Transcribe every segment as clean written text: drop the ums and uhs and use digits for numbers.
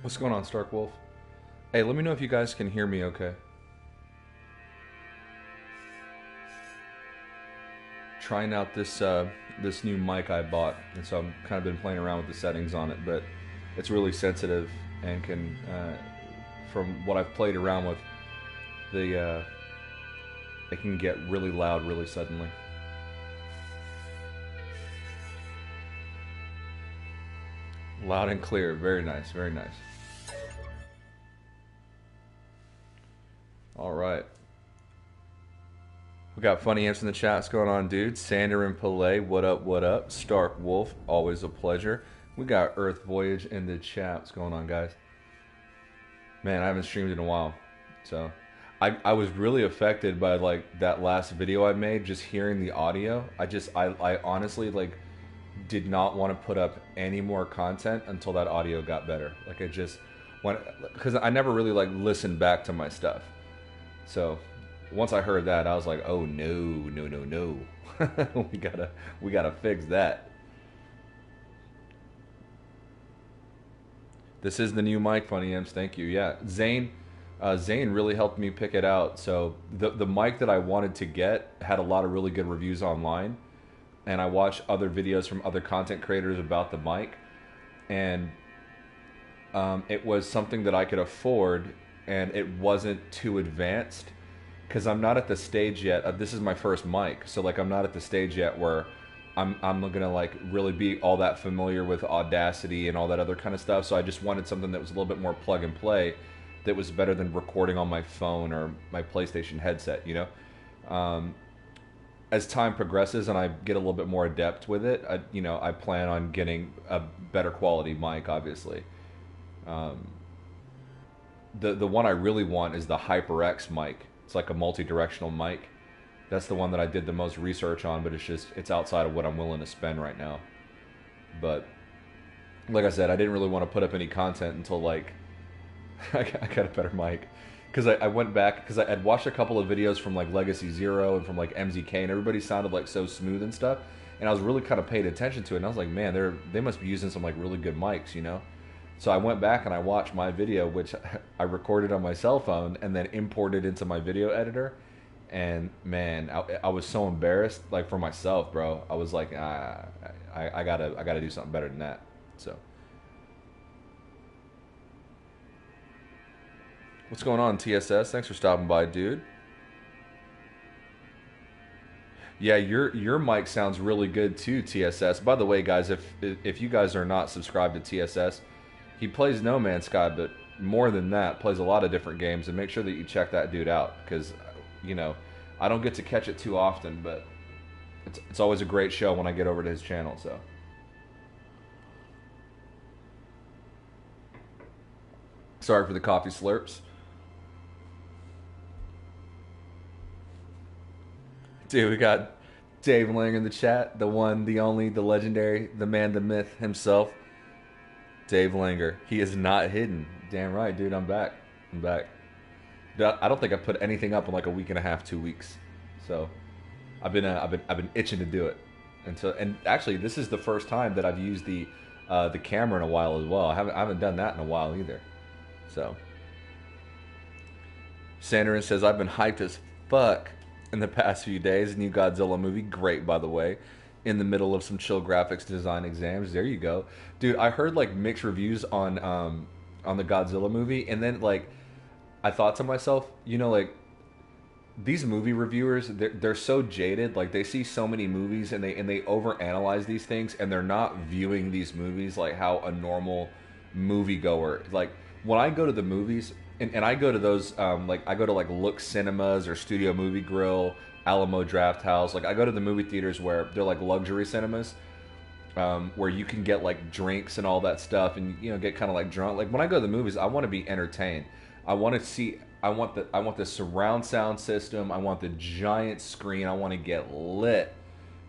What's going on, Stark Wolf? Hey, let me know if you guys can hear me okay. Trying out this new mic I bought, and so I've kind of been playing around with the settings on it, but it's really sensitive and can, from what I've played around with, it can get really loud really suddenly. Loud and clear, very nice, very nice. All right. We got Funny Imps in the chat. What's going on, dude? Sander and Pillay, what up, what up? Stark Wolf, always a pleasure. We got Earth Voyage in the chat. What's going on, guys? Man, I haven't streamed in a while. So, I was really affected by, like, that last video I made, just hearing the audio. I honestly, like, did not want to put up any more content until that audio got better. Like, I just went, because I never really, like, listened back to my stuff. So, once I heard that, I was like, "Oh no, no, no, no! we gotta fix that." This is the new mic, Funny Imps. Thank you. Yeah, Zane really helped me pick it out. So the mic that I wanted to get had a lot of really good reviews online, and I watched other videos from other content creators about the mic, and it was something that I could afford, and it wasn't too advanced. Because I'm not at the stage yet. This is my first mic, so like I'm not at the stage yet where I'm gonna like really be all that familiar with Audacity and all that other kind of stuff. So I just wanted something that was a little bit more plug and play, that was better than recording on my phone or my PlayStation headset. You know, as time progresses and I get a little bit more adept with it, I plan on getting a better quality mic. Obviously, the one I really want is the HyperX mic. It's like a multi-directional mic. That's the one that I did the most research on, but it's outside of what I'm willing to spend right now. But like I said, I didn't really want to put up any content until like I got a better mic. Because I went back, because I'd watched a couple of videos from like Legacy Zero and from like MZK, and everybody sounded like so smooth and stuff. And I was really kind of paying attention to it, and I was like, man, they must be using some like really good mics, you know? So I went back and I watched my video, which I recorded on my cell phone and then imported into my video editor. And man, I was so embarrassed, like for myself, bro. I was like, I gotta do something better than that. So, what's going on, TSS? Thanks for stopping by, dude. Yeah, your mic sounds really good too, TSS. By the way, guys, if you guys are not subscribed to TSS, he plays No Man's Sky, but more than that, plays a lot of different games. And make sure that you check that dude out, because you know I don't get to catch it too often, but it's always a great show when I get over to his channel. So, sorry for the coffee slurps, dude. We got Dave Lang in the chat, the one, the only, the legendary, the man, the myth himself. Dave Langer. He is not hidden. Damn right, dude. I'm back. I'm back. I don't think I've put anything up in like a week and a half, 2 weeks. So I've been itching to do it. And actually, this is the first time that I've used the camera in a while as well. I haven't done that in a while either. So Sanderin says, I've been hyped as fuck in the past few days. New Godzilla movie, great by the way. In the middle of some chill graphics design exams. There you go, dude. I heard like mixed reviews on the Godzilla movie, and then like I thought to myself, you know, like these movie reviewers, they're so jaded. Like they see so many movies and they overanalyze these things, and they're not viewing these movies like how a normal moviegoer. Like when I go to the movies, and I go to those like I go to like Look Cinemas or Studio Movie Grill, Alamo Draft House. Like I go to the movie theaters where they're like luxury cinemas, where you can get like drinks and all that stuff, and you know get kind of like drunk. Like when I go to the movies, I want to be entertained. I want to see. I want the surround sound system. I want the giant screen. I want to get lit.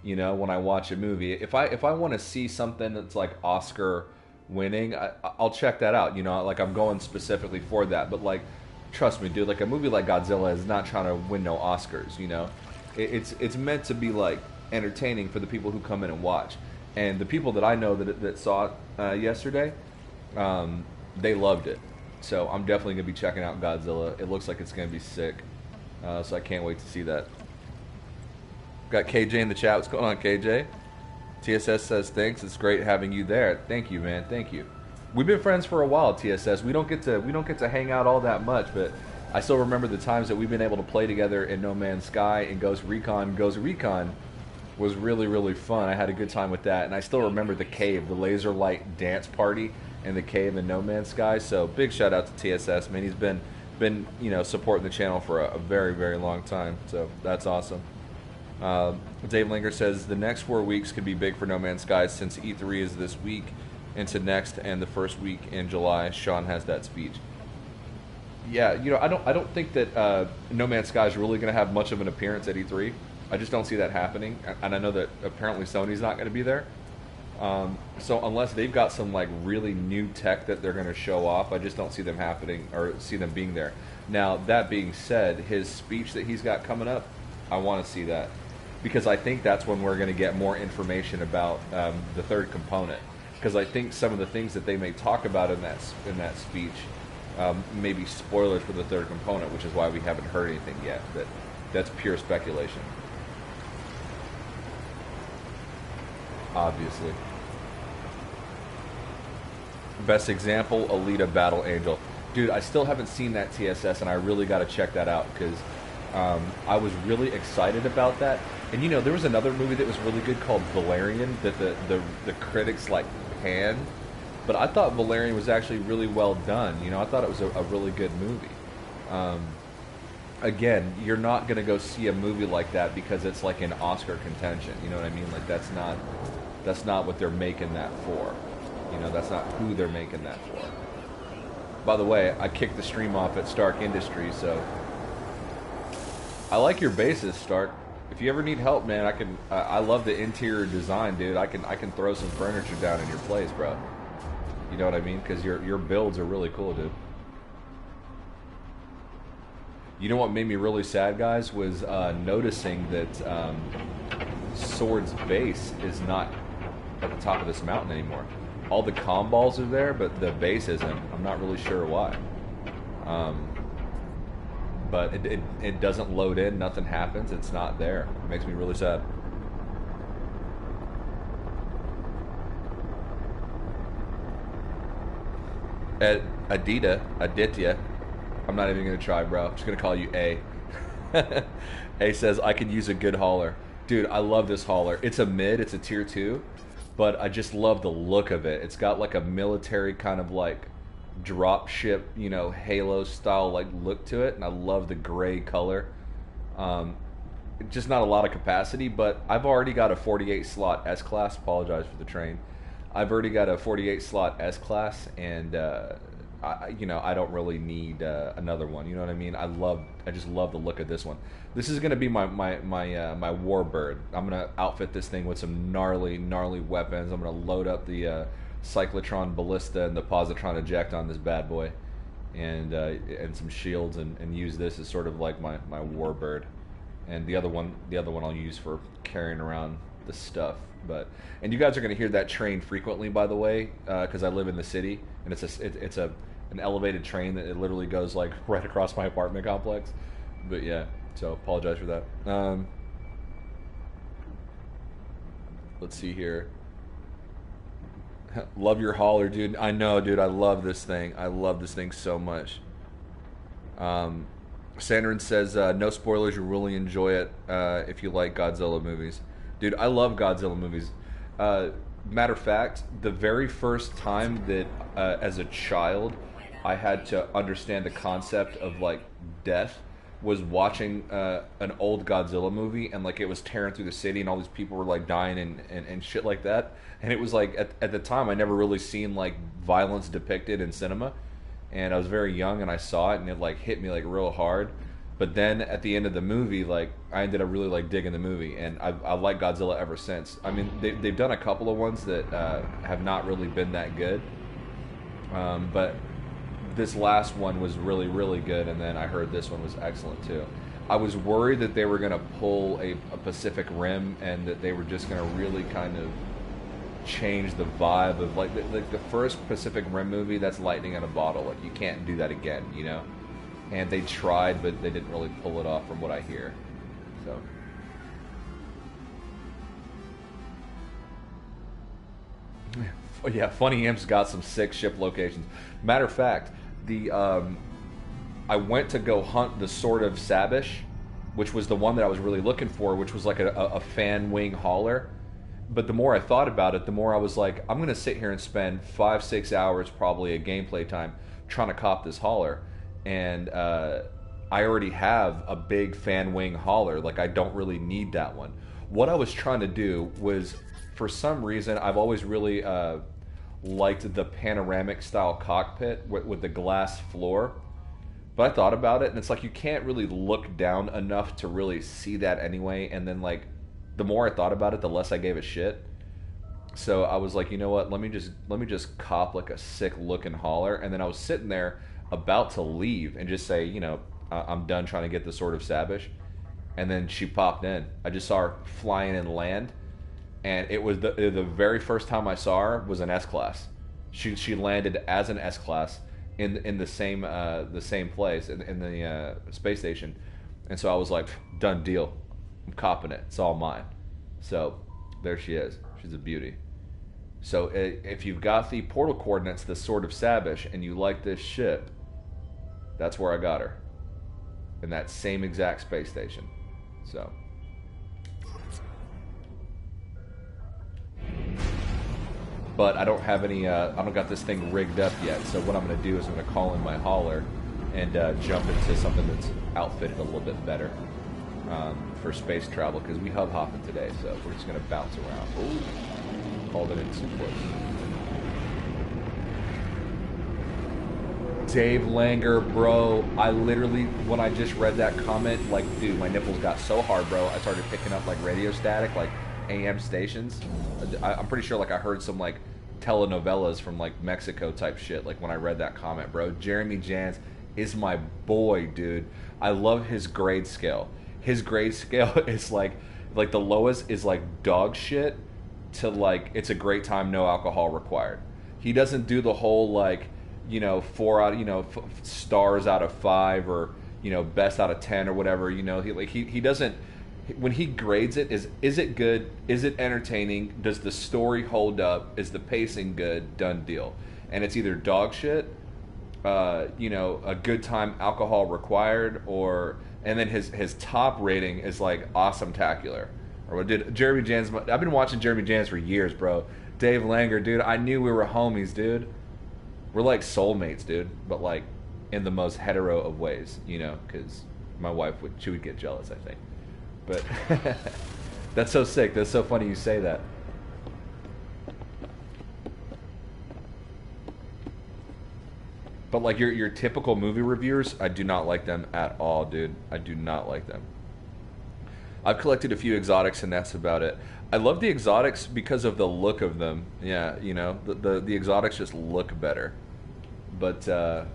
You know, when I watch a movie, if I want to see something that's like Oscar winning, I'll check that out. You know, like I'm going specifically for that. But like, trust me, dude. Like a movie like Godzilla is not trying to win no Oscars. You know, it's meant to be like entertaining for the people who come in and watch. And the people that I know that saw it yesterday, they loved it. So I'm definitely gonna be checking out Godzilla. It looks like it's gonna be sick. So I can't wait to see that. Got KJ in the chat. What's going on, KJ? TSS says thanks. It's great having you there. Thank you, man. Thank you. We've been friends for a while, TSS. We don't get to hang out all that much, but I still remember the times that we've been able to play together in No Man's Sky and Ghost Recon. Ghost Recon was really, really fun. I had a good time with that, and I still remember the cave, the laser light dance party in the cave in No Man's Sky. So big shout out to TSS, man. He's been supporting the channel for a very, very long time. So that's awesome. Dave Linger says the next 4 weeks could be big for No Man's Sky since E3 is this week into next and the first week in July. Sean has that speech. Yeah, I don't think that No Man's Sky is really going to have much of an appearance at E3. I just don't see that happening, and I know that apparently Sony's not going to be there. So unless they've got some like really new tech that they're going to show off, I just don't see them happening or see them being there. Now that being said, his speech that he's got coming up, I want to see that because I think that's when we're going to get more information about the third component. Because I think some of the things that they may talk about in that speech may be spoilers for the third component, which is why we haven't heard anything yet. But that's pure speculation. Obviously. Best example, Alita Battle Angel. Dude, I still haven't seen that TSS, and I really got to check that out because I was really excited about that. And there was another movie that was really good called Valerian that the critics like panned, but I thought Valerian was actually really well done. I thought it was a really good movie. Again, you're not gonna go see a movie like that because it's like an Oscar contention. You know what I mean? Like that's not what they're making that for. That's not who they're making that for. By the way, I kicked the stream off at Stark Industries, so I like your bases, Stark. If you ever need help, man, I love the interior design, dude. I can throw some furniture down in your place, bro. You know what I mean? Because your builds are really cool, dude. You know what made me really sad, guys, was noticing that Sword's base is not at the top of this mountain anymore. All the comm balls are there, but the base isn't. I'm not really sure why. But it doesn't load in. Nothing happens. It's not there. It makes me really sad. Aditya. I'm not even going to try, bro. I'm just going to call you A. A says, I could use a good hauler. Dude, I love this hauler. It's a mid. It's a tier 2. But I just love the look of it. It's got like a military kind of like drop ship, Halo style like look to it, and I love the gray color. Just not a lot of capacity, but I've already got a 48 slot S class. Apologize for the train. I've already got a 48 slot S class, and I don't really need another one. You know what I mean? I just love the look of this one. This is gonna be my warbird. I'm gonna outfit this thing with some gnarly weapons. I'm gonna load up the cyclotron ballista and the positron eject on this bad boy, and some shields, and use this as sort of like my warbird. And the other one I'll use for carrying around the stuff. And you guys are gonna hear that train frequently, by the way, because I live in the city, and it's an elevated train that it literally goes like right across my apartment complex. But yeah, so apologize for that. Let's see here. Love your hauler, dude. I know, dude. I love this thing. I love this thing so much. Sandrin says, no spoilers. You'll really enjoy it if you like Godzilla movies. Dude, I love Godzilla movies. Matter of fact, the very first time that as a child I had to understand the concept of like death was watching an old Godzilla movie, and like it was tearing through the city and all these people were like dying and shit like that. And it was like at the time I never really seen like violence depicted in cinema, and I was very young and I saw it and it like hit me like real hard. But then at the end of the movie, like I ended up really like digging the movie, and I like Godzilla ever since. I mean, they've done a couple of ones that have not really been that good, but this last one was really, really good, and then I heard this one was excellent too. I was worried that they were going to pull a Pacific Rim, and that they were just going to really kind of changed the vibe of like the first Pacific Rim movie. That's lightning in a bottle. Like you can't do that again, you know. And they tried, but they didn't really pull it off, from what I hear. So. Yeah, Funny Imp's got some sick ship locations. Matter of fact, the I went to go hunt the Sword of Sabish, which was the one that I was really looking for, which was like a fan wing hauler. But the more I thought about it, the more I was like, I'm gonna sit here and spend 5-6 hours probably of gameplay time trying to cop this hauler, and I already have a big fan wing hauler. Like I don't really need that one. What I was trying to do was, for some reason, I've always really liked the panoramic style cockpit with the glass floor. But I thought about it, and it's like you can't really look down enough to really see that anyway. And then like, the more I thought about it, the less I gave a shit. So I was like, you know what? Let me just cop like a sick looking hauler. And then I was sitting there about to leave and just say, you know, I'm done trying to get the Sword of Sabish. And then she popped in. I just saw her flying in land, and it was the very first time I saw her was an S class. She landed as an S class in the same place in the space station, and so I was like, done deal. I'm copping it. It's all mine. So there she is. She's a beauty. So if you've got the portal coordinates, the Sword of Sabish, and you like this ship, that's where I got her. In that same exact space station. So. But I don't have any, I don't got this thing rigged up yet. So what I'm going to do is I'm going to call in my hauler and jump into something that's outfitted a little bit better for space travel, because we hub hopping today, so we're just going to bounce around. Ooh, called it in too close. Dave Langer, bro, I literally, when I just read that comment, like, dude, my nipples got so hard, bro, I started picking up, like, radio static, like, AM stations. I'm pretty sure, like, I heard some, like, telenovelas from, like, Mexico type shit, like, when I read that comment, bro. Jeremy Jans is my boy, dude. I love his grade scale. His grade scale is, like, the lowest is, like, dog shit to, like, it's a great time, no alcohol required. He doesn't do the whole, like, you know, 4 out, you know, stars out of 5, or, you know, best out of 10 or whatever, you know. He doesn't, when he grades it, is it good? Is it entertaining? Does the story hold up? Is the pacing good? Done deal. And it's either dog shit, you know, a good time, alcohol required, or, and then his top rating is like awesome-tacular. Or what did Jeremy Jans? I've been watching Jeremy Jans for years, bro. Dave Langer, dude, I knew we were homies, dude. We're like soulmates, dude, but like in the most hetero of ways, you know, because my wife would get jealous, I think. But that's so sick. That's so funny you say that. But like your typical movie reviewers, I do not like them at all, dude. I do not like them. I've collected a few exotics, and that's about it. I love the exotics because of the look of them. Yeah, you know, the exotics just look better. But and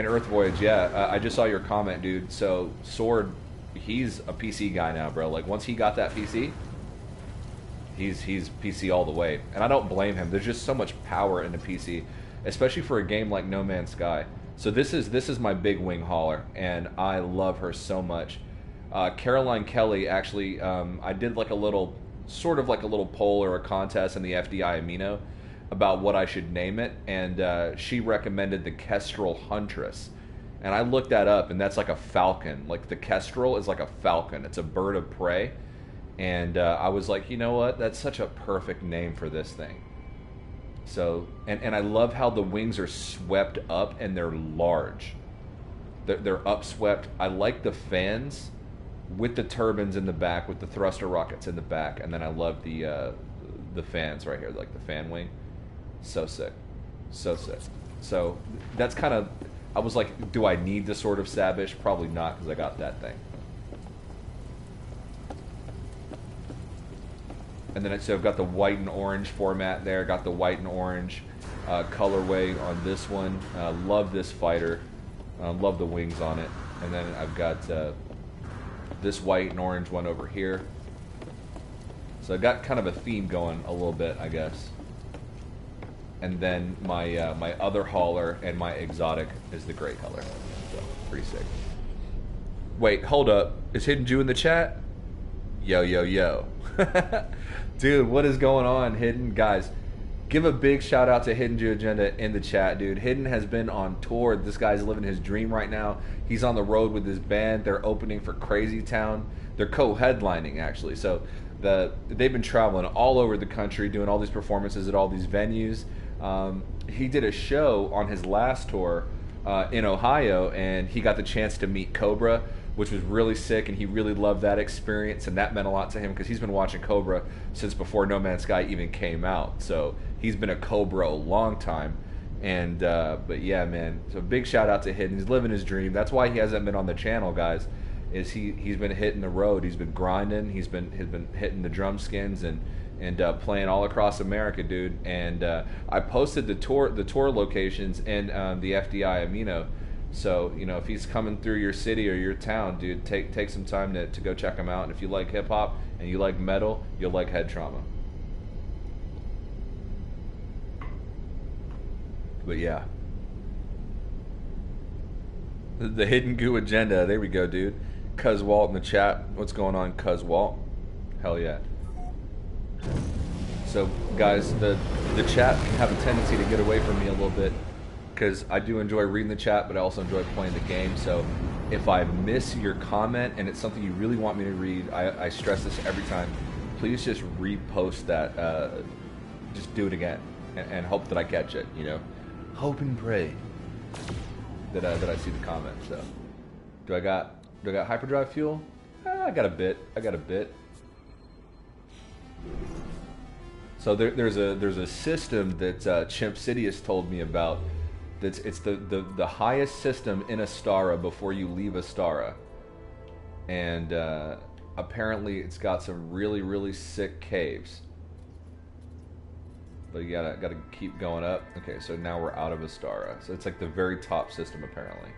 Earth Voyage, yeah. I just saw your comment, dude. So Sword, he's a PC guy now, bro. Like once he got that PC, he's PC all the way, and I don't blame him. There's just so much power in a PC, especially for a game like No Man's Sky. So this is my big wing hauler, and I love her so much. Caroline Kelly, actually, I did like a little poll or a contest in the FDI Amino about what I should name it, and she recommended the Kestrel Huntress. And I looked that up, and that's like a falcon. Like the Kestrel is like a falcon. It's a bird of prey. And I was like, you know what? That's such a perfect name for this thing. So, and I love how the wings are swept up and they're large. They're upswept. I like the fans with the turbines in the back, with the thruster rockets in the back, and then I love the fans right here, like the fan wing. So sick. So sick. So that's kind of, I was like, do I need the Sword of Sabish? Probably not, because I got that thing. And then so I've got the white and orange format there. Got the white and orange colorway on this one. Love this fighter. Love the wings on it. And then I've got this white and orange one over here. So I got kind of a theme going a little bit, I guess. And then my my other hauler and my exotic is the gray color. So pretty sick. Wait, hold up. Is Hidden Jew in the chat? Yo, yo, yo. Dude, what is going on, Hidden? Guys, give a big shout out to Hidden Jew Agenda in the chat, dude. Hidden has been on tour. This guy's living his dream right now. He's on the road with his band. They're opening for Crazy Town. They're co-headlining, actually. So they've been traveling all over the country, doing all these performances at all these venues. He did a show on his last tour in Ohio, and he got the chance to meet Cobra, which was really sick, and he really loved that experience, and that meant a lot to him because he's been watching Cobra since before No Man's Sky even came out. So he's been a Cobra a long time. And but yeah, man, so big shout out to Hidden. He's living his dream. That's why he hasn't been on the channel, guys. Is he's been hitting the road. He's been grinding. He's been hitting the drum skins and playing all across America, dude. And I posted the tour locations in the FDI Amino. So, you know, if he's coming through your city or your town, dude, take some time to go check him out. And if you like hip hop and you like metal, you'll like Head Trauma. But yeah, the Hidden Goo Agenda. There we go, dude. Cuz Walt in the chat. What's going on, Cuz Walt? Hell yeah. So, guys, the chat can have a tendency to get away from me a little bit because I do enjoy reading the chat, but I also enjoy playing the game. So, if I miss your comment and it's something you really want me to read, I stress this every time. Please just repost that. Just do it again and hope that I catch it. You know, hope and pray that I see the comment. So, do I got hyperdrive fuel? I got a bit. So there's a system that Chimp City has told me about. It's the highest system in Astara before you leave Astara, and apparently it's got some really sick caves. But you gotta keep going up. Okay, so now we're out of Astara. So it's like the very top system apparently.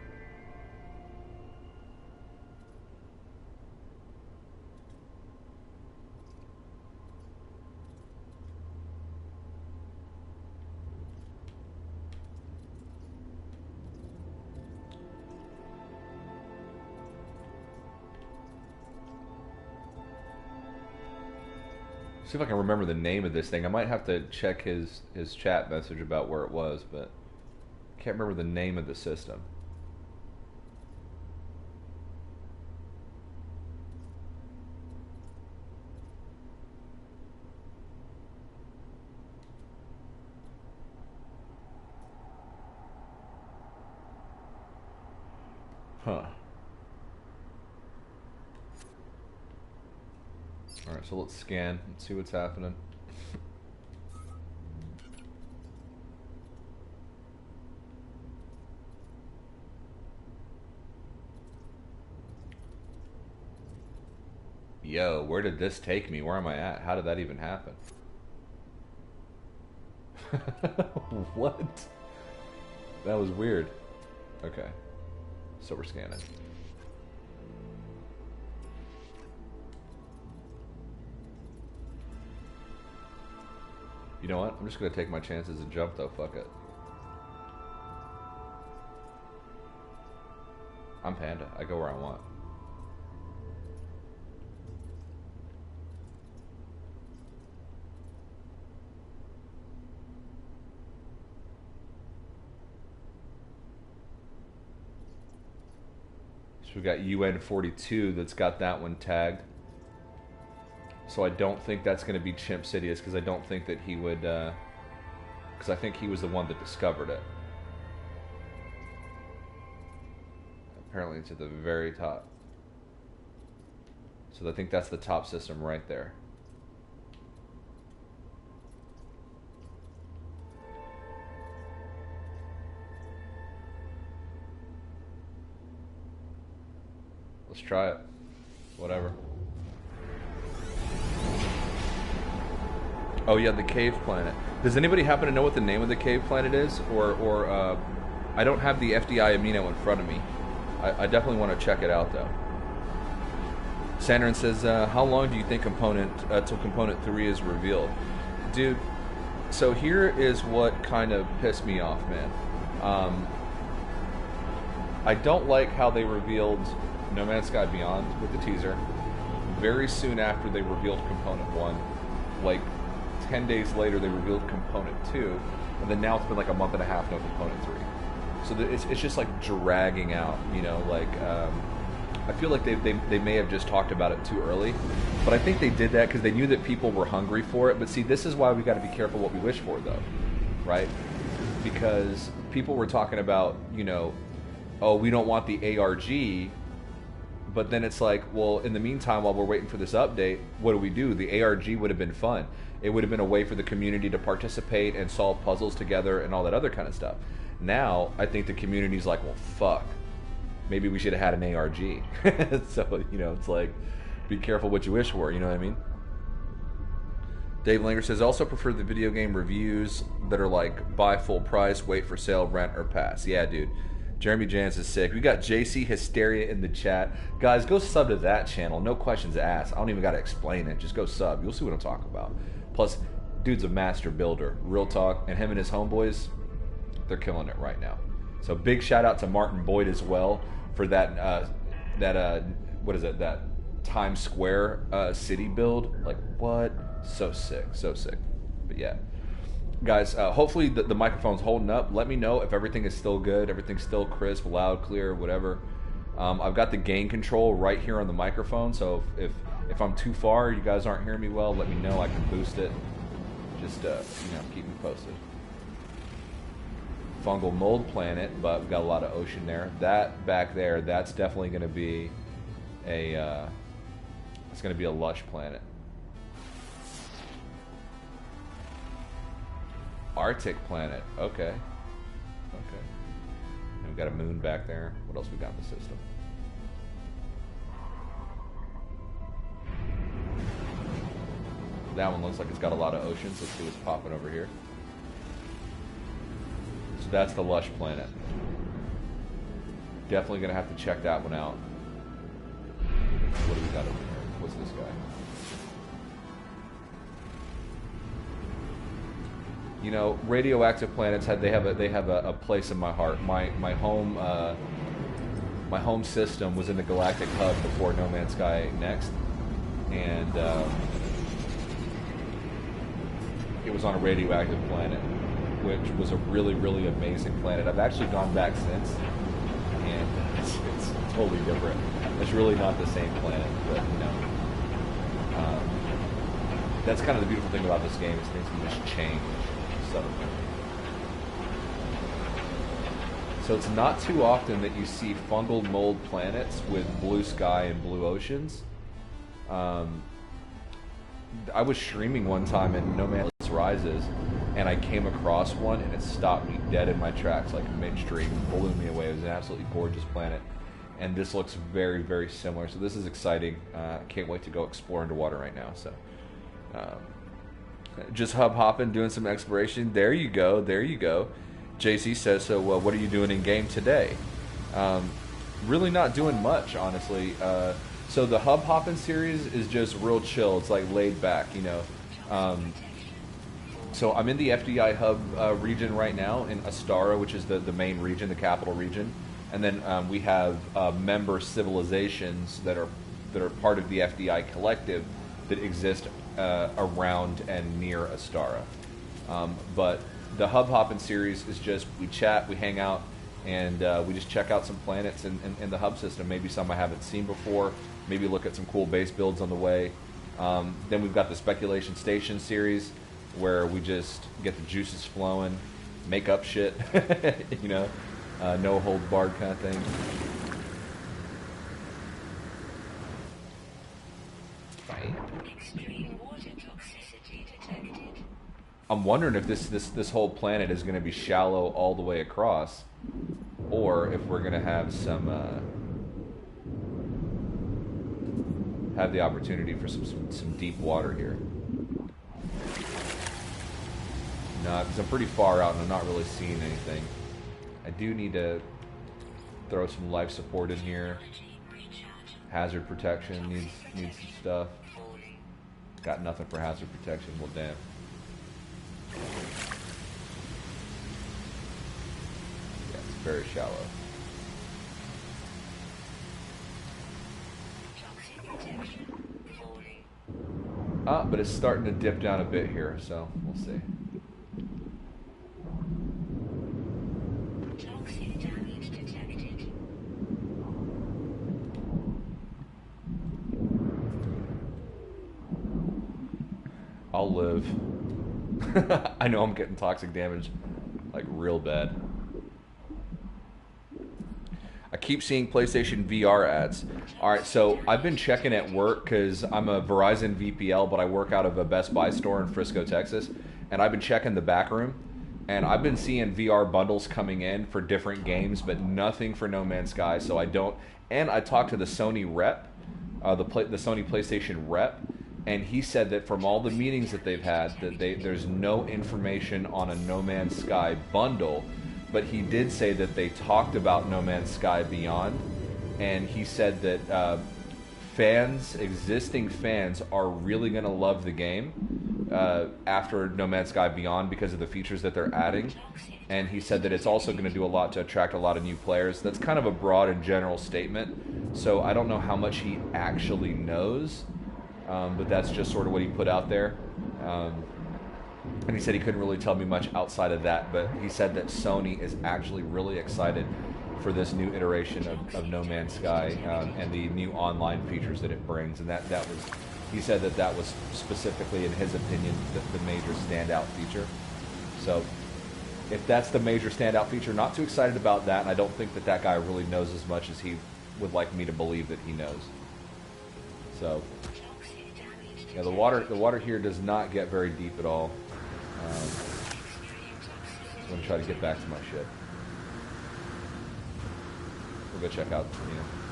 See if I can remember the name of this thing. I might have to check his chat message about where it was, but I can't remember the name of the system. Huh. Alright, so let's scan and see what's happening. Yo, where did this take me? Where am I at? How did that even happen? What? That was weird. Okay. So we're scanning. You know what? I'm just gonna take my chances and jump though. Fuck it. I'm Panda. I go where I want. So we got UN42 that's got that one tagged. So I don't think that's going to be Chimp Sidious because I don't think that he would, because I think he was the one that discovered it. Apparently it's at the very top. So I think that's the top system right there. Let's try it. Whatever. Oh yeah, the cave planet. Does anybody happen to know what the name of the cave planet is? Or I don't have the FDI amino in front of me. I definitely want to check it out though. Sandrin says, how long do you think till component 3 is revealed? Dude, so here is what kind of pissed me off, man. I don't like how they revealed No Man's Sky Beyond with the teaser. Very soon after they revealed component 1, like 10 days later they revealed component 2, and then now it's been like a month and a half no component 3. So it's just like dragging out, you know, like I feel like they may have just talked about it too early, but I think they did that because they knew that people were hungry for it. But see, this is why we got to be careful what we wish for, though, right? Because people were talking about, you know, oh, we don't want the ARG, but then it's like, well, in the meantime, while we're waiting for this update, what do? The ARG would have been fun. It would have been a way for the community to participate and solve puzzles together and all that other kind of stuff. Now, I think the community's like, well, fuck. Maybe we should have had an ARG. So, you know, it's like, be careful what you wish for, you know what I mean? Dave Langer says, also prefer the video game reviews that are like, buy full price, wait for sale, rent, or pass. Yeah, dude. Jeremy Jans is sick. We got JC Hysteria in the chat. Guys, go sub to that channel. No questions asked. I don't even got to explain it. Just go sub. You'll see what I'm talking about. Plus, dude's a master builder. Real talk. And him and his homeboys, they're killing it right now. So big shout out to Martin Boyd as well for that what is it, that Times Square city build. Like, what? So sick. So sick. But yeah. Guys, hopefully the microphone's holding up. Let me know if everything is still good, everything's still crisp, loud, clear, whatever. I've got the gain control right here on the microphone, so if I'm too far, you guys aren't hearing me well, let me know. I can boost it. Just, you know, keep me posted. Fungal mold planet, but we've got a lot of ocean there. That back there, that's definitely going to be it's going to be a lush planet. Arctic planet. Okay. Okay. And we've got a moon back there. What else we got in the system? That one looks like it's got a lot of oceans. Let's see what's popping over here. So that's the lush planet. Definitely going to have to check that one out. What do we got over here? What's this guy? You know, radioactive planets they have a place in my heart. My home system was in the galactic hub before No Man's Sky Next, and it was on a radioactive planet, which was a really, really amazing planet. I've actually gone back since, and it's totally different. It's really not the same planet, but you know, that's kind of the beautiful thing about this game is things can just change. So it's not too often that you see fungal mold planets with blue sky and blue oceans. I was streaming one time in No Man's Rises, and I came across one, and it stopped me dead in my tracks, like midstream, blew me away. It was an absolutely gorgeous planet, and this looks very, very similar. So this is exciting. I can't wait to go explore underwater right now. So. Just hub hopping, doing some exploration. There you go, there you go. JC says, so what are you doing in game today? Really not doing much, honestly. So the hub hopping series is just real chill. It's like laid back, you know. So I'm in the FDI Hub region right now in Astara, which is the main region, the capital region. And then we have member civilizations that are part of the FDI collective that exist around and near Astara. But the Hub Hoppin' series is just, we chat, we hang out, and we just check out some planets in the hub system, maybe some I haven't seen before, maybe look at some cool base builds on the way. Then we've got the Speculation Station series, where we just get the juices flowing, make up shit, you know, no hold barred kind of thing. I'm wondering if this whole planet is going to be shallow all the way across, or if we're going to have some have the opportunity for some deep water here. No, because I'm pretty far out and I'm not really seeing anything. I do need to throw some life support in here. Hazard protection needs some stuff. Got nothing for hazard protection. Well, damn. Yeah, it's very shallow. But it's starting to dip down a bit here, so we'll see. I'll live. I know I'm getting toxic damage, like, real bad. I keep seeing PlayStation VR ads. Alright, so I've been checking at work because I'm a Verizon VPL, but I work out of a Best Buy store in Frisco, Texas. And I've been checking the back room. And I've been seeing VR bundles coming in for different games, but nothing for No Man's Sky, so I don't... And I talked to the Sony rep, the Sony PlayStation rep, and he said that from all the meetings that they've had, that there's no information on a No Man's Sky bundle, but he did say that they talked about No Man's Sky Beyond, and he said that existing fans are really going to love the game after No Man's Sky Beyond because of the features that they're adding. And he said that it's also going to do a lot to attract a lot of new players. That's kind of a broad and general statement, so I don't know how much he actually knows, but that's just sort of what he put out there. And he said he couldn't really tell me much outside of that, but he said that Sony is actually really excited for this new iteration of No Man's Sky and the new online features that it brings. And that was, he said that was specifically, in his opinion, the major standout feature. So if that's the major standout feature, not too excited about that, and I don't think that guy really knows as much as he would like me to believe that he knows. So yeah, the water here does not get very deep at all. I'm going to try to get back to my ship. We'll go check out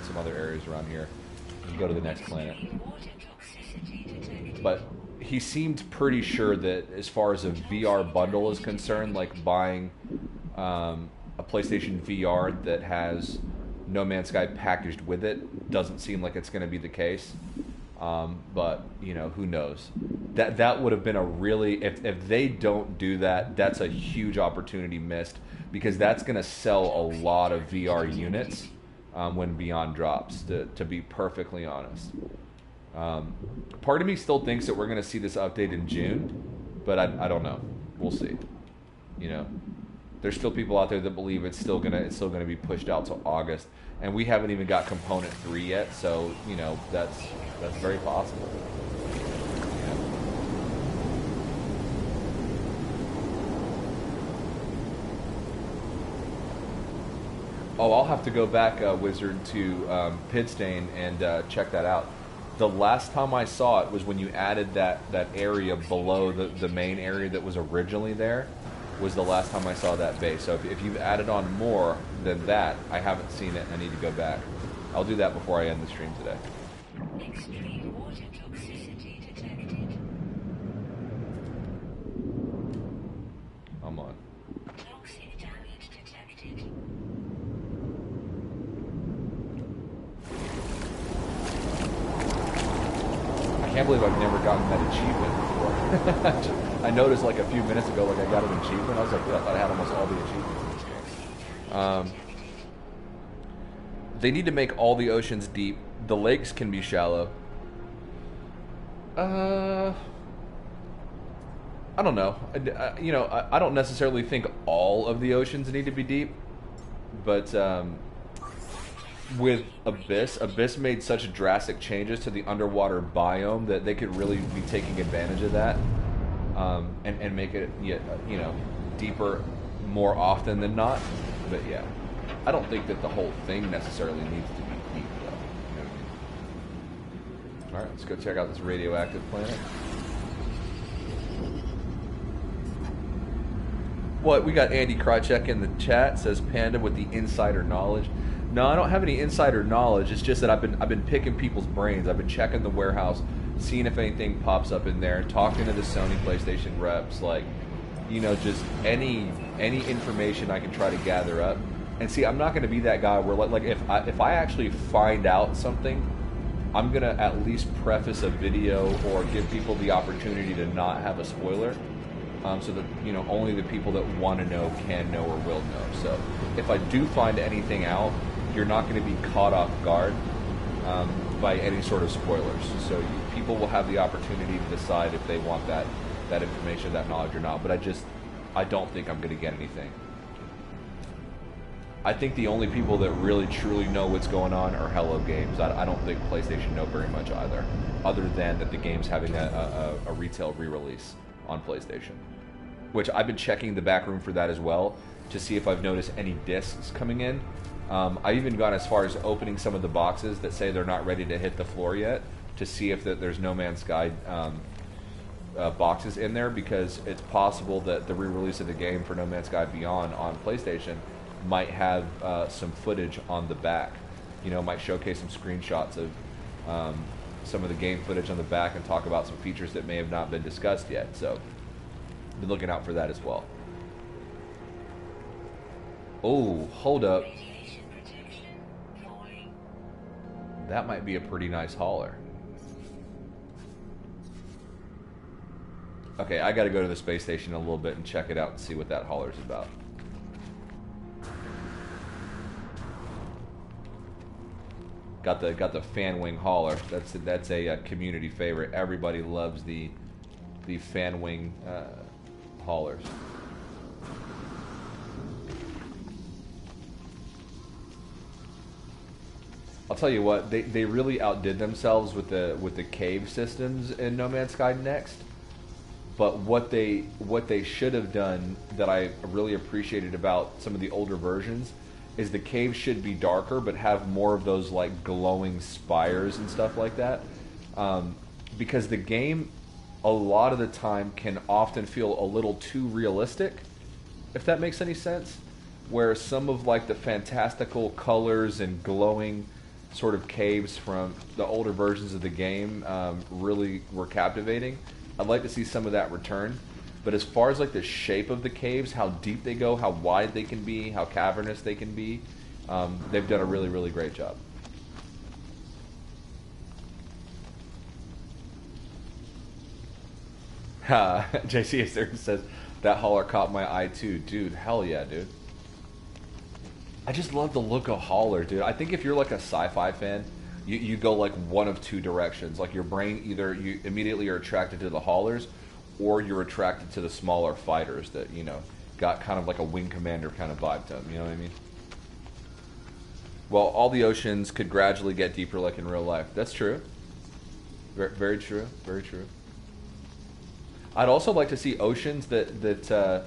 some other areas around here and go to the next planet. But he seemed pretty sure that as far as a VR bundle is concerned, like buying a PlayStation VR that has No Man's Sky packaged with it, doesn't seem like it's going to be the case. But who knows? That would have been a really, if they don't do that, that's a huge opportunity missed, because that's going to sell a lot of VR units when Beyond drops, to be perfectly honest. Part of me still thinks that we're going to see this update in June, but I don't know. We'll see. There's still people out there that believe it's still gonna be pushed out to August, and we haven't even got Component 3 yet. So that's very possible. Oh, I'll have to go back, Wizard, to Pidstain and check that out. The last time I saw it was when you added that area below the main area that was originally there. Was the last time I saw that base. So if you've added on more than that, I haven't seen it. I need to go back. I'll do that before I end the stream today. Extreme water toxicity detected. I'm on. Toxic damage detected. I can't believe I've never gotten that achievement before. I noticed like a few minutes ago, like I got an achievement. I was like, I thought I had almost all the achievements in this game. They need to make all the oceans deep. The lakes can be shallow. I don't know. I don't necessarily think all of the oceans need to be deep, but with Abyss made such drastic changes to the underwater biome that they could really be taking advantage of that. And make it deeper more often than not. But yeah, I don't think that the whole thing necessarily needs to be deep though. All right, let's go check out this radioactive planet. What, we got Andy Krychek in the chat, says Panda with the insider knowledge. No, I don't have any insider knowledge. It's just that I've been picking people's brains. I've been checking the warehouse, seeing if anything pops up in there, talking to the Sony PlayStation reps, like, just any information I can try to gather up. And see, I'm not going to be that guy where like if I actually find out something I'm gonna at least preface a video or give people the opportunity to not have a spoiler, so that only the people that want to know can know or will know. So if I do find anything out, you're not going to be caught off guard by any sort of spoilers. So people will have the opportunity to decide if they want that information, that knowledge or not. But I don't think I'm going to get anything. I think the only people that really truly know what's going on are Hello Games. I don't think PlayStation know very much either, other than that the game's having a retail re-release on PlayStation, which I've been checking the back room for that as well to see if I've noticed any discs coming in. I've even gone as far as opening some of the boxes that say they're not ready to hit the floor yet to see if there's No Man's Sky boxes in there, because it's possible that the re-release of the game for No Man's Sky Beyond on PlayStation might have some footage on the back. Might showcase some screenshots of some of the game footage on the back and talk about some features that may have not been discussed yet. So been looking out for that as well. Oh, hold up. That might be a pretty nice hauler. Okay, I gotta go to the space station a little bit and check it out and see what that hauler's about. Got the fan wing hauler. That's a community favorite. Everybody loves the fan wing haulers. I'll tell you what, they really outdid themselves with the cave systems in No Man's Sky Next. But what they should have done that I really appreciated about some of the older versions is the caves should be darker but have more of those like glowing spires and stuff like that. Because the game a lot of the time can often feel a little too realistic, if that makes any sense. Where some of like the fantastical colors and glowing sort of caves from the older versions of the game really were captivating. I'd like to see some of that return. But as far as like the shape of the caves, how deep they go, how wide they can be, how cavernous they can be, they've done a really, really great job. JC says, that hauler caught my eye too. Dude, hell yeah, dude. I just love the look of hauler, dude. I think if you're like a sci-fi fan, you go like one of two directions. Like your brain, either you immediately are attracted to the haulers, or you're attracted to the smaller fighters that, got kind of like a wing commander kind of vibe to them. You know what I mean? Well, all the oceans could gradually get deeper like in real life. That's true. Very, very true. Very true. I'd also like to see oceans that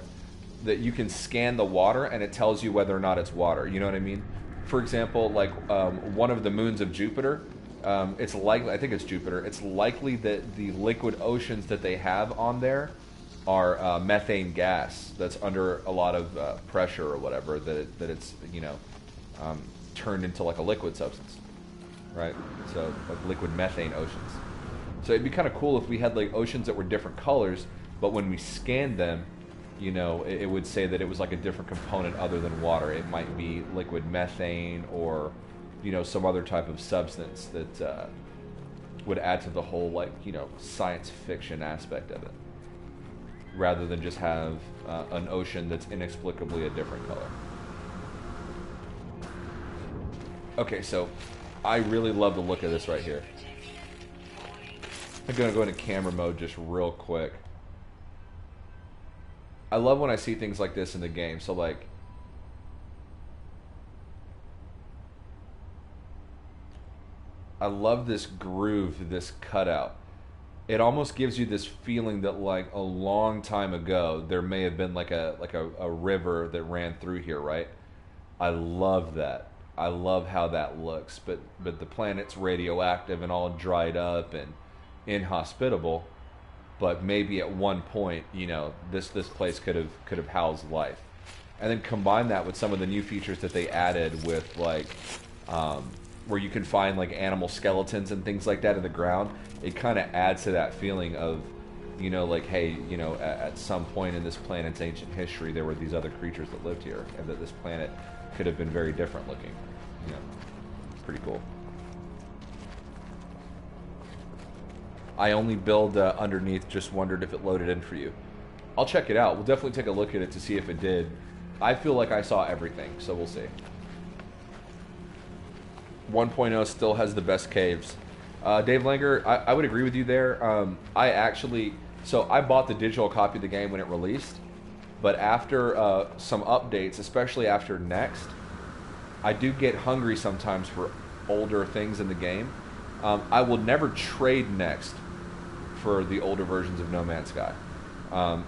you can scan the water and it tells you whether or not it's water. You know what I mean? For example, like one of the moons of Jupiter, it's likely, I think it's Jupiter, it's likely that the liquid oceans that they have on there are methane gas that's under a lot of pressure or whatever, that it's, turned into like a liquid substance, right? So like liquid methane oceans. So it'd be kind of cool if we had like oceans that were different colors, but when we scanned them, it would say that it was like a different component other than water. It might be liquid methane or, some other type of substance that would add to the whole, like, science fiction aspect of it. Rather than just have an ocean that's inexplicably a different color. Okay, so I really love the look of this right here. I'm going to go into camera mode just real quick. I love when I see things like this in the game. So, like, I love this groove, this cutout. It almost gives you this feeling that, like, a long time ago, there may have been like a river that ran through here, right? I love that. I love how that looks. But the planet's radioactive and all dried up and inhospitable. But maybe at one point, this place could have housed life. And then combine that with some of the new features that they added with, like, where you can find like animal skeletons and things like that in the ground. It kind of adds to that feeling of, like, hey, at some point in this planet's ancient history, there were these other creatures that lived here, and that this planet could have been very different looking. It's pretty cool. I only build underneath. Just wondered if it loaded in for you. I'll check it out. We'll definitely take a look at it to see if it did. I feel like I saw everything, so we'll see. 1.0 still has the best caves. Dave Langer, I would agree with you there. So I bought the digital copy of the game when it released, but after some updates, especially after Next, I do get hungry sometimes for older things in the game. I will never trade Next for the older versions of No Man's Sky.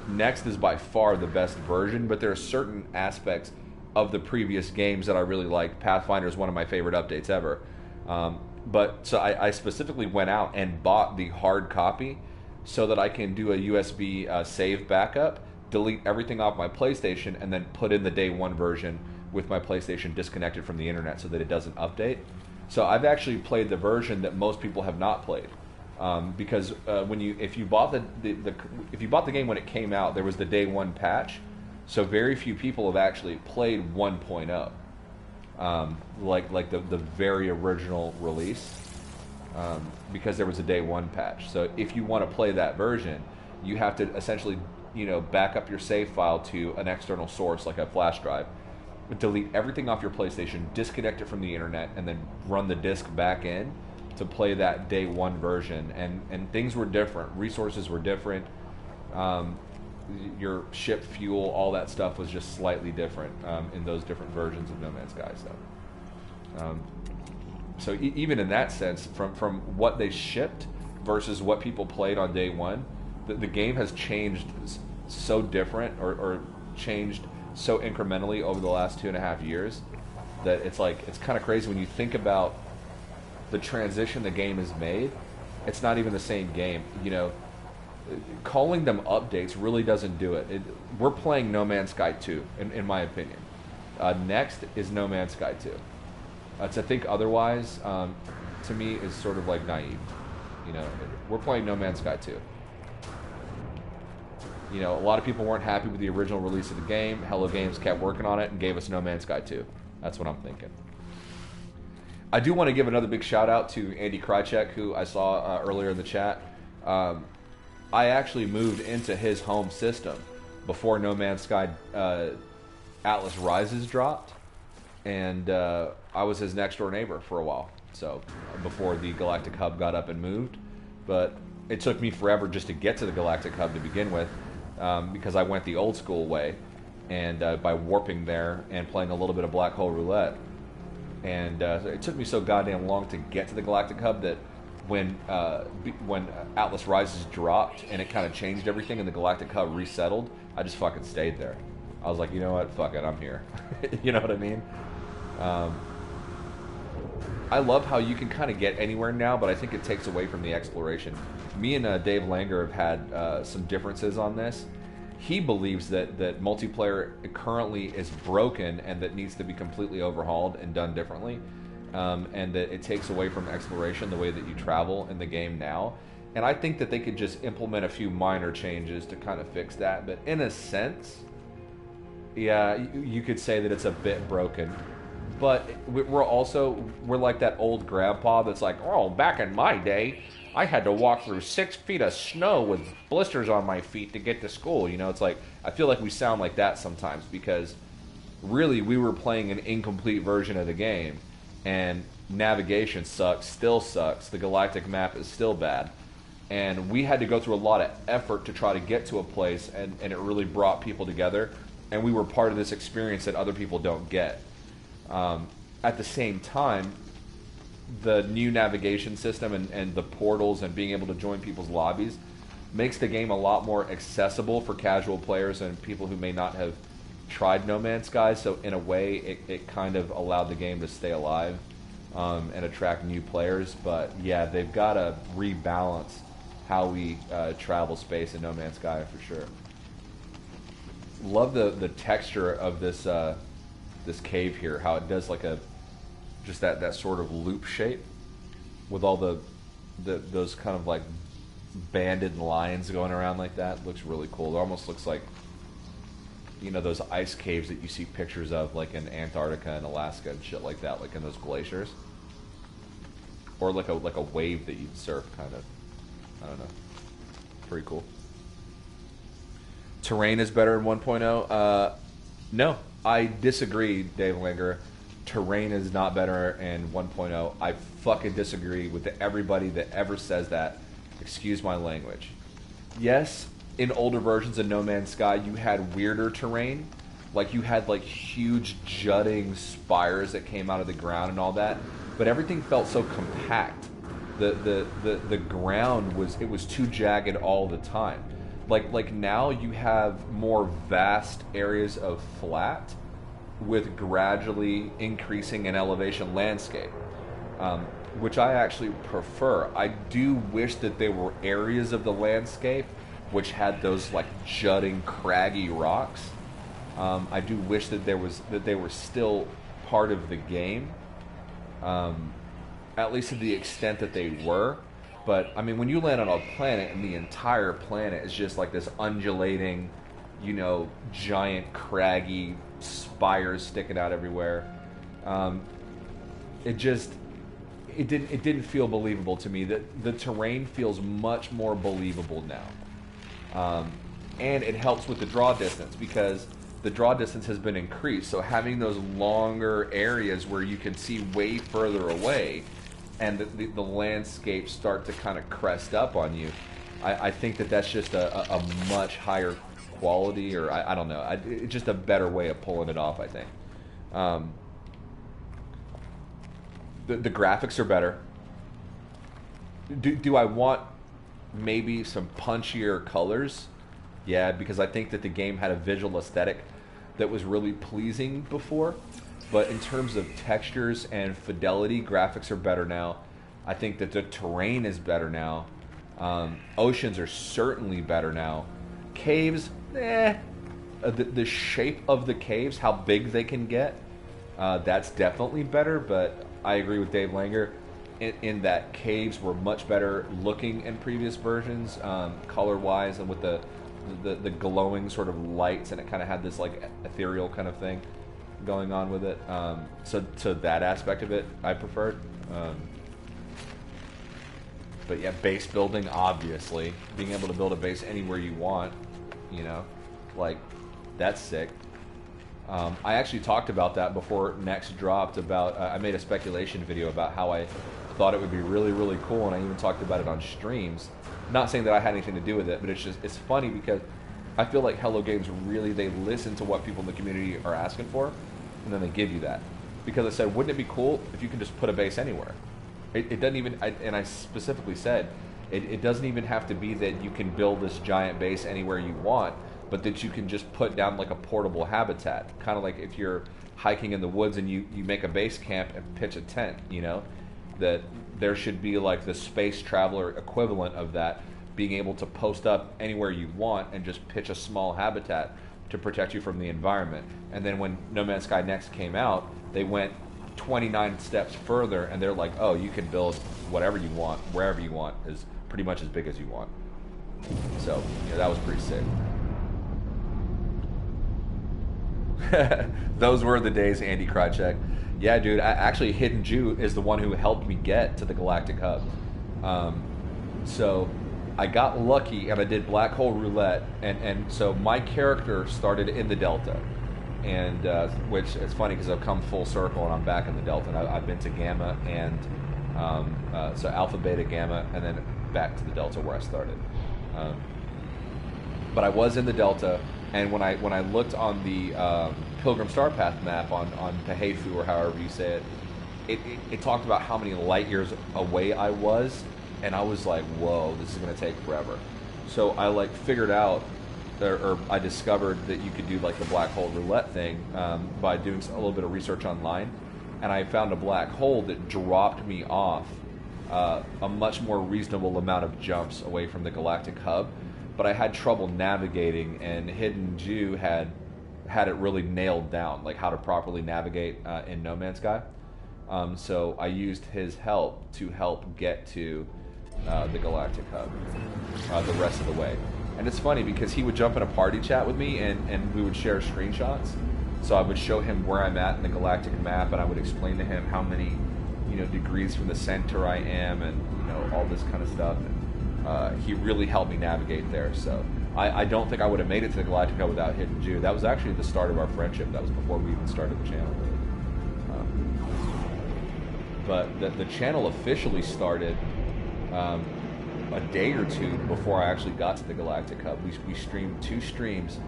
Next is by far the best version, but there are certain aspects of the previous games that I really like. Pathfinder is one of my favorite updates ever. So I specifically went out and bought the hard copy so that I can do a USB save backup, delete everything off my PlayStation, and then put in the day one version with my PlayStation disconnected from the internet so that it doesn't update. So I've actually played the version that most people have not played. Because if you bought the game when it came out, there was the day one patch, so very few people have actually played 1.0, like the very original release, because there was a day one patch. So if you want to play that version, you have to essentially back up your save file to an external source like a flash drive, delete everything off your PlayStation, disconnect it from the internet, and then run the disc back in to play that day one version. And things were different, resources were different, your ship fuel, all that stuff was just slightly different in those different versions of No Man's Sky stuff. So even in that sense, from what they shipped versus what people played on day one, the game has changed so different, or changed so incrementally over the last 2.5 years, that it's kind of crazy when you think about the transition the game has made. It's not even the same game. Calling them updates really doesn't do it. We're playing No Man's Sky 2, in my opinion. Next is No Man's Sky 2. To think otherwise, to me, is sort of like naive. We're playing No Man's Sky 2. A lot of people weren't happy with the original release of the game. Hello Games kept working on it and gave us No Man's Sky 2. That's what I'm thinking. I do want to give another big shout out to Andy Krychek, who I saw earlier in the chat. I actually moved into his home system before No Man's Sky Atlas Rises dropped, and I was his next door neighbor for a while. So before the Galactic Hub got up and moved, but it took me forever just to get to the Galactic Hub to begin with, because I went the old school way, and by warping there and playing a little bit of Black Hole Roulette. And it took me so goddamn long to get to the Galactic Hub that when Atlas Rises dropped and it kind of changed everything and the Galactic Hub resettled, I just fucking stayed there. I was like, you know what, fuck it, I'm here. You know what I mean? I love how you can kind of get anywhere now, but I think it takes away from the exploration. Me and Dave Langer have had some differences on this. He believes that multiplayer currently is broken and that needs to be completely overhauled and done differently, and that it takes away from exploration, the way that you travel in the game now. And I think that they could just implement a few minor changes to kind of fix that. But in a sense, yeah, you could say that it's a bit broken. But we're like that old grandpa that's like, oh, back in my day, I had to walk through 6 feet of snow with blisters on my feet to get to school. It's like, I feel like we sound like that sometimes, because really we were playing an incomplete version of the game, and navigation sucks, still sucks, the galactic map is still bad, and we had to go through a lot of effort to try to get to a place, and it really brought people together, and we were part of this experience that other people don't get. At the same time, the new navigation system and the portals and being able to join people's lobbies makes the game a lot more accessible for casual players and people who may not have tried No Man's Sky. So in a way, it kind of allowed the game to stay alive and attract new players. But yeah, they've got to rebalance how we travel space in No Man's Sky for sure. Love the texture of this this cave here, how it does like just that sort of loop shape with all those kind of like banded lines going around like that. Looks really cool. It almost looks like, those ice caves that you see pictures of like in Antarctica and Alaska and shit like that, like in those glaciers, or like a wave that you'd surf kind of. I don't know. Pretty cool. Terrain is better in 1.0. No, I disagree, Dave Langer. Terrain is not better in 1.0. I fucking disagree with everybody that ever says that. Excuse my language. Yes, in older versions of No Man's Sky, you had weirder terrain. Like, you had, like, huge jutting spires that came out of the ground and all that. But everything felt so compact. The ground was too jagged all the time. Like now you have more vast areas of flat with gradually increasing in elevation landscape, which I actually prefer. I do wish that there were areas of the landscape which had those like jutting, craggy rocks. I do wish that they were still part of the game, at least to the extent that they were. But I mean, when you land on a planet and the entire planet is just like this undulating, giant craggy spires sticking out everywhere, it didn't feel believable to me. That the terrain feels much more believable now, and it helps with the draw distance because the draw distance has been increased. So having those longer areas where you can see way further away, and the landscapes start to kind of crest up on you, I think that's just a much higher quality, or I don't know. It's just a better way of pulling it off, I think. The graphics are better. Do I want maybe some punchier colors? Yeah, because I think that the game had a visual aesthetic that was really pleasing before. But in terms of textures and fidelity, graphics are better now. I think that the terrain is better now. Oceans are certainly better now. Caves, the shape of the caves, how big they can get, that's definitely better. But I agree with Dave Langer in that caves were much better looking in previous versions, color-wise, and with the glowing sort of lights, and it kind of had this like ethereal kind of thing going on with it. So that aspect of it I preferred. But yeah, base building, obviously. Being able to build a base anywhere you want, like, that's sick. I actually talked about that before Next dropped. I made a speculation video about how I thought it would be really, really cool, and I even talked about it on streams. Not saying that I had anything to do with it, but it's funny because I feel like Hello Games really, they listen to what people in the community are asking for, and then they give you that. Because I said, wouldn't it be cool if you can just put a base anywhere? It doesn't even, and I specifically said, it doesn't even have to be that you can build this giant base anywhere you want, but that you can just put down like a portable habitat. Kind of like if you're hiking in the woods and you make a base camp and pitch a tent, that there should be like the space traveler equivalent of that, being able to post up anywhere you want and just pitch a small habitat to protect you from the environment. And then when No Man's Sky Next came out, they went 29 steps further, and they're like, oh, you can build whatever you want, wherever you want, is pretty much as big as you want. So, that was pretty sick. Those were the days, Andy Krychek. Yeah, dude, actually Hidden Jew is the one who helped me get to the Galactic Hub. So I got lucky and I did Black Hole Roulette, and so my character started in the Delta, and which is funny because I've come full circle and I'm back in the Delta, and I've been to Gamma and so Alpha, Beta, Gamma, and then back to the Delta where I started. But I was in the Delta, and when I looked on the Pilgrim Star Path map on Pahefu, or however you say it, it talked about how many light years away I was, and I was like, whoa, this is going to take forever. So I like figured out, or I discovered that you could do like the Black Hole Roulette thing by doing a little bit of research online, and I found a black hole that dropped me off a much more reasonable amount of jumps away from the Galactic Hub, but I had trouble navigating, and Hidden Jew had it really nailed down, like how to properly navigate in No Man's Sky. So I used his help to help get to the Galactic Hub the rest of the way. And it's funny because he would jump in a party chat with me, and we would share screenshots. So I would show him where I'm at in the galactic map, and I would explain to him how many degrees from the center I am, and all this kind of stuff. And, He really helped me navigate there. So I don't think I would have made it to the Galactic Hub without Hidden Jew. That was actually the start of our friendship. That was before we even started the channel. But the channel officially started a day or two before I actually got to the Galactic Hub. We streamed 2 streams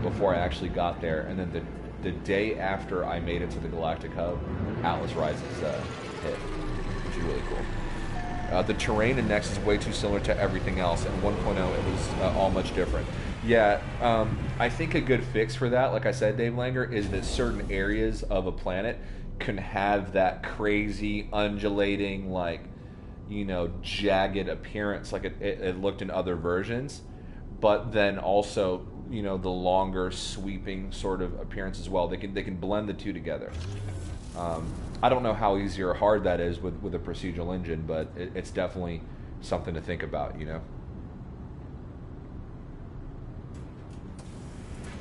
before I actually got there, and then the day after I made it to the Galactic Hub, Atlas Rises hit, which is really cool. The terrain in Next is way too similar to everything else, and 1.0 it was all much different. Yeah, I think a good fix for that, like I said, Dave Langer, is that certain areas of a planet can have that crazy undulating, like, you know, jagged appearance like it looked in other versions, but then also, you know, the longer sweeping sort of appearance as well. They can blend the two together. I don't know how easy or hard that is with a procedural engine, but it's definitely something to think about, you know.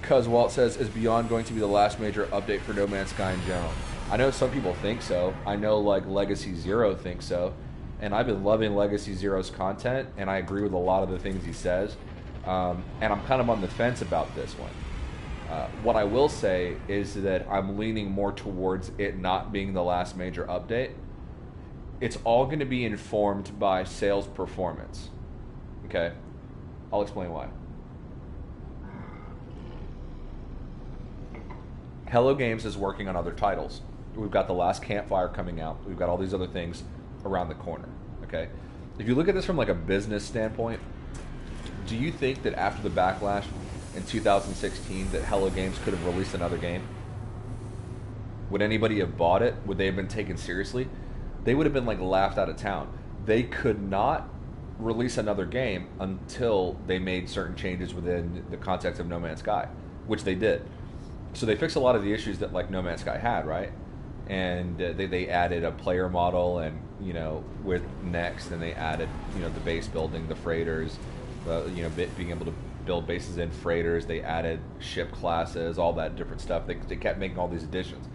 Cuz Walt says, is Beyond going to be the last major update for No Man's Sky in general? I know some people think so. I know like Legacy Zero thinks so. And I've been loving Legacy Zero's content, and I agree with a lot of the things he says. And I'm kind of on the fence about this one. What I will say is that I'm leaning more towards it not being the last major update. It's all going to be informed by sales performance. Okay? I'll explain why. Hello Games is working on other titles. We've got The Last Campfire coming out. We've got all these other things around the corner. Okay? If you look at this from like a business standpoint, do you think that after the backlash in 2016 that Hello Games could have released another game? Would anybody have bought it? Would they have been taken seriously? They would have been like laughed out of town. They could not release another game until they made certain changes within the context of No Man's Sky, which they did. So they fixed a lot of the issues that like No Man's Sky had, right? And they added a player model, and you know, with Next, and they added, you know, the base building, the freighters, you know, being able to build bases in freighters. They added ship classes, all that different stuff. They kept making all these additions.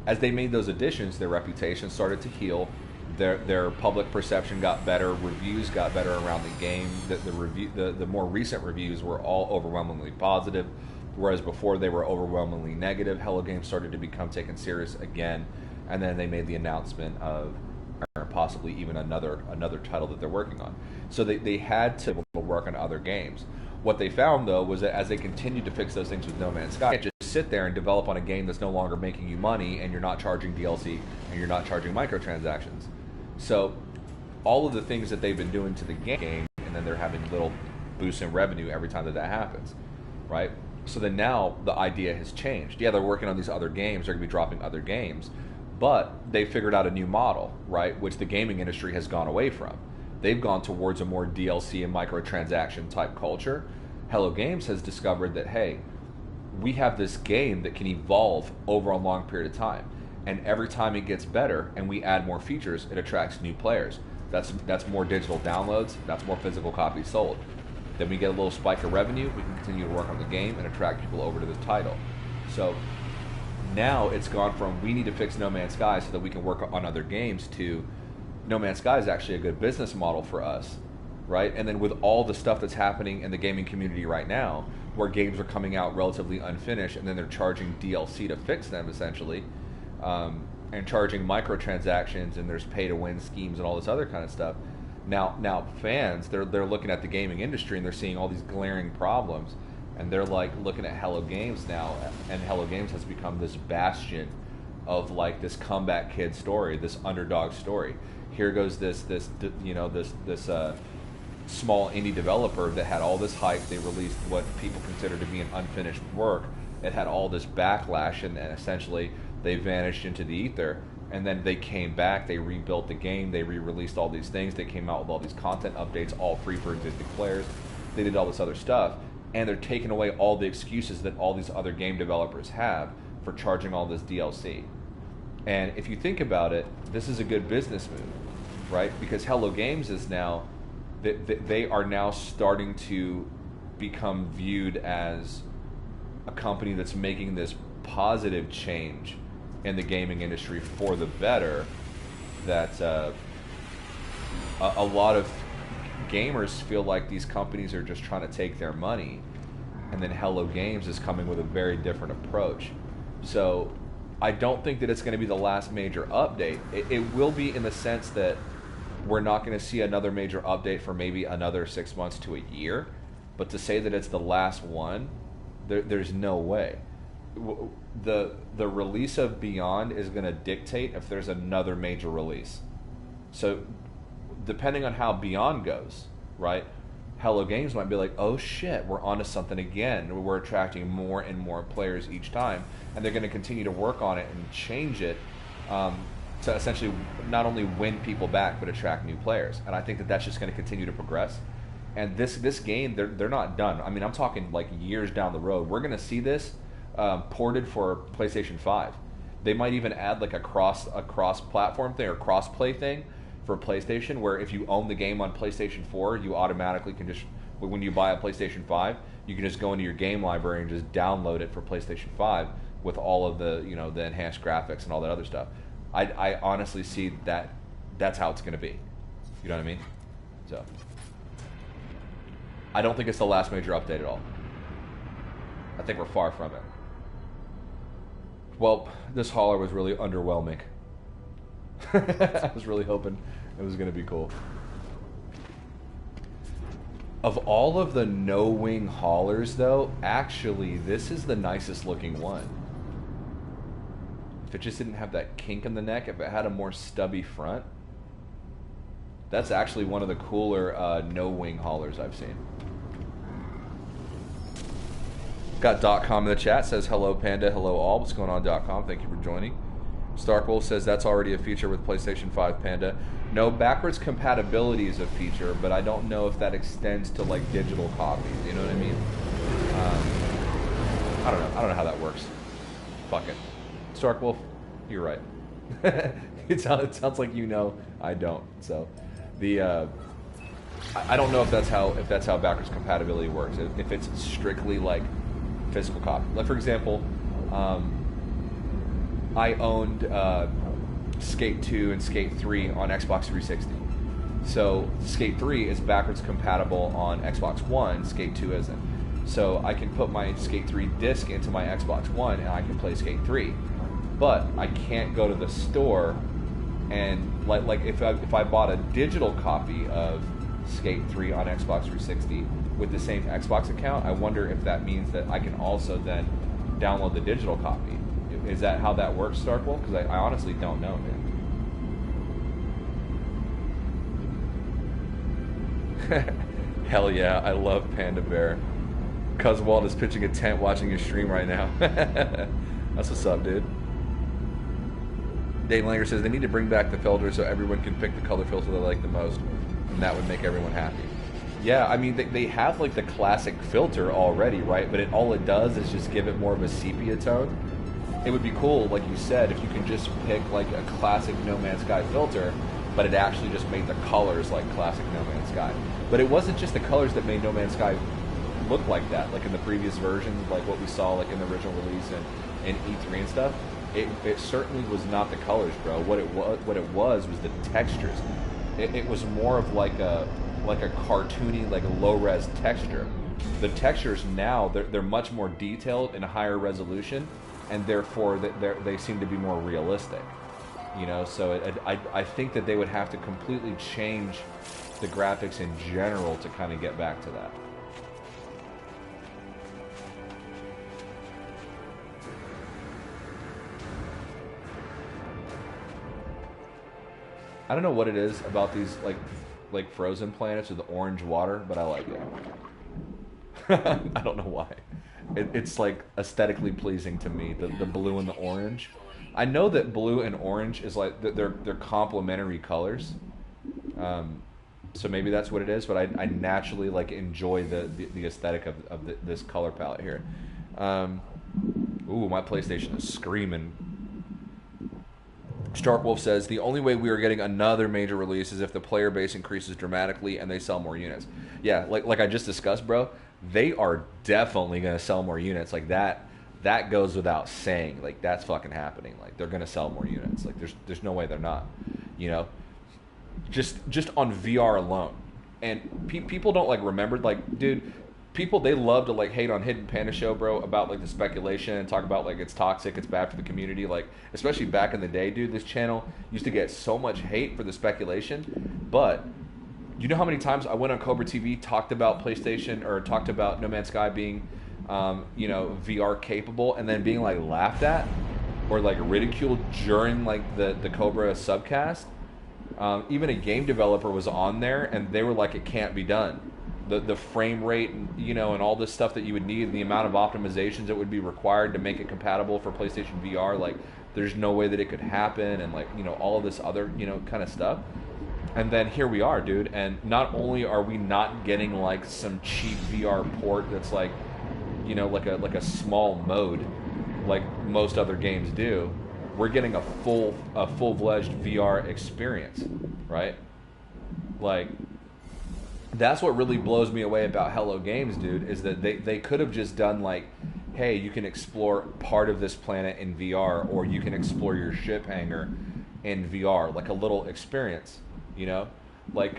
As they made those additions, their reputation started to heal. Their public perception got better. Reviews got better around the game. The more recent reviews were all overwhelmingly positive, whereas before they were overwhelmingly negative. Hello Games started to become taken serious again, and then they made the announcement of possibly even another title that they're working on. So they had to work on other games. What they found, though, was that as they continued to fix those things with No Man's Sky, you can't just sit there and develop on a game that's no longer making you money, and you're not charging DLC, and you're not charging microtransactions. So all of the things that they've been doing to the game, and then they're having little boosts in revenue every time that happens, right? So then now the idea has changed. Yeah, they're working on these other games. They're going to be dropping other games. But they figured out a new model, right, which the gaming industry has gone away from. They've gone towards a more DLC and microtransaction type culture. Hello Games has discovered that, hey, we have this game that can evolve over a long period of time. And every time it gets better and we add more features, it attracts new players. That's more digital downloads. That's more physical copies sold. Then we get a little spike of revenue. We can continue to work on the game and attract people over to the title. So now it's gone from we need to fix No Man's Sky so that we can work on other games to No Man's Sky is actually a good business model for us, right? And then with all the stuff that's happening in the gaming community right now, where games are coming out relatively unfinished and then they're charging DLC to fix them essentially, and charging microtransactions, and there's pay-to-win schemes and all this other kind of stuff. Now fans, they're looking at the gaming industry and they're seeing all these glaring problems, and they're like looking at Hello Games now, and Hello Games has become this bastion of like this comeback kid story, this underdog story. Here goes this small indie developer that had all this hype. They released what people consider to be an unfinished work. It had all this backlash, and essentially they vanished into the ether. And then they came back, they rebuilt the game, they re-released all these things, they came out with all these content updates, all free for existing players. They did all this other stuff, and they're taking away all the excuses that all these other game developers have for charging all this DLC. And if you think about it, this is a good business move, right? Because Hello Games is now, they are now starting to become viewed as a company that's making this positive change in the gaming industry for the better, that a lot of gamers feel like these companies are just trying to take their money, and then Hello Games is coming with a very different approach. So I don't think that it's going to be the last major update. It will be in the sense that we're not going to see another major update for maybe another 6 months to a year. But to say that it's the last one, there's no way. The release of Beyond is going to dictate if there's another major release. So depending on how Beyond goes, right? Hello Games might be like, oh shit, we're onto something again. We're attracting more and more players each time, and they're going to continue to work on it and change it to essentially not only win people back but attract new players. And I think that that's just going to continue to progress. And this game, they're not done. I mean, I'm talking like years down the road. We're going to see this ported for PlayStation 5. They might even add like a cross platform thing or cross play thing for PlayStation, where if you own the game on PlayStation 4, you automatically can just, when you buy a PlayStation 5, you can just go into your game library and just download it for PlayStation 5 with all of the, you know, the enhanced graphics and all that other stuff. I honestly see that's how it's going to be. You know what I mean? So I don't think it's the last major update at all. I think we're far from it. Well, this hauler was really underwhelming. I was really hoping it was going to be cool. Of all of the no-wing haulers, though, actually, this is the nicest looking one. If it just didn't have that kink in the neck, if it had a more stubby front, that's actually one of the cooler no-wing haulers I've seen. Got .com in the chat, says hello Panda, hello all. What's going on .com? Thank you for joining. Starkwolf says that's already a feature with PlayStation 5 Panda. No, backwards compatibility is a feature, but I don't know if that extends to like digital copies. You know what I mean? I don't know. I don't know how that works. Fuck it. Starkwolf, you're right. It sounds like you know. I don't. So the I don't know if that's how backwards compatibility works. If it's strictly like physical copy. Like for example, I owned Skate 2 and Skate 3 on Xbox 360. So Skate 3 is backwards compatible on Xbox One, Skate 2 isn't. So I can put my Skate 3 disc into my Xbox One and I can play Skate 3. But I can't go to the store and like if I bought a digital copy of Skate 3 on Xbox 360 with the same Xbox account, I wonder if that means that I can also then download the digital copy. Is that how that works, Starkwolf? Because I honestly don't know, man. Hell yeah, I love Panda Bear. Cuz Walt is pitching a tent watching your stream right now. That's what's up, dude. Dave Langer says they need to bring back the filter so everyone can pick the color filter they like the most, and that would make everyone happy. Yeah, I mean, they have like the classic filter already, right? But all it does is just give it more of a sepia tone. It would be cool, like you said, if you can just pick like a classic No Man's Sky filter, but it actually just made the colors like classic No Man's Sky. But it wasn't just the colors that made No Man's Sky look like that, like in the previous versions, like what we saw like in the original release and E3 and stuff. It certainly was not the colors, bro. What it was the textures. It was more of like a cartoony, like a low-res texture. The textures now, they're much more detailed and higher resolution, and therefore they seem to be more realistic. You know, so I think that they would have to completely change the graphics in general to kind of get back to that. I don't know what it is about these like frozen planets with the orange water, but I like it. I don't know why. It's like aesthetically pleasing to me, the blue and the orange. I know that blue and orange is like they're complementary colors, so maybe that's what it is. But I naturally like enjoy the aesthetic of this color palette here. Ooh, my PlayStation is screaming. Starkwolf says, the only way we are getting another major release is if the player base increases dramatically and they sell more units. Yeah, like I just discussed, bro, they are definitely going to sell more units. Like that goes without saying. Like that's fucking happening. Like they're going to sell more units. Like there's no way they're not. You know, just on VR alone. and people don't like remember, like, dude, people, they love to like hate on Hidden Panda Show, bro, about like the speculation and talk about like it's toxic, it's bad for the community, like especially back in the day, dude. This channel used to get so much hate for the speculation, but you know how many times I went on Cobra TV, talked about PlayStation or talked about No Man's Sky being, you know, VR capable, and then being like laughed at or like ridiculed during like the Cobra subcast. Even a game developer was on there, and they were like, it can't be done. The frame rate, and, you know, and all this stuff that you would need, the amount of optimizations that would be required to make it compatible for PlayStation VR, like there's no way that it could happen, and like, you know, all of this other, you know, kind of stuff. And then here we are, dude, and not only are we not getting like some cheap VR port that's like, you know, like a small mode like most other games do, we're getting a full-fledged VR experience, right? Like, that's what really blows me away about Hello Games, dude, is that they could have just done like, hey, you can explore part of this planet in VR, or you can explore your ship hangar in VR, like a little experience, you know? Like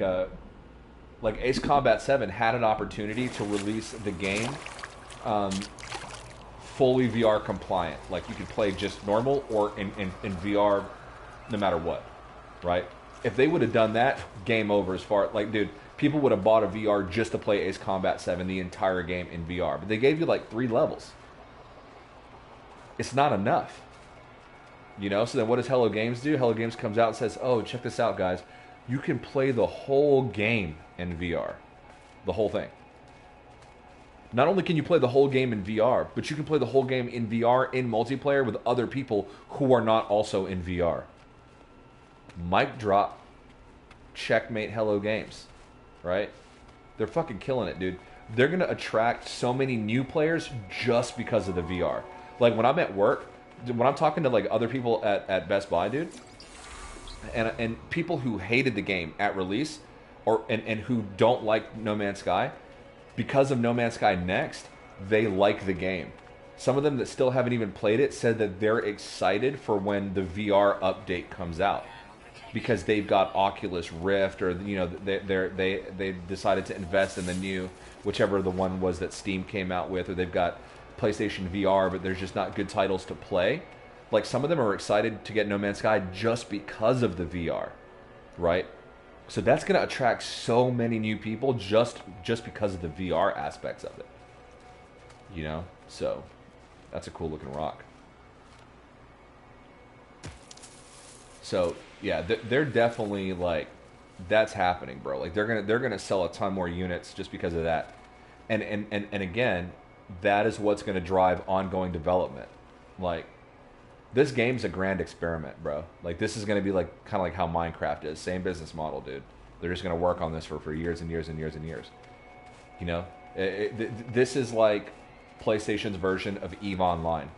Ace Combat 7 had an opportunity to release the game fully VR compliant. Like, you could play just normal or in VR no matter what, right? If they would have done that, game over as far, like, dude, people would have bought a VR just to play Ace Combat 7 the entire game in VR. But they gave you like 3 levels. It's not enough. You know, so then what does Hello Games do? Hello Games comes out and says, oh, check this out, guys. You can play the whole game in VR. The whole thing. Not only can you play the whole game in VR, but you can play the whole game in VR in multiplayer with other people who are not also in VR. Mic drop. Checkmate Hello Games. Right? They're fucking killing it, dude. They're going to attract so many new players just because of the VR. Like, when I'm at work, when I'm talking to like other people at Best Buy, dude, and people who hated the game at release, and who don't like No Man's Sky, because of No Man's Sky Next, they like the game. Some of them that still haven't even played it said that they're excited for when the VR update comes out, because they've got Oculus Rift, or, you know, they decided to invest in the new, whichever the one was that Steam came out with, or they've got PlayStation VR, but there's just not good titles to play. Like, some of them are excited to get No Man's Sky just because of the VR, right? So that's going to attract so many new people just because of the VR aspects of it. You know? So that's a cool looking rock. So yeah, they're definitely like, that's happening, bro. Like, they're gonna sell a ton more units just because of that. And again, that is what's gonna drive ongoing development. Like, this game's a grand experiment, bro. Like, this is gonna be like kind of like how Minecraft is. Same business model, dude. They're just gonna work on this for years and years and years and years. You know, this is like PlayStation's version of EVE Online.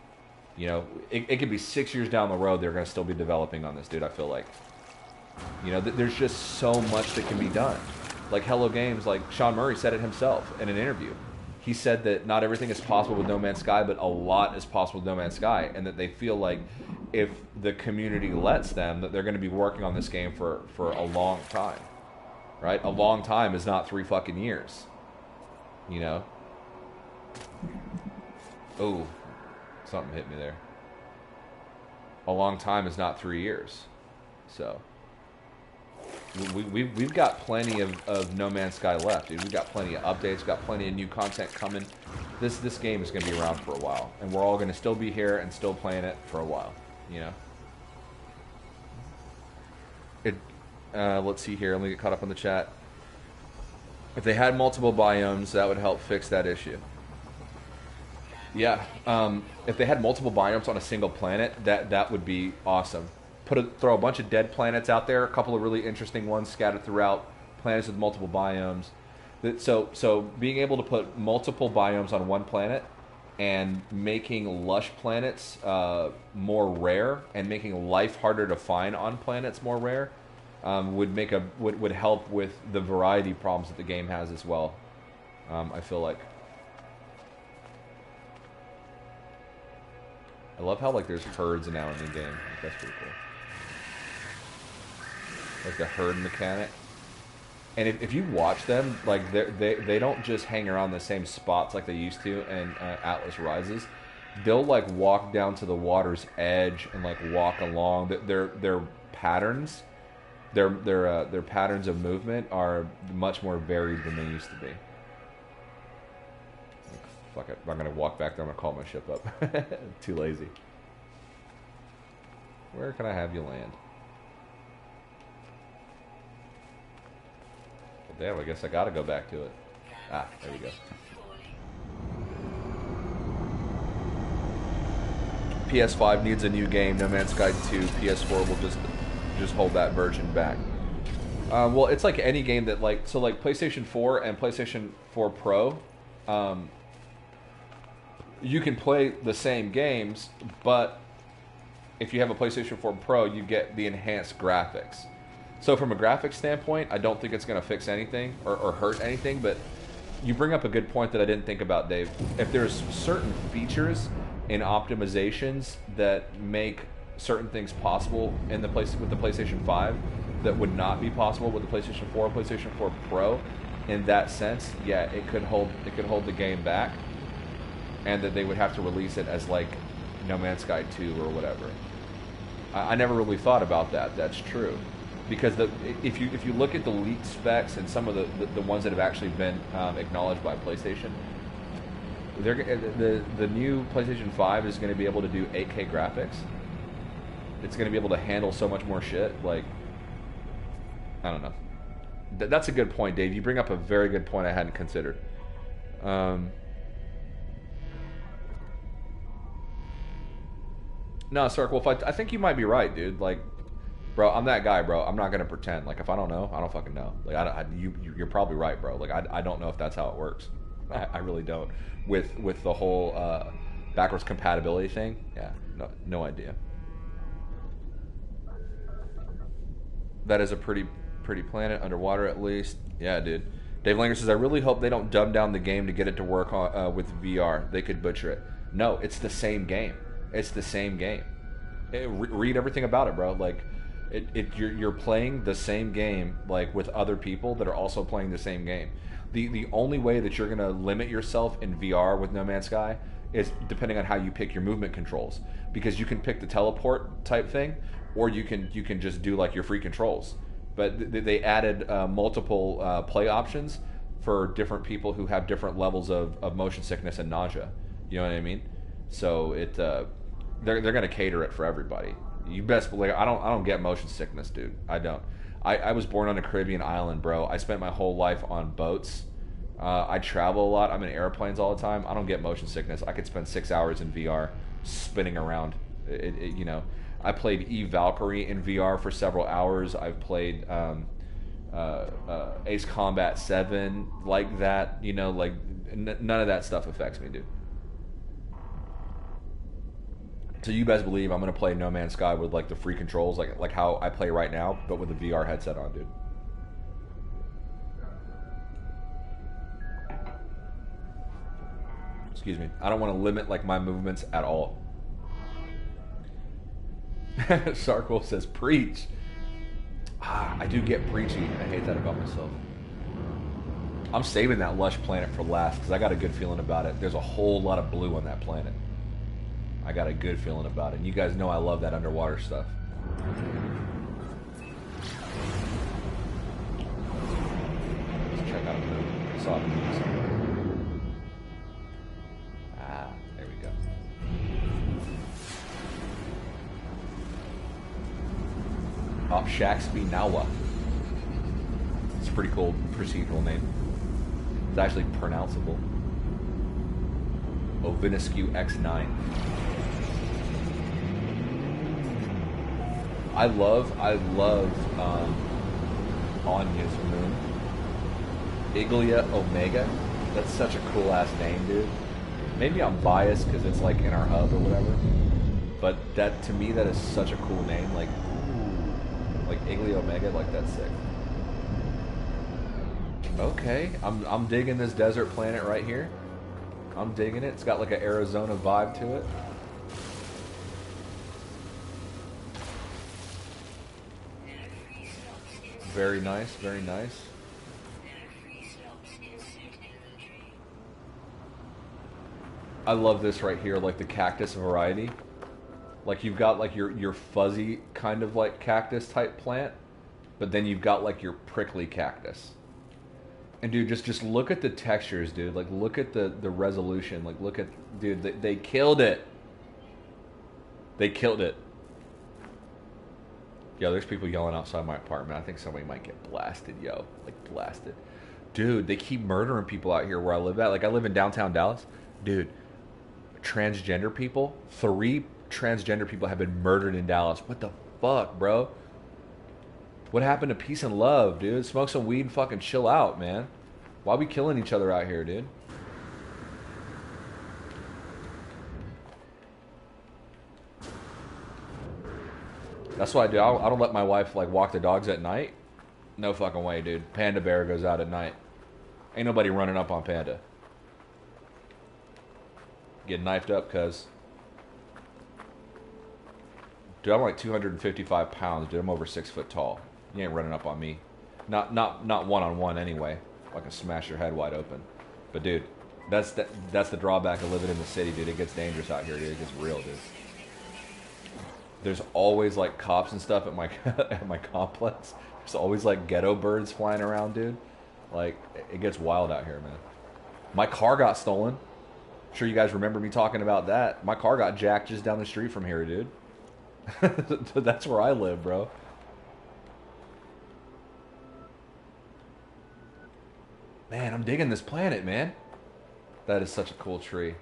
You know, it could be 6 years down the road, they're going to still be developing on this, dude, I feel like. You know, there's just so much that can be done. Like, Hello Games, like, Sean Murray said it himself in an interview. He said that not everything is possible with No Man's Sky, but a lot is possible with No Man's Sky, and that they feel like if the community lets them, that they're going to be working on this game for a long time. Right? A long time is not 3 fucking years. You know? Oh. Something hit me there. A long time is not 3 years. So we've got plenty of No Man's Sky left, dude. We've got plenty of updates, got plenty of new content coming. This game is going to be around for a while, and we're all going to still be here and still playing it for a while, you know. Let's see here. Let me get caught up on the chat. If they had multiple biomes, that would help fix that issue. Yeah, if they had multiple biomes on a single planet, that would be awesome. Throw a bunch of dead planets out there, a couple of really interesting ones scattered throughout, planets with multiple biomes. So being able to put multiple biomes on one planet and making lush planets more rare, and making life harder to find on planets more rare, would help with the variety problems that the game has as well. I feel like. I love how, like, there's herds now in the game. That's pretty cool. Like the herd mechanic. And if you watch them, like they don't just hang around the same spots like they used to in Atlas Rises. They'll like walk down to the water's edge and like walk along. Their patterns, their patterns of movement are much more varied than they used to be. Fuck it, I'm gonna walk back there. I'm gonna call my ship up. Too lazy. Where can I have you land? Damn, I guess I gotta go back to it. Ah, there we go. PS5 needs a new game. No Man's Sky 2. PS4 will just hold that version back. Well, it's like any game that like PlayStation 4 and PlayStation 4 Pro. You can play the same games, but if you have a PlayStation 4 Pro, you get the enhanced graphics. So from a graphics standpoint, I don't think it's going to fix anything or hurt anything, but you bring up a good point that I didn't think about, Dave. If there's certain features and optimizations that make certain things possible in the with the PlayStation 5 that would not be possible with the PlayStation 4 or PlayStation 4 Pro, in that sense, yeah, it could hold the game back, and that they would have to release it as like No Man's Sky 2 or whatever. I never really thought about that. That's true. Because if you look at the leaked specs and some of the ones that have actually been acknowledged by PlayStation, the new PlayStation 5 is going to be able to do 8K graphics. It's going to be able to handle so much more shit. Like, I don't know. That's a good point, Dave. You bring up a very good point I hadn't considered. No, Sark Wolf, I think you might be right, dude. Like, bro, I'm that guy, bro. I'm not gonna pretend. Like, if I don't know, I don't fucking know. Like, you're probably right, bro. Like, I don't know if that's how it works. I really don't. With the whole backwards compatibility thing, yeah, no idea. That is a pretty planet, underwater at least. Yeah, dude. Dave Langer says, I really hope they don't dumb down the game to get it to work with VR. They could butcher it. No, it's the same game. It's the same game. Read everything about it, bro. Like, you're playing the same game, like, with other people that are also playing the same game. The only way that you're gonna limit yourself in VR with No Man's Sky is depending on how you pick your movement controls, because you can pick the teleport type thing, or you can just do like your free controls. But they added multiple play options for different people who have different levels of motion sickness and nausea. You know what I mean? So they're gonna cater it for everybody. You best believe. I don't get motion sickness, dude. I don't. I was born on a Caribbean island, bro. I spent my whole life on boats. I travel a lot. I'm in airplanes all the time. I don't get motion sickness. I could spend 6 hours in VR spinning around. You know, I played Eve Valkyrie in VR for several hours. I've played Ace Combat 7 like that. You know, like none of that stuff affects me, dude. So you best believe I'm gonna play No Man's Sky with like the free controls, like how I play right now, but with a VR headset on, dude. Excuse me. I don't want to limit like my movements at all. Sarkwolf says, "Preach." I do get preachy. I hate that about myself. I'm saving that lush planet for last because I got a good feeling about it. There's a whole lot of blue on that planet. I got a good feeling about it. And you guys know I love that underwater stuff. Let's check out a moon. I saw a moon somewhere. Ah, there we go. Shaxby Nawa. It's a pretty cool procedural name. It's actually pronounceable. Ovinescu X9. I love Anya's moon. Iglia Omega. That's such a cool ass name, dude. Maybe I'm biased because it's like in our hub or whatever. But that, to me, that is such a cool name. Like Iglia Omega, like that's sick. Okay, I'm digging this desert planet right here. I'm digging it. It's got like an Arizona vibe to it. Very nice, very nice. I love this right here, like the cactus variety. Like you've got like your fuzzy kind of like cactus type plant, but then you've got like your prickly cactus. And dude, just look at the textures, dude. Like look at the resolution. Like look at, dude, they killed it. They killed it. Yo, there's people yelling outside my apartment. I think somebody might get blasted, yo. Like blasted. Dude, they keep murdering people out here where I live at. Like I live in downtown Dallas. Dude, transgender people, 3 transgender people have been murdered in Dallas. What the fuck, bro? What happened to peace and love, dude? Smoke some weed and fucking chill out, man. Why are we killing each other out here, dude? That's what I do. I don't let my wife like walk the dogs at night. No fucking way, dude. Panda Bear goes out at night. Ain't nobody running up on Panda. Get knifed up, cuz. Dude, I'm like 255 pounds, dude. I'm over 6 foot tall. You ain't running up on me. Not one-on-one anyway. I can smash your head wide open. But dude, that's the drawback of living in the city, dude. It gets dangerous out here, dude. It gets real, dude. There's always like cops and stuff at my at my complex. There's always like ghetto birds flying around, dude. Like it gets wild out here, man. My car got stolen. I'm sure you guys remember me talking about that. My car got jacked just down the street from here, dude. That's where I live, bro. Man, I'm digging this planet, man. That is such a cool tree.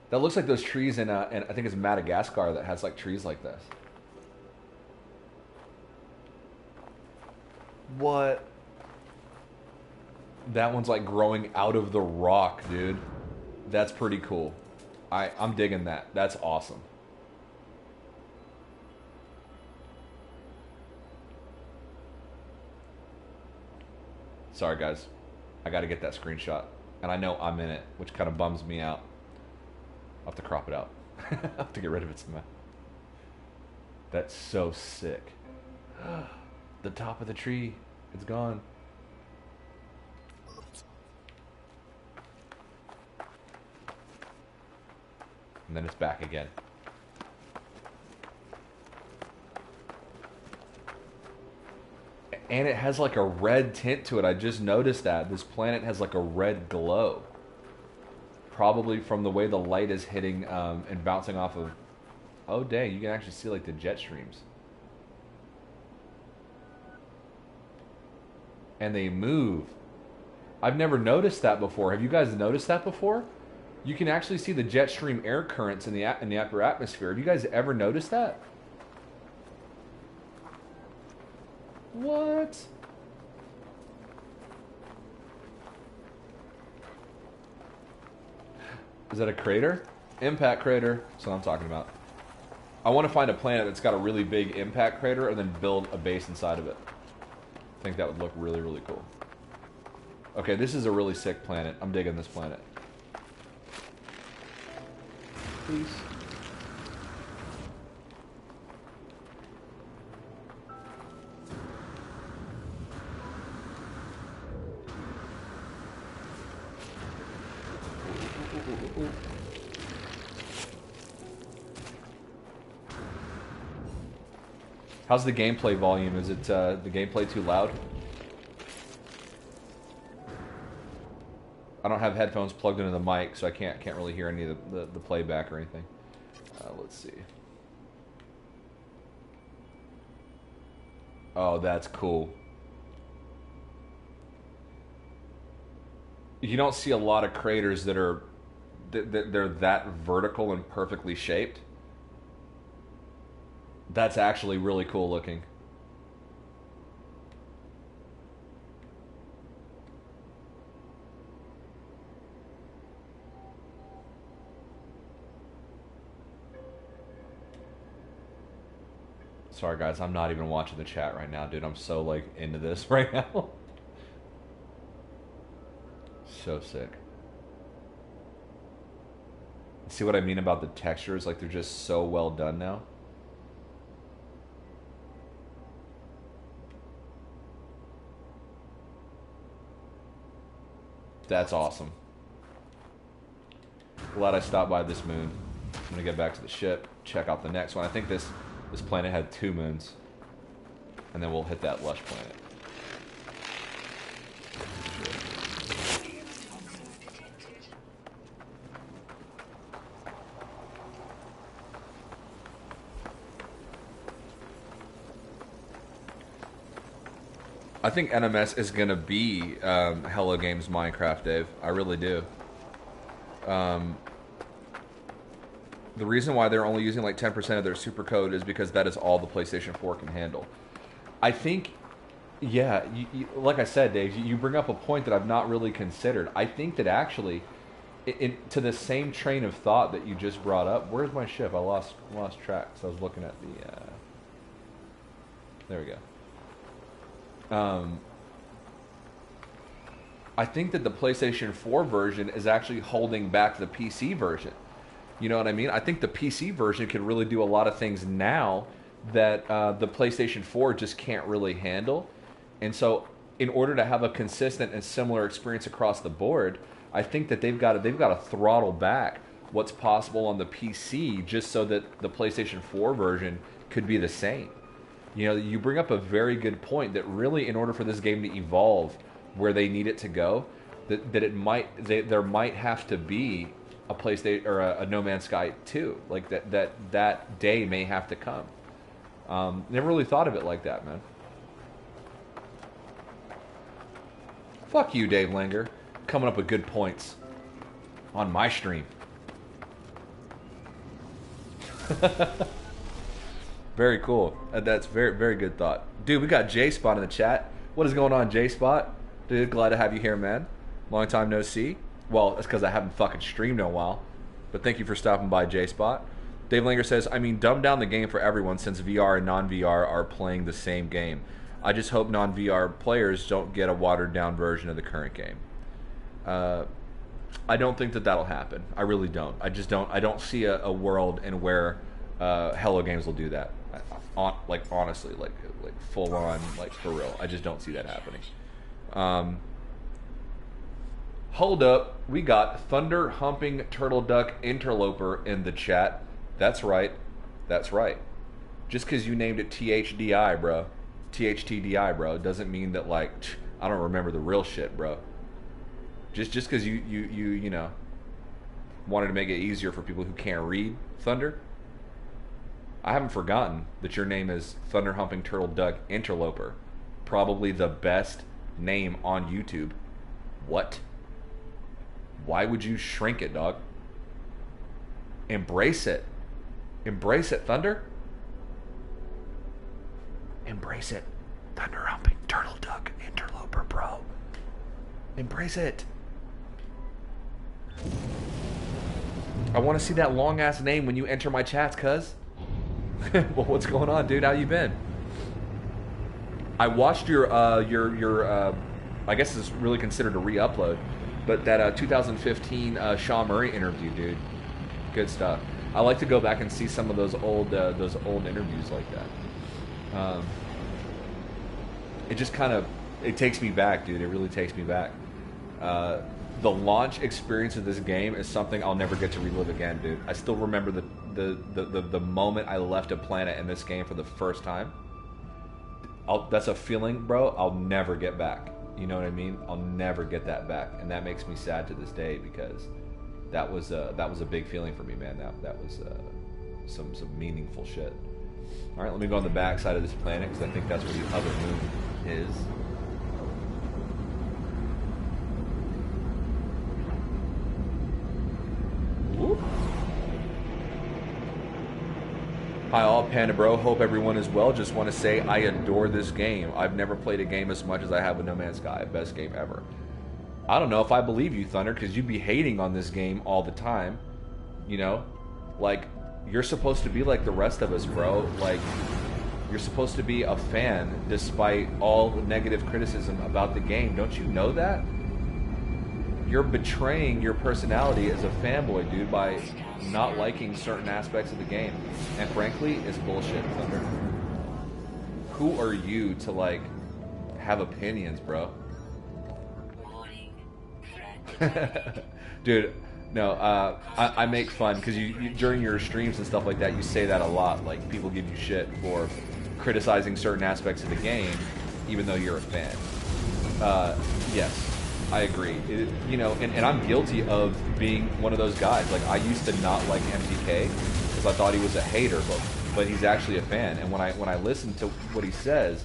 That looks like those trees in I think it's Madagascar that has like trees like this. What? That one's like growing out of the rock, dude. That's pretty cool. I'm digging that. That's awesome. Sorry, guys. I got to get that screenshot. And I know I'm in it, which kind of bums me out. I'll have to crop it out. I'll have to get rid of it somehow. That's so sick. The top of the tree. It's gone. And then it's back again. And it has like a red tint to it. I just noticed that. This planet has like a red glow. Probably from the way the light is hitting and bouncing off of... Oh, dang. You can actually see like the jet streams. And they move. I've never noticed that before. Have you guys noticed that before? You can actually see the jet stream air currents in the upper atmosphere. Have you guys ever noticed that? What? Is that a crater? Impact crater. That's what I'm talking about. I want to find a planet that's got a really big impact crater and then build a base inside of it. I think that would look really, really cool. Okay, this is a really sick planet. I'm digging this planet. Please. How's the gameplay volume? Is it the gameplay too loud? I don't have headphones plugged into the mic, so I can't really hear any of the playback or anything. Let's see. Oh, that's cool. You don't see a lot of craters that are they're that vertical and perfectly shaped. That's actually really cool looking. Sorry guys, I'm not even watching the chat right now, dude. I'm so like into this right now. So sick. See what I mean about the textures? Like they're just so well done now. That's awesome. Glad I stopped by this moon. I'm gonna get back to the ship, check out the next one. I think this planet had 2 moons, and then we'll hit that lush planet. I think NMS is gonna be Hello Games Minecraft, Dave. I really do. The reason why they're only using like 10% of their super code is because that is all the PlayStation 4 can handle. I think, yeah, like I said, Dave, you bring up a point that I've not really considered. I think that actually, to the same train of thought that you just brought up, where's my ship? I lost track, so I was looking at the. There we go. I think that the PlayStation 4 version is actually holding back the PC version. You know what I mean? I think the PC version can really do a lot of things now that the PlayStation 4 just can't really handle. And so in order to have a consistent and similar experience across the board, I think that they've got to throttle back what's possible on the PC just so that the PlayStation 4 version could be the same. You know, you bring up a very good point that really, in order for this game to evolve where they need it to go, that there might have to be a PlayStation or a No Man's Sky 2. Like that day may have to come. Never really thought of it like that, man. Fuck you, Dave Langer, coming up with good points on my stream. Very cool. That's very, very good thought. Dude, we got J-Spot in the chat. What is going on, J-Spot? Dude, glad to have you here, man. Long time no see. Well, it's because I haven't fucking streamed in a while. But thank you for stopping by, J-Spot. Dave Langer says, I mean, dumb down the game for everyone since VR and non-VR are playing the same game. I just hope non-VR players don't get a watered-down version of the current game. I don't think that that'll happen. I really don't. I just don't. I don't see a world in where Hello Games will do that. Like honestly, like full on, like for real. I just don't see that happening. Hold up, we got Thunder Humping Turtle Duck Interloper in the chat. That's right. That's right. Just because you named it THDI, bro. THTDI, bro, doesn't mean that, like, I don't remember the real shit, bro. Just because you know, wanted to make it easier for people who can't read Thunder. I haven't forgotten that your name is Thunder Humping Turtle Duck Interloper. Probably the best name on YouTube. What? Why would you shrink it, dog? Embrace it. Embrace it, Thunder. Embrace it. Thunder Humping Turtle Duck Interloper, bro. Embrace it. I want to see that long-ass name when you enter my chats, cuz. Well, what's going on, dude? How you been? I watched your I guess it's really considered a re-upload, but that 2015 Sean Murray interview, dude. Good stuff. I like to go back and see some of those old interviews like that. It just kind of, it takes me back, dude. It really takes me back. The launch experience of this game is something I'll never get to relive again, dude. I still remember the moment I left a planet in this game for the first time. That's a feeling, bro, I'll never get back. You know what I mean? I'll never get that back, and that makes me sad to this day because that was a big feeling for me, man. That was some meaningful shit. All right, let me go on the back side of this planet because I think that's where the other moon is. Whoop. Hi all, Panda Bro. Hope everyone is well. Just want to say I adore this game. I've never played a game as much as I have with No Man's Sky. Best game ever. I don't know if I believe you, Thunder, because you be hating on this game all the time. You know? Like, you're supposed to be like the rest of us, bro. Like, you're supposed to be a fan despite all the negative criticism about the game. Don't you know that? You're betraying your personality as a fanboy, dude, by not liking certain aspects of the game. And frankly, it's bullshit, Thunder. Who are you to, like, have opinions, bro? Dude, No, I make fun because you during your streams and stuff like that, you say that a lot. Like people give you shit for criticizing certain aspects of the game, even though you're a fan. Yes, I agree. And I'm guilty of being one of those guys. Like I used to not like MGK because I thought he was a hater, but he's actually a fan. And when I listen to what he says,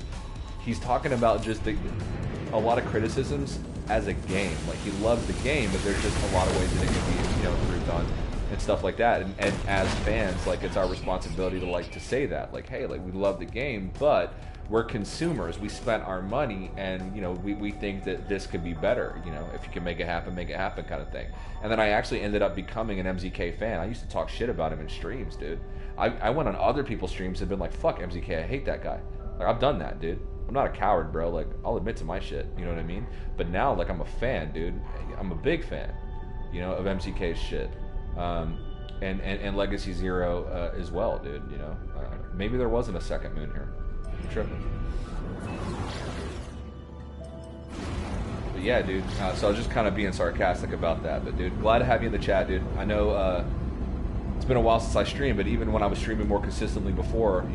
he's talking about just a lot of criticisms as a game. Like he loves the game, but there's just a lot of ways that it can be, improved on and stuff like that. And as fans, like it's our responsibility to say that, like, hey, like we love the game, but we're consumers. We spent our money, and we think that this could be better. If you can make it happen, kind of thing. And then I actually ended up becoming an MZK fan. I used to talk shit about him in streams, dude. I went on other people's streams and been like, fuck MZK, I hate that guy. Like I've done that, dude. I'm not a coward, bro. Like I'll admit to my shit. You know what I mean? But now, like I'm a fan, dude. I'm a big fan, of MCK's shit, and Legacy Zero as well, dude. Maybe there wasn't a second moon here. I'm tripping. But yeah, dude. So I was just kind of being sarcastic about that. But dude, glad to have you in the chat, dude. I know. It's been a while since I streamed, but even when I was streaming more consistently before,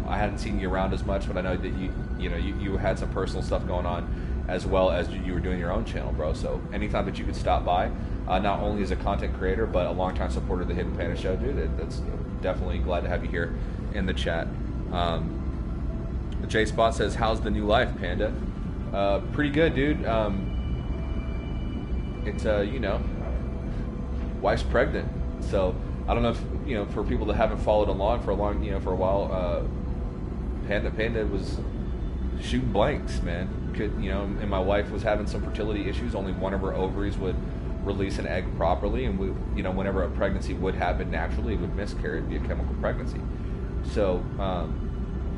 I hadn't seen you around as much, but I know that you had some personal stuff going on as well as you were doing your own channel, bro. So anytime that you could stop by, not only as a content creator, but a longtime supporter of the Hidden Panda Show, dude, that's definitely glad to have you here in the chat. J Spot says, how's the new life, Panda? Pretty good, dude. It's, wife's pregnant, so I don't know if for people that haven't followed along for a while, Panda was shooting blanks, man. And my wife was having some fertility issues. Only one of her ovaries would release an egg properly, and whenever a pregnancy would happen naturally, it would miscarry. It'd be a chemical pregnancy. So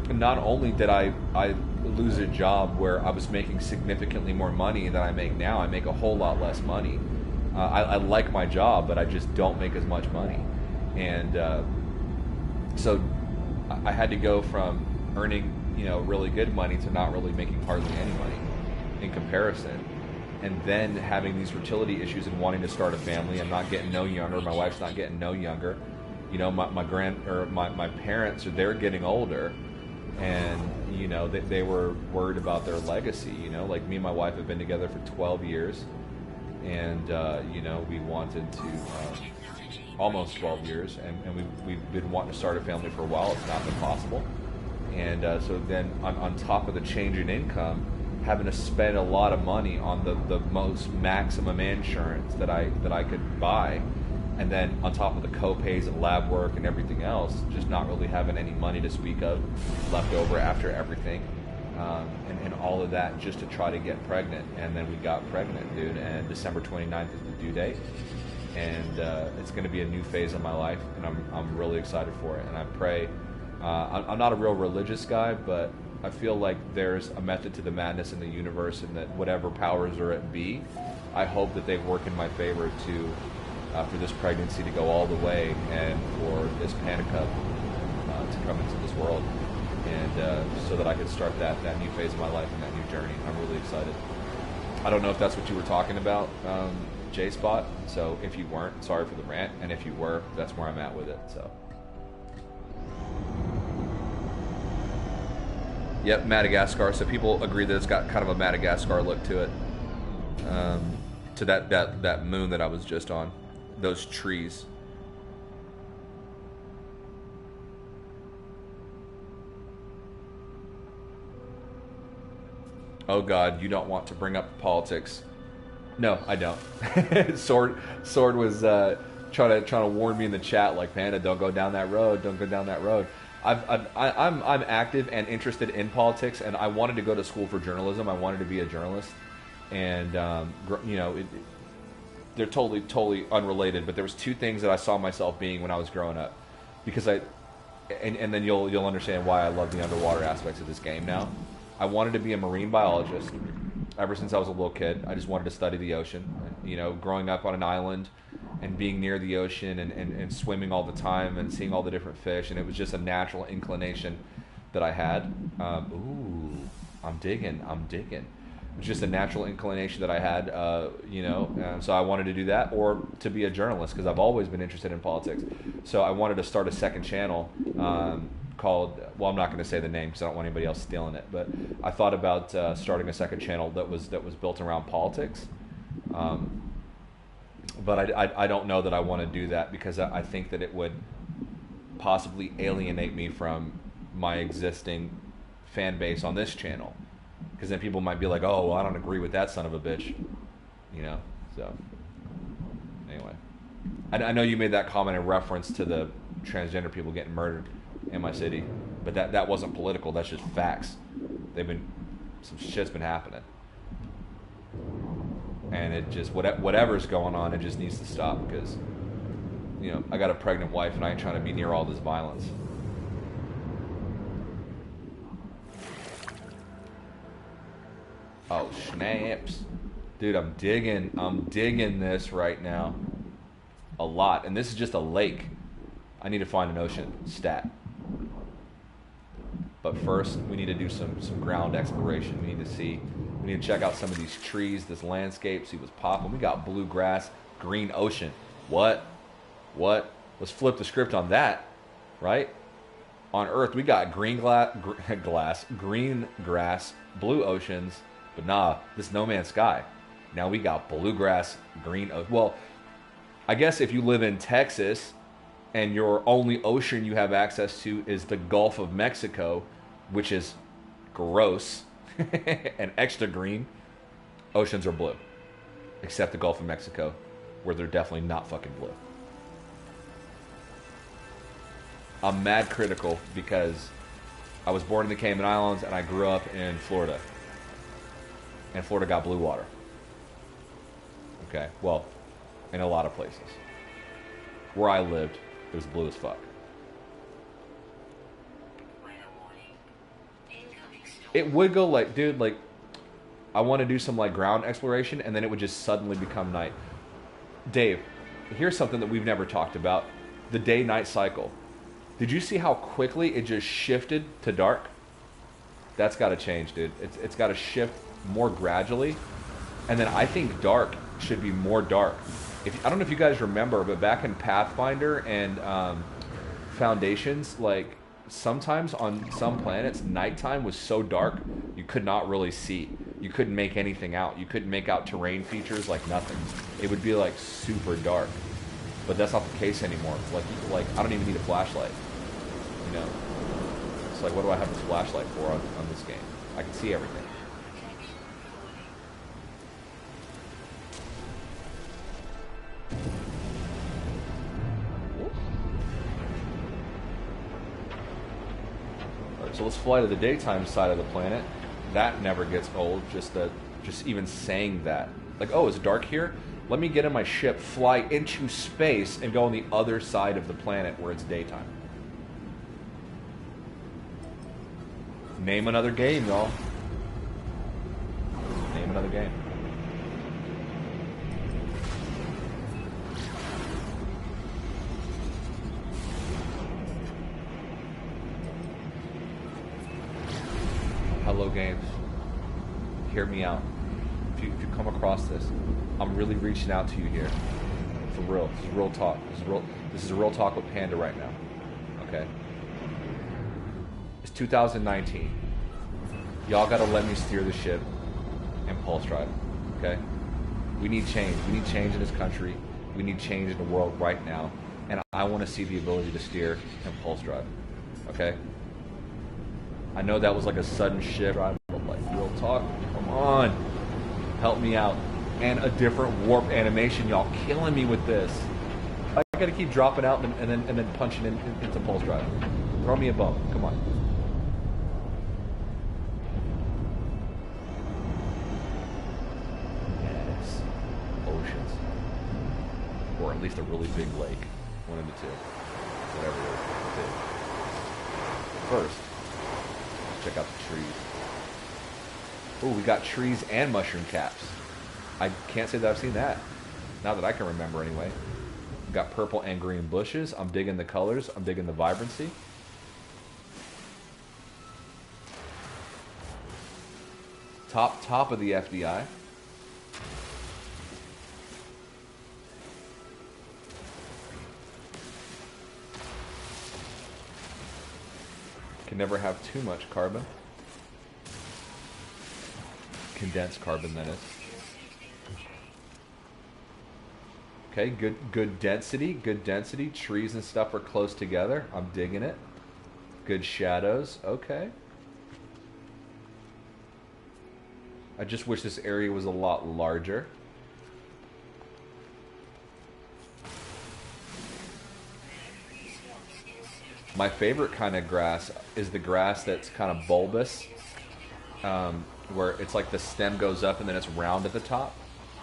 not only did I lose a job where I was making significantly more money than I make now, I make a whole lot less money. I like my job, but I just don't make as much money. And so I had to go from earning, really good money to not really making hardly any money in comparison. And then having these fertility issues and wanting to start a family. I'm not getting no younger. My wife's not getting no younger. My parents they're getting older, and they were worried about their legacy. Like me and my wife have been together for 12 years, and we wanted to. Almost 12 years, and we've been wanting to start a family for a while. It's not been possible, and so then on top of the change in income, having to spend a lot of money on the most maximum insurance that I could buy, and then on top of the co-pays and lab work and everything else, just not really having any money to speak of left over after everything, and all of that just to try to get pregnant. And then we got pregnant, dude, and December 29th is the due date. And it's going to be a new phase of my life, and I'm really excited for it. And I pray. I'm not a real religious guy, but I feel like there's a method to the madness in the universe, and that whatever powers are at be, I hope that they work in my favor to for this pregnancy to go all the way, and for this Panda Cub to come into this world, and so that I could start that new phase of my life and that new journey. I'm really excited. I don't know if that's what you were talking about. J-Spot, so if you weren't, sorry for the rant, and if you were, that's where I'm at with it. So yep, Madagascar. So people agree that it's got kind of a Madagascar look to it, to that moon that I was just on, those trees. Oh God, you don't want to bring up politics. No, I don't. Sword was trying to warn me in the chat, like, Panda, don't go down that road. Don't go down that road. I'm active and interested in politics, and I wanted to go to school for journalism. I wanted to be a journalist, and they're totally unrelated. But there was two things that I saw myself being when I was growing up, because and then you'll understand why I love the underwater aspects of this game now. I wanted to be a marine biologist. Ever since I was a little kid, I just wanted to study the ocean. Growing up on an island and being near the ocean and swimming all the time and seeing all the different fish, and it was just a natural inclination that I had. Ooh, I'm digging. It's just a natural inclination that I had, you know. So I wanted to do that, or to be a journalist because I've always been interested in politics. So I wanted to start a second channel called. Well, I'm not going to say the name because I don't want anybody else stealing it. But I thought about starting a second channel that was built around politics. But I don't know that I want to do that because I think that it would possibly alienate me from my existing fan base on this channel. Because then people might be like, oh, well, I don't agree with that son of a bitch. You know? So, anyway. I know you made that comment in reference to the transgender people getting murdered in my city. But that wasn't political. That's just facts. Some shit's been happening. And it just, whatever's going on, it just needs to stop because, you know, I got a pregnant wife and I ain't trying to be near all this violence. Oh, snaps. Dude, I'm digging this right now. A lot. And this is just a lake. I need to find an ocean stat. But first, we need to do some ground exploration. We need to check out some of these trees, this landscape, see what's popping. We got blue grass, green ocean. What? Let's flip the script on that, right? On Earth, we got green grass, blue oceans, but nah, this no man's sky. Now we got blue grass, green ocean. Well, I guess if you live in Texas and your only ocean you have access to is the Gulf of Mexico, which is gross and extra green, oceans are blue. Except the Gulf of Mexico, where they're definitely not fucking blue. I'm mad critical because I was born in the Cayman Islands and I grew up in Florida. And Florida got blue water. Okay, well, in a lot of places. Where I lived, it was blue as fuck. It would go like, dude, like, I want to do some like ground exploration and then it would just suddenly become night. Dave, here's something that we've never talked about. The day-night cycle. Did you see how quickly it just shifted to dark? That's got to change, dude. It's got to shift more gradually. And then I think dark should be more dark. I don't know if you guys remember, but back in Pathfinder and Foundations, like sometimes on some planets, nighttime was so dark you could not really see. You couldn't make anything out. You couldn't make out terrain features, like nothing. It would be like super dark. But that's not the case anymore. Like I don't even need a flashlight. You know, it's like, what do I have this flashlight for on this game? I can see everything. All right, so let's fly to the daytime side of the planet. That never gets old. Just even saying that, like, oh, it's dark here. Let me get in my ship, fly into space, and go on the other side of the planet where it's daytime. Name another game, y'all. Name another game. Hello, games. Hear me out. If you come across this, I'm really reaching out to you here. For real. This is real talk. This is a real talk with Panda right now. Okay? It's 2019. Y'all gotta let me steer the ship and pulse drive. Okay? We need change. We need change in this country. We need change in the world right now. And I want to see the ability to steer and pulse drive. Okay? I know that was like a sudden shift, but like, real talk. Come on. Help me out. And a different warp animation. Y'all killing me with this. I gotta keep dropping out and then punching into pulse drive. Throw me a bone. Come on. Yes. Oceans. Or at least a really big lake. One of the two. Whatever it is. First, check out the trees. Oh, we got trees and mushroom caps. I can't say that I've seen that. Not that I can remember anyway. We got purple and green bushes. I'm digging the colors. I'm digging the vibrancy. Top of the FDI. Can never have too much carbon. Condensed carbon, that is. Okay, good density. Good density. Trees and stuff are close together. I'm digging it. Good shadows. Okay. I just wish this area was a lot larger. My favorite kind of grass is the grass that's kind of bulbous, where it's like the stem goes up and then it's round at the top.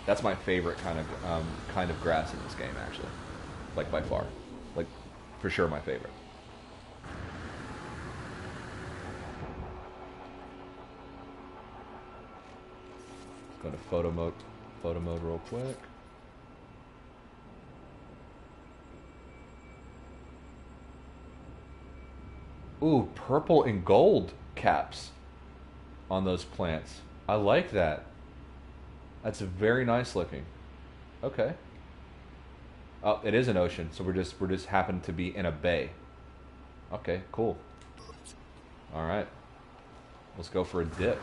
That's my favorite kind of grass in this game, actually. Like by far, like for sure my favorite. Go to photo mode real quick. Ooh, purple and gold caps on those plants. I like that. That's very nice looking. Okay. Oh, it is an ocean, so we're just happen to be in a bay. Okay, cool. All right. Let's go for a dip.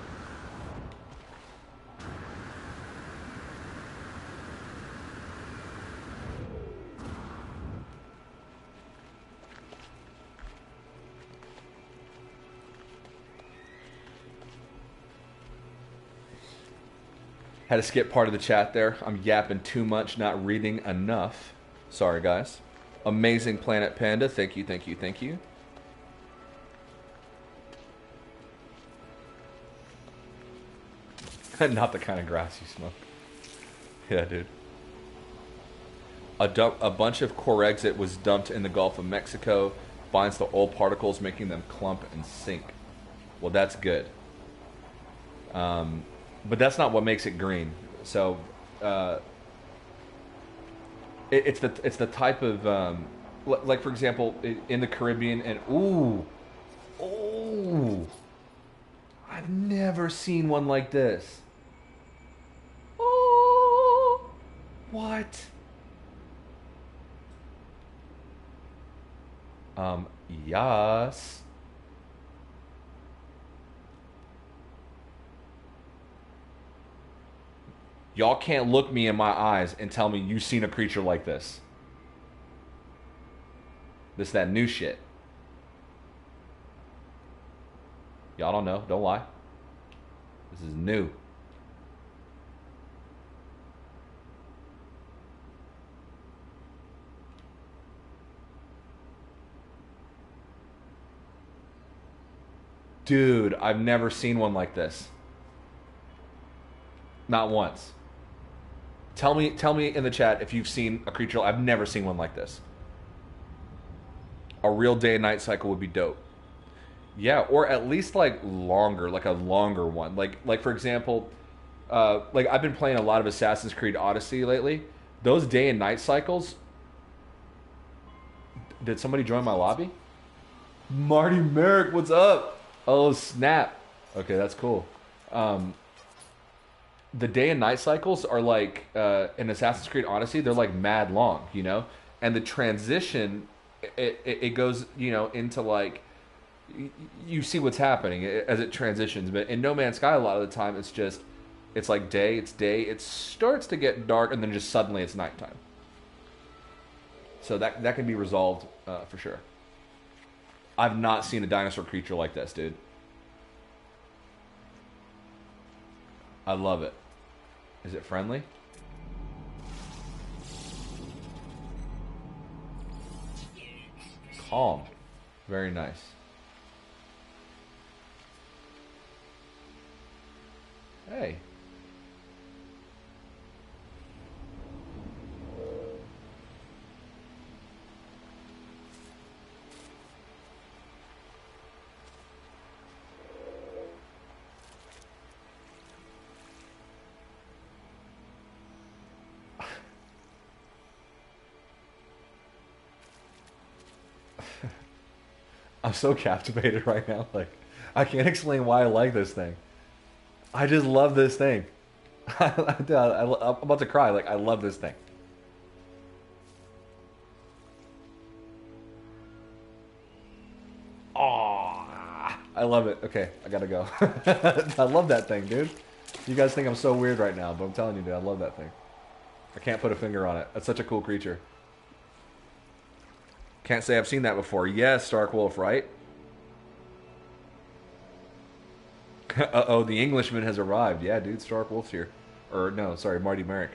Had to skip part of the chat there. I'm yapping too much, not reading enough. Sorry, guys. Amazing Planet Panda. Thank you, thank you, thank you. Not the kind of grass you smoke. Yeah, dude. A bunch of Corexit was dumped in the Gulf of Mexico. Binds the oil particles, making them clump and sink. Well, that's good. But that's not what makes it green. So, it's the type of like for example in the Caribbean and ooh, I've never seen one like this. Oh, what? Yes. Y'all can't look me in my eyes and tell me you've seen a creature like this. This that new shit. Y'all don't know. Don't lie. This is new. Dude, I've never seen one like this. Not once. Tell me in the chat if you've seen a creature. I've never seen one like this. A real day and night cycle would be dope. Yeah, or at least like longer, like a longer one. Like for example, like I've been playing a lot of Assassin's Creed Odyssey lately. Those day and night cycles. Did somebody join my lobby? Marty Merrick, what's up? Oh snap. Okay, that's cool. The day and night cycles are like in Assassin's Creed Odyssey, they're like mad long, you know, and the transition it goes, you know, into like you see what's happening as it transitions. But in No Man's Sky, a lot of the time it's like day, it starts to get dark, and then just suddenly it's nighttime. So that can be resolved for sure. I've not seen a dinosaur creature like this, dude. I love it. Is it friendly? Calm. Very nice. Hey. I'm so captivated right now. Like, I can't explain why I like this thing. I just love this thing. I'm about to cry. Like, I love this thing. Oh, I love it. Okay, I gotta go. I love that thing, dude. You guys think I'm so weird right now, but I'm telling you, dude, I love that thing. I can't put a finger on it. That's such a cool creature. Can't say I've seen that before. Yes, Stark Wolf, right? Uh-oh, the Englishman has arrived. Yeah, dude, Stark Wolf's here. Or, no, sorry, Marty Merrick.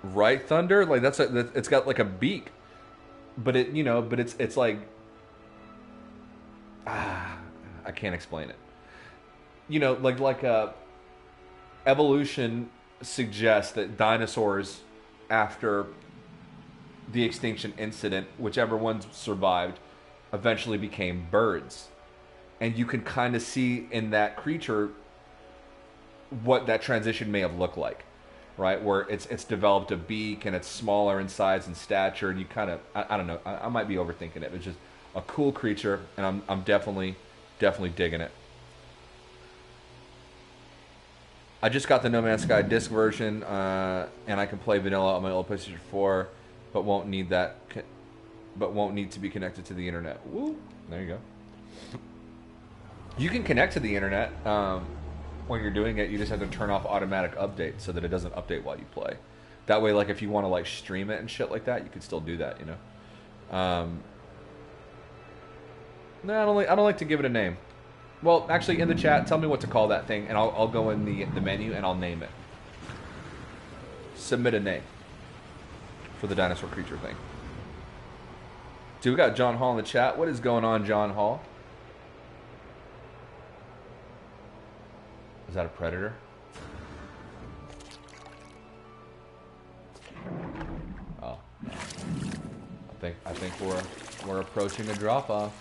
Right, Thunder? Like, it's got like a beak. But it, but it's like... I can't explain it. Evolution suggests that dinosaurs, after the extinction incident, whichever ones survived, eventually became birds. And you can kind of see in that creature what that transition may have looked like, right? Where it's developed a beak and it's smaller in size and stature, and you kind of, I don't know, I might be overthinking it. It's just a cool creature, and I'm definitely digging it. I just got the No Man's Sky disc version, and I can play vanilla on my old PlayStation 4, but won't need to be connected to the internet. Woo! There you go. You can connect to the internet when you're doing it. You just have to turn off automatic updates so that it doesn't update while you play. That way, like if you want to like stream it and shit like that, you can still do that. No, I don't like to give it a name. Well, actually, in the chat, tell me what to call that thing, and I'll go in the menu and I'll name it. Submit a name for the dinosaur creature thing. Dude, we got John Hall in the chat. What is going on, John Hall? Is that a predator? Oh, I think we're approaching a drop off.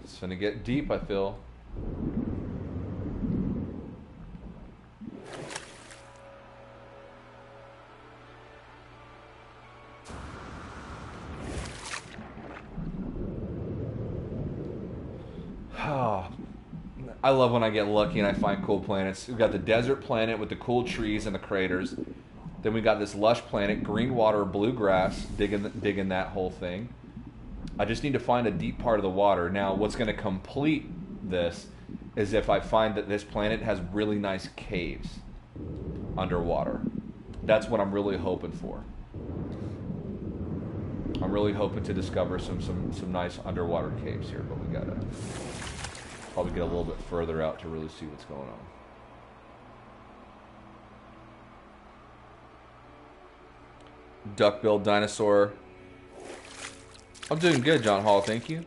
It's gonna get deep, I feel. Oh, I love when I get lucky and I find cool planets. We've got the desert planet with the cool trees and the craters. Then we got this lush planet, green water, bluegrass, digging that whole thing. I just need to find a deep part of the water. Now, what's going to complete this is if I find that this planet has really nice caves underwater. That's what I'm really hoping for. I'm really hoping to discover some nice underwater caves here, but we gotta probably get a little bit further out to really see what's going on. Duck-billed dinosaur. I'm doing good, John Hall. Thank you.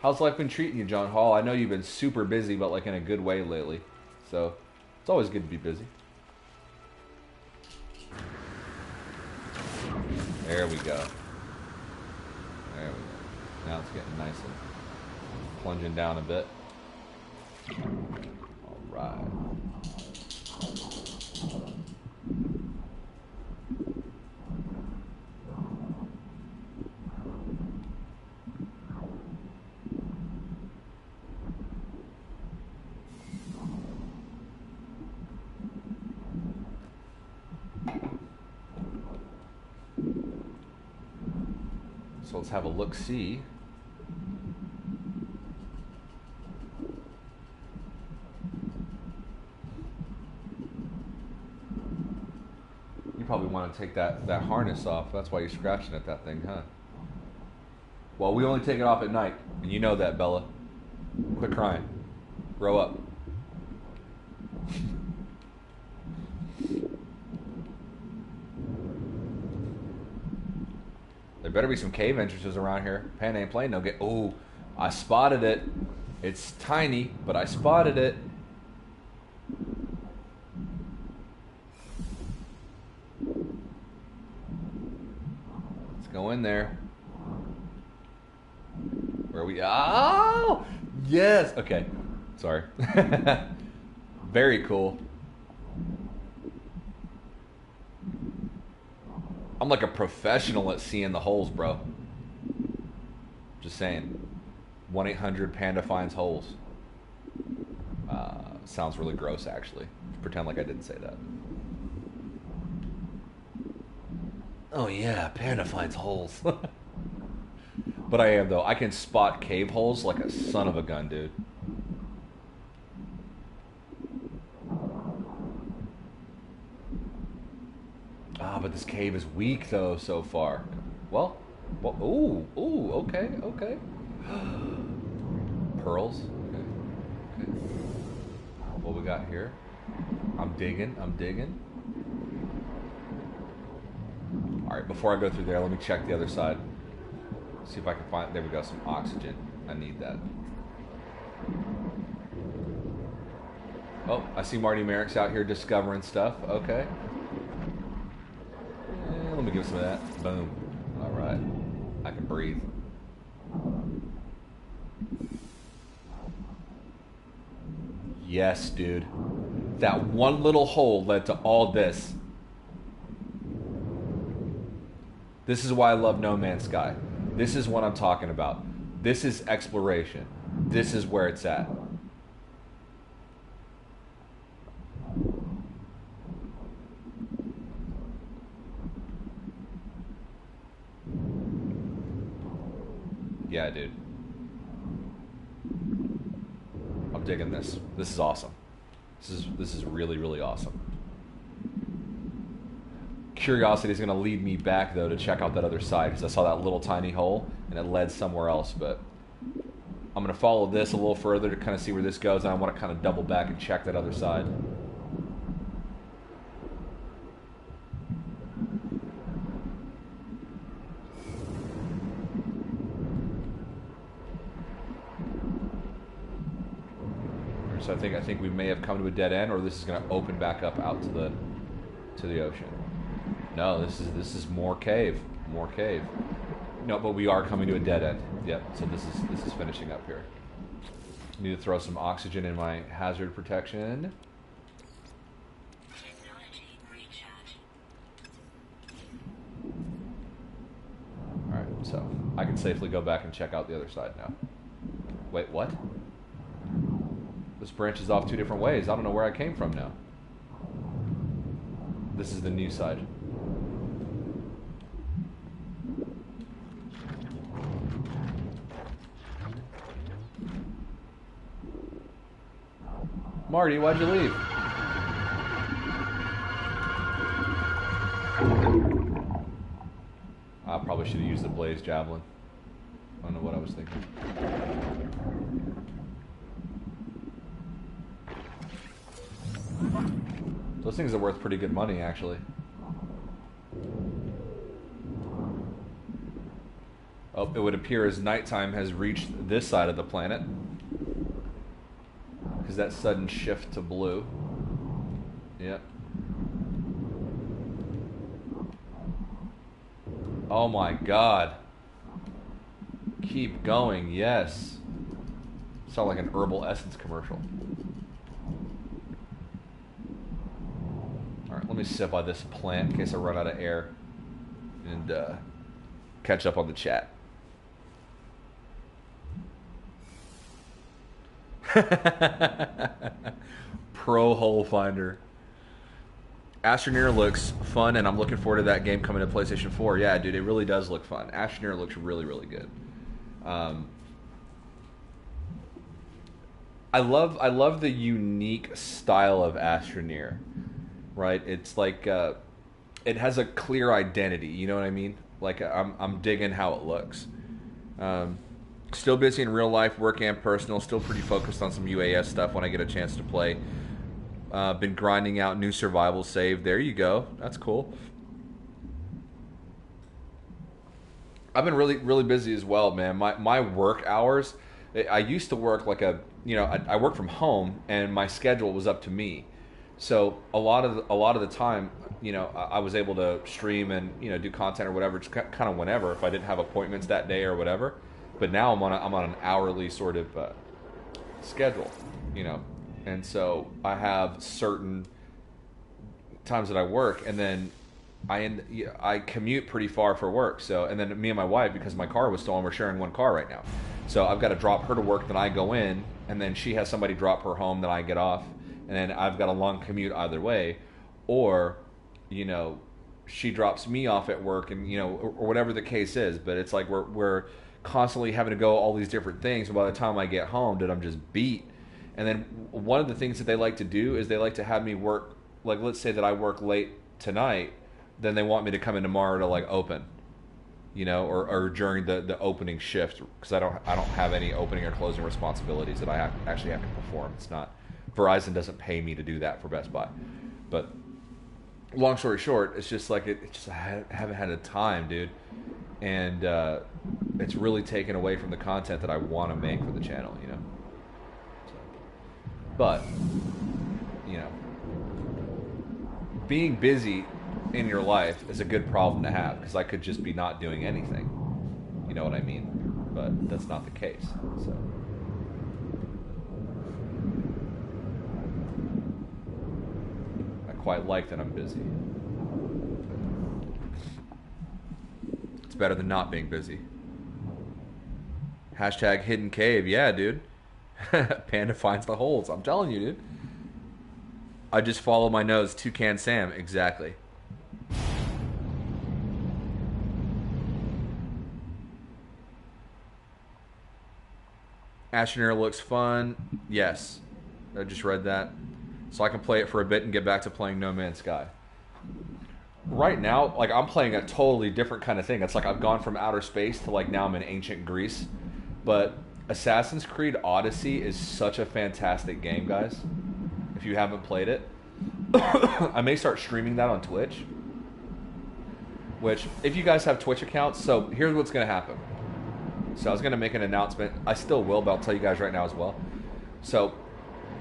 How's life been treating you, John Hall? I know you've been super busy, but like in a good way lately. So it's always good to be busy. There we go. There we go. Now it's getting nice and plunging down a bit. All right. So let's have a look-see. You probably want to take that harness off. That's why you're scratching at that thing, huh? Well, we only take it off at night. And you know that, Bella. Quit crying. Grow up. There better be some cave entrances around here. Pan ain't playing no game. Oh, I spotted it. It's tiny, but I spotted it. Let's go in there. Where are we? Oh! Yes! Okay. Sorry. Very cool. I'm like a professional at seeing the holes, bro. Just saying. 1-800-PANDA finds holes. Sounds really gross, actually. Pretend like I didn't say that. Oh yeah, Panda finds holes. But I am, though. I can spot cave holes like a son of a gun, dude. Ah, but this cave is weak, though, so far. Well, ooh, okay, okay. Pearls. Okay, okay. What we got here? I'm digging, I'm digging. Alright, before I go through there, let me check the other side. See if I can find, there we go, some oxygen. I need that. Oh, I see Marty Merrick's out here discovering stuff. Okay. Let me give some of that. Boom. Alright. I can breathe. Yes, dude. That one little hole led to all this. This is why I love No Man's Sky. This is what I'm talking about. This is exploration. This is where it's at. Yeah, dude. I'm digging this. This is awesome. This is really, really awesome. Curiosity is going to lead me back, though, to check out that other side, because I saw that little tiny hole, and it led somewhere else, but I'm going to follow this a little further to kind of see where this goes, and I want to kind of double back and check that other side. So I think we may have come to a dead end, or this is going to open back up out to the ocean. No, this is more cave, more cave. No, but we are coming to a dead end. Yep. So this is finishing up here. Need to throw some oxygen in my hazard protection. All right, so I can safely go back and check out the other side now. Wait, what? This branches off two different ways. I don't know where I came from now. This is the new side. Marty, why'd you leave? I probably should have used the blaze javelin. I don't know what I was thinking. Those things are worth pretty good money, actually. Oh, it would appear as nighttime has reached this side of the planet. Because that sudden shift to blue. Yep. Oh my god. Keep going, yes. Sound like an Herbal Essence commercial. Alright, let me sit by this plant in case I run out of air. And catch up on the chat. Pro Hole Finder. Astroneer looks fun, and I'm looking forward to that game coming to PlayStation 4. Yeah, dude, it really does look fun. Astroneer looks really, really good. I love the unique style of Astroneer. Right? It's like it has a clear identity. You know what I mean? Like I'm digging how it looks. Still busy in real life, work and personal. Still pretty focused on some UAS stuff when I get a chance to play. Been grinding out new survival save. There you go. That's cool. I've been really, really busy as well, man. My work hours, I used to work like I worked from home, and my schedule was up to me. So a lot of the time, I was able to stream and do content or whatever, just kind of whenever, if I didn't have appointments that day or whatever. But now I'm on an hourly sort of schedule, you know, and so I have certain times that I work, and then I commute pretty far for work. So, and then me and my wife, because my car was stolen, we're sharing one car right now. So I've got to drop her to work, then I go in, and then she has somebody drop her home, then I get off, and then I've got a long commute either way, or, you know, she drops me off at work, and you know, or whatever the case is. But it's like we're constantly having to go all these different things, and by the time I get home, dude, I'm just beat. And then one of the things that they like to do is they like to have me work, like let's say that I work late tonight, then they want me to come in tomorrow to like open, you know, or during the opening shift, because I don't have any opening or closing responsibilities that I actually have to perform. It's not, Verizon doesn't pay me to do that for Best Buy. But long story short, it's just like it just I haven't had the time, dude, and it's really taken away from the content that I want to make for the channel, you know. So, but you know, being busy in your life is a good problem to have, because I could just be not doing anything. You know what I mean? But that's not the case. So I quite like that I'm busy. It's better than not being busy. Hashtag hidden cave. Yeah, dude. Panda finds the holes. I'm telling you, dude. I just follow my nose. Toucan Sam. Exactly. Astroneer looks fun. Yes. I just read that. So I can play it for a bit and get back to playing No Man's Sky. Right now, like, I'm playing a totally different kind of thing. It's like I've gone from outer space to like now I'm in ancient Greece. But Assassin's Creed Odyssey is such a fantastic game, guys. If you haven't played it, I may start streaming that on Twitch. Which, if you guys have Twitch accounts, so here's what's going to happen. So I was going to make an announcement. I still will, but I'll tell you guys right now as well. So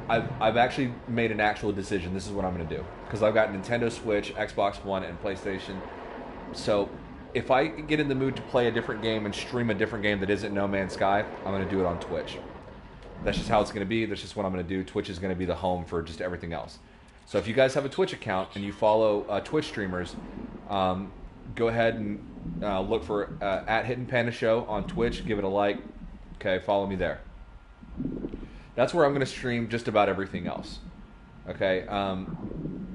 I've actually made an actual decision. This is what I'm going to do. Because I've got Nintendo Switch, Xbox One, and PlayStation. So if I get in the mood to play a different game and stream a different game that isn't No Man's Sky, I'm going to do it on Twitch. That's just how it's going to be. That's just what I'm going to do. Twitch is going to be the home for just everything else. So if you guys have a Twitch account and you follow Twitch streamers, go ahead and look for at Hidden Panda Show on Twitch. Give it a like. Okay, follow me there. That's where I'm going to stream just about everything else. Okay,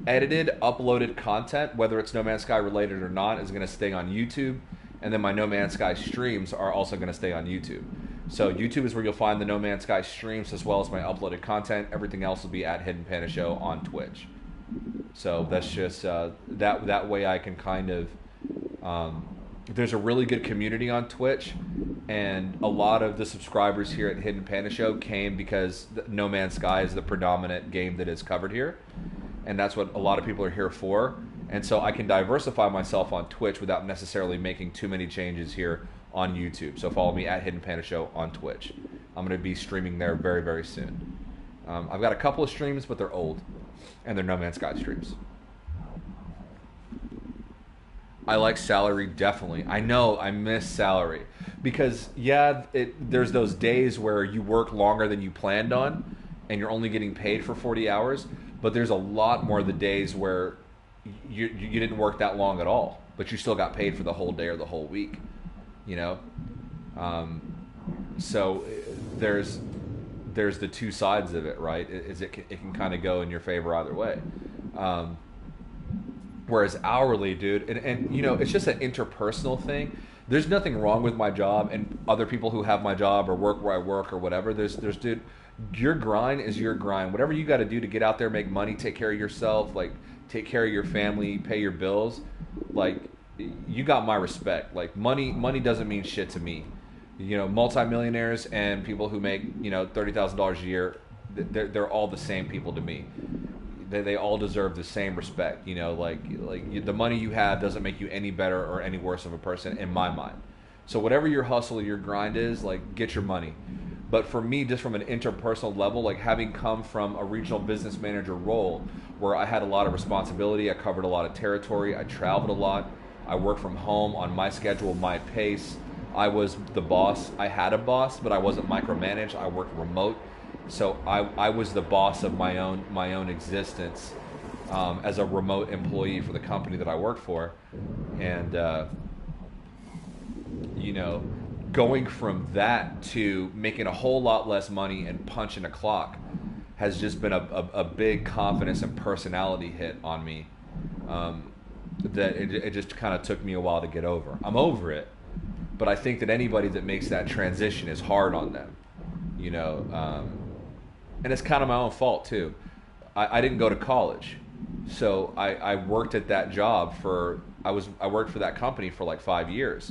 edited, uploaded content, whether it's No Man's Sky related or not, is going to stay on YouTube, and then my No Man's Sky streams are also going to stay on YouTube. So YouTube is where you'll find the No Man's Sky streams as well as my uploaded content. Everything else will be at Hidden Panda Show on Twitch. So that's just that way I can kind of there's a really good community on Twitch, and a lot of the subscribers here at Hidden Panda Show came because No Man's Sky is the predominant game that is covered here, and that's what a lot of people are here for. And so I can diversify myself on Twitch without necessarily making too many changes here on YouTube. So follow me at Hidden Panda Show on Twitch. I'm going to be streaming there very, very soon. I've got a couple of streams, but they're old, and they're No Man's Sky streams. I like salary, definitely. I know I miss salary because, yeah, there's those days where you work longer than you planned on and you're only getting paid for 40 hours, but there's a lot more of the days where you didn't work that long at all, but you still got paid for the whole day or the whole week, you know? So there's the two sides of it, right? It can kind of go in your favor either way. Whereas hourly, dude, and you know, it's just an interpersonal thing. There's nothing wrong with my job and other people who have my job or work where I work or whatever. There's dude, your grind is your grind. Whatever you got to do to get out there, make money, take care of yourself, like take care of your family, pay your bills, like you got my respect. Like money doesn't mean shit to me. You know, multimillionaires and people who make, you know, $30,000 a year, they're all the same people to me. They all deserve the same respect, you know, like the money you have doesn't make you any better or any worse of a person in my mind. So whatever your hustle, your grind is, like, get your money. But for me, just from an interpersonal level, like having come from a regional business manager role where I had a lot of responsibility, I covered a lot of territory, I traveled a lot, I worked from home on my schedule, my pace. I was the boss. I had a boss, but I wasn't micromanaged. I worked remote. So I was the boss of my own existence as a remote employee for the company that I worked for, and you know, going from that to making a whole lot less money and punching a clock has just been a big confidence and personality hit on me. That it just kind of took me a while to get over. I'm over it, but I think that anybody that makes that transition is hard on them, you know. And it's kind of my own fault too. I didn't go to college, so I worked at that job for I worked for that company for like 5 years,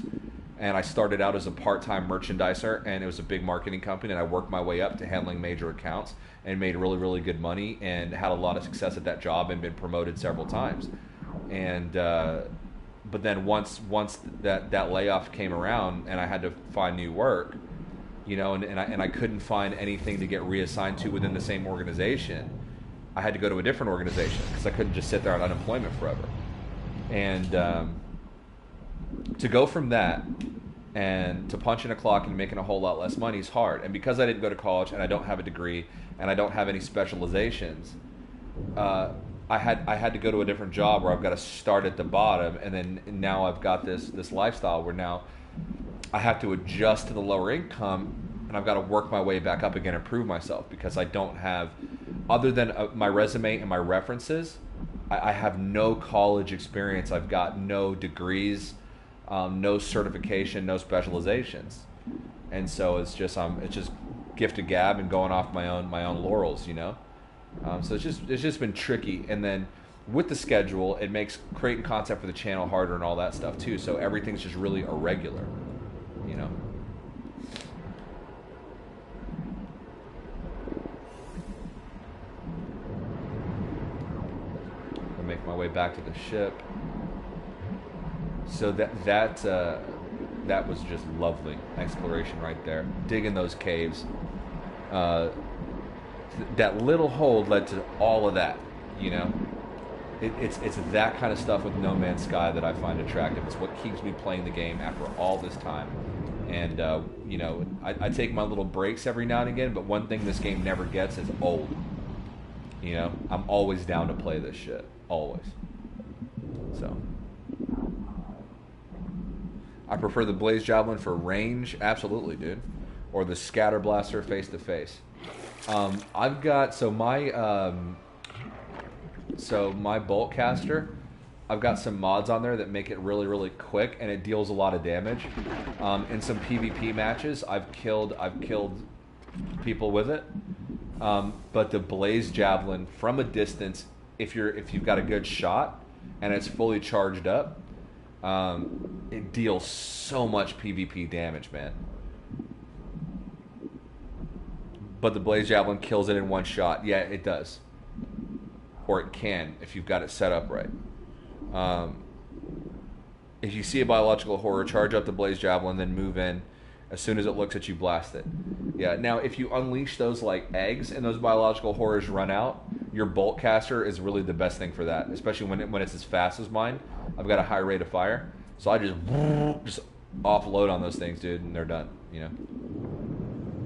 and I started out as a part-time merchandiser, and it was a big marketing company, and I worked my way up to handling major accounts and made really really good money and had a lot of success at that job and been promoted several times. And but then once that layoff came around and I had to find new work, you know, and I couldn't find anything to get reassigned to within the same organization. I had to go to a different organization because I couldn't just sit there on unemployment forever. And to go from that and to punching a clock and making a whole lot less money is hard. And because I didn't go to college and I don't have a degree and I don't have any specializations, I had to go to a different job where I've got to start at the bottom, and then now I've got this lifestyle where now I have to adjust to the lower income, and I've got to work my way back up again and prove myself because I don't have, other than my resume and my references, I have no college experience. I've got no degrees, no certification, no specializations, and so it's just gift of gab and going off my own laurels, you know. So it's just been tricky, and then with the schedule, it makes creating content for the channel harder and all that stuff too. So everything's just really irregular, you know. I make my way back to the ship. So that was just lovely exploration right there, digging those caves. That little hole led to all of that, you know. It's that kind of stuff with No Man's Sky that I find attractive. It's what keeps me playing the game after all this time. And you know, I take my little breaks every now and again, but one thing this game never gets is old. You know, I'm always down to play this shit, always. So I prefer the Blaze Javelin for range, absolutely, dude, or the Scatter Blaster face to face. I've got my bolt caster, I've got some mods on there that make it really really quick, and it deals a lot of damage. In some PvP matches, I've killed people with it. But the Blaze Javelin from a distance, if you've got a good shot and it's fully charged up, it deals so much PvP damage, man. But the Blaze Javelin kills it in one shot. Yeah, it does. Or it can, if you've got it set up right. If you see a biological horror, charge up the Blaze Javelin, then move in. As soon as it looks at you, blast it. Yeah, now if you unleash those like eggs and those biological horrors run out, your bolt caster is really the best thing for that, especially when it's as fast as mine. I've got a high rate of fire, so I just offload on those things, dude, and they're done, you know.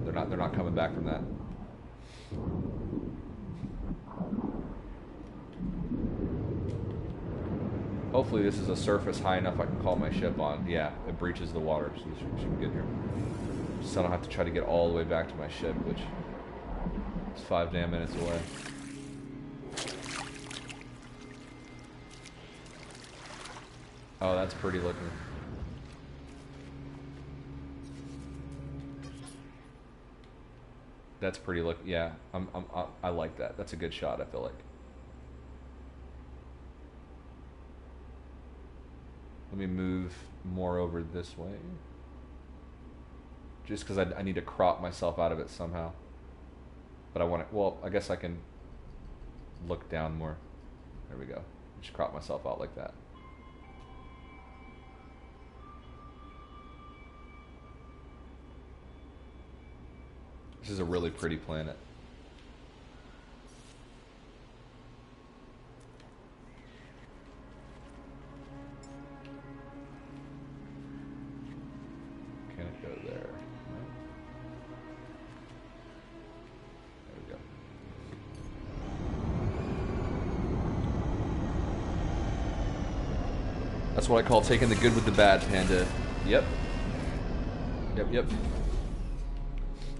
They're not coming back from that. Hopefully this is a surface high enough I can call my ship on. Yeah, it breaches the water, so you should be good here. So I don't have to try to get all the way back to my ship, which is 5 damn minutes away. Oh, that's pretty looking. That's pretty look. Yeah, I like that. That's a good shot, I feel like. Let me move more over this way. Just because I need to crop myself out of it somehow. But I want to, well, I guess I can look down more. There we go. Just crop myself out like that. This is a really pretty planet. Can it go there? That's what I call taking the good with the bad, Panda. Yep. Yep.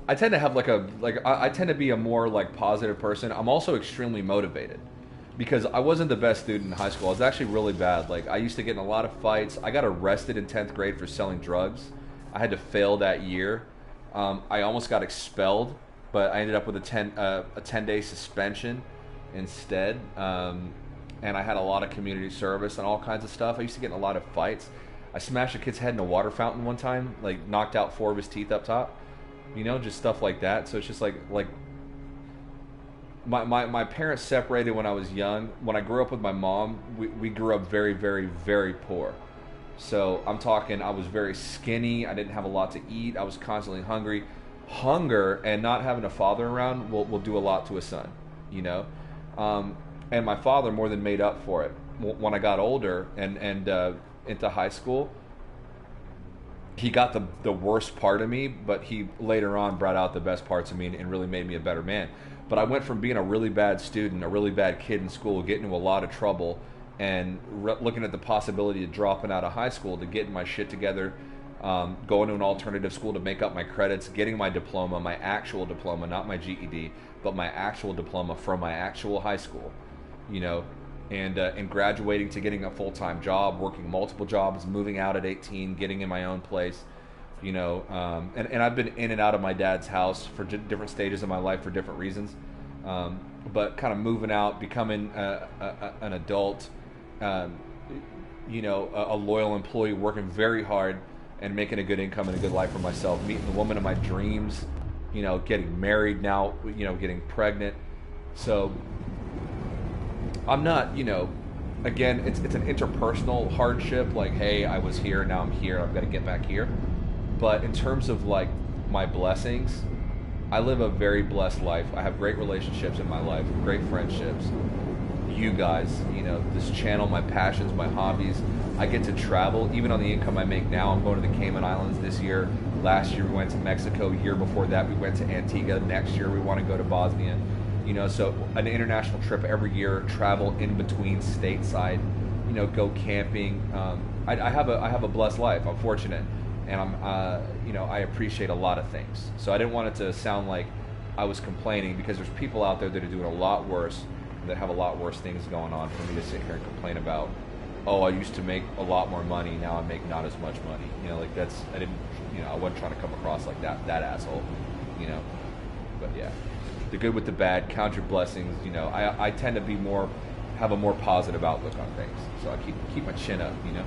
I tend to have I tend to be a more like positive person. I'm also extremely motivated because I wasn't the best student in high school. I was actually really bad. Like I used to get in a lot of fights. I got arrested in 10th grade for selling drugs. I had to fail that year. I almost got expelled, but I ended up with a 10-day suspension instead. And I had a lot of community service and all kinds of stuff. I used to get in a lot of fights. I smashed a kid's head in a water fountain one time, like knocked out 4 of his teeth up top. You know, just stuff like that. So it's just like my parents separated when I was young. When I grew up with my mom, we grew up very, very, very poor. So I'm talking, I was very skinny. I didn't have a lot to eat. I was constantly hungry. Hunger and not having a father around will do a lot to a son, you know. And my father more than made up for it. When I got older and into high school, he got the worst part of me, but he later on brought out the best parts of me and really made me a better man. But I went from being a really bad student, a really bad kid in school, getting into a lot of trouble, and looking at the possibility of dropping out of high school to getting my shit together, going to an alternative school to make up my credits, getting my diploma, my actual diploma, not my GED, but my actual diploma from my actual high school, you know, and graduating to getting a full-time job, working multiple jobs, moving out at 18, getting in my own place, you know, and I've been in and out of my dad's house for different stages of my life for different reasons, but kind of moving out, becoming an adult, you know, a loyal employee, working very hard and making a good income and a good life for myself, meeting the woman of my dreams, you know, getting married now, you know, getting pregnant. So I'm not, you know, again, it's an interpersonal hardship. Like, hey, I was here, now I'm here, I've got to get back here. But in terms of like my blessings, I live a very blessed life. I have great relationships in my life, great friendships. You guys, you know, this channel, my passions, my hobbies. I get to travel, even on the income I make now. I'm going to the Cayman Islands this year. Last year we went to Mexico. Year before that we went to Antigua. Next year we want to go to Bosnia. You know, so an international trip every year, travel in between stateside, you know, go camping. I have a blessed life. I'm fortunate, and I'm you know, I appreciate a lot of things. So I didn't want it to sound like I was complaining, because there's people out there that are doing a lot worse, that have a lot worse things going on, for me to sit here and complain about. Oh, I used to make a lot more money, now I make not as much money. You know, like that's, I didn't, you know, I wasn't trying to come across like that asshole, you know. But yeah, the good with the bad, count your blessings. You know, I tend to be more, have a more positive outlook on things. So I keep my chin up, you know.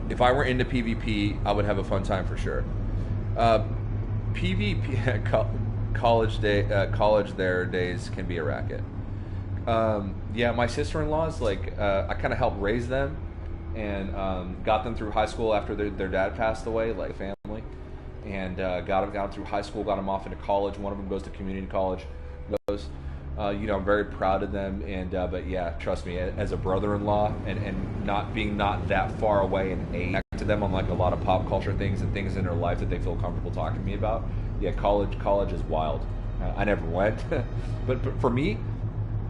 If I were into PvP, I would have a fun time for sure. PvP college days can be a racket. Yeah, my sister-in-laws, like, I kind of helped raise them and got them through high school after their dad passed away, like family, and got them through high school, got them off into college. One of them goes to community college. You know, I'm very proud of them, and but yeah, trust me, as a brother-in-law and not being that far away in age to them on like a lot of pop culture things and things in their life that they feel comfortable talking to me about. Yeah, college is wild. I never went, but for me,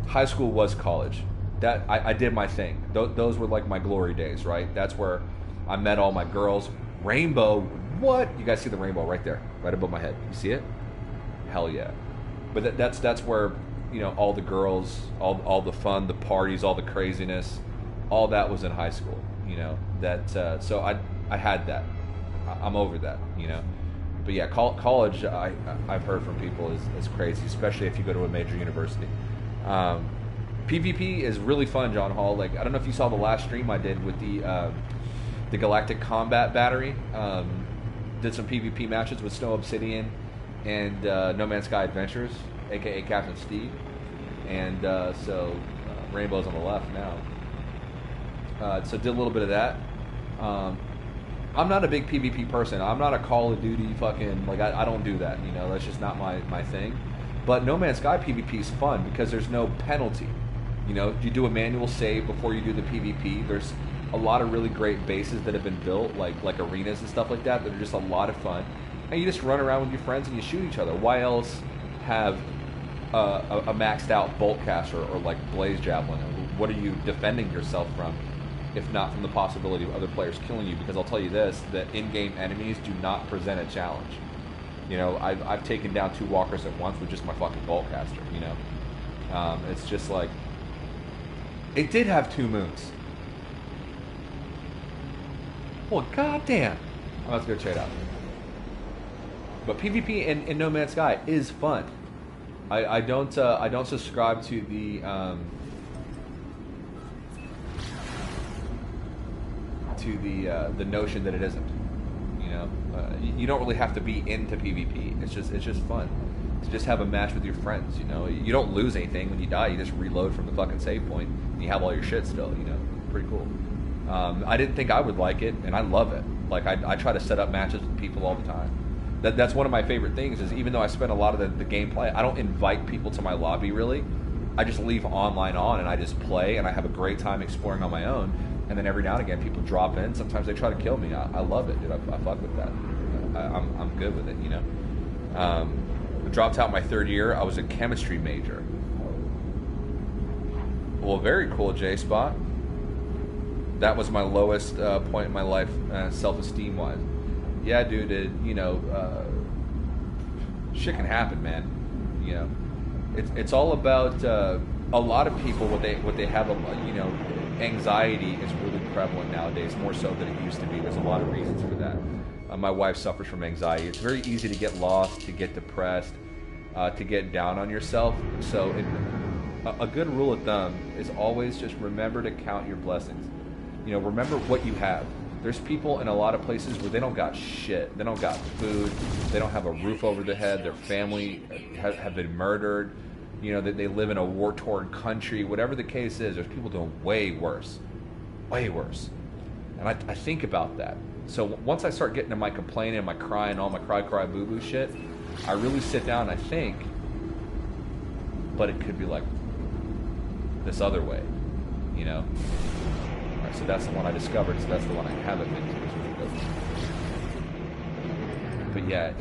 high school was college. That I did my thing. Those were like my glory days, right? That's where I met all my girls. Rainbow, what? You guys see the rainbow right there, right above my head? You see it? Hell yeah. But that's where, you know, all the girls, all the fun, the parties, all the craziness, all that was in high school. You know, that so I had that. I'm over that, you know. But yeah, college, I've heard from people is crazy, especially if you go to a major university. PvP is really fun, John Hall. Like, I don't know if you saw the last stream I did with the Galactic Combat Battery. Did some PvP matches with Snow Obsidian and No Man's Sky Adventures, aka Captain Steve. And so Rainbow's on the left now. So did a little bit of that. I'm not a big PvP person. I'm not a Call of Duty fucking, like, I don't do that, you know, that's just not my thing. But No Man's Sky PvP is fun because there's no penalty. You know, you do a manual save before you do the PvP. There's a lot of really great bases that have been built, like arenas and stuff like that are just a lot of fun. And you just run around with your friends and you shoot each other. Why else have a maxed out bolt caster or like blaze javelin? what are you defending yourself from, if not from the possibility of other players killing you? Because I'll tell you this, that in-game enemies do not present a challenge. You know, I've taken down 2 walkers at once with just my fucking boltcaster, you know. It's just like, it did have 2 moons. Well, goddamn. Let's go check it out. But PvP in No Man's Sky is fun. I don't subscribe to the notion that it isn't. You know, you don't really have to be into PvP. It's just fun to just have a match with your friends. You know, you don't lose anything when you die. You just reload from the fucking save point, and you have all your shit still. You know, pretty cool. I didn't think I would like it, and I love it. Like I try to set up matches with people all the time. That's one of my favorite things. Is even though I spend a lot of the gameplay, I don't invite people to my lobby really. I just leave online on, and I just play, and I have a great time exploring on my own. And then every now and again, people drop in. Sometimes they try to kill me. I love it, dude. I fuck with that. I'm good with it, you know. I dropped out my 3rd year. I was a chemistry major. Well, very cool, J-Spot. That was my lowest point in my life, self-esteem wise. Yeah, dude. You know, shit can happen, man. You know, it's all about a lot of people. What they have, you know. Anxiety is really prevalent nowadays, more so than it used to be. There's a lot of reasons for that. My wife suffers from anxiety. It's very easy to get lost, to get depressed, to get down on yourself. So a good rule of thumb is always just remember to count your blessings. You know, remember what you have. There's people in a lot of places where they don't got shit. They don't got food. They don't have a roof over their head. Their family have been murdered. You know, that they live in a war-torn country. Whatever the case is, there's people doing way worse. Way worse. And I think about that. So once I start getting to my complaining and my crying, all my cry, boo-boo shit, I really sit down and I think, but it could be like this other way, you know? All right, so that's the one I discovered, so that's the one I haven't been to. But yeah,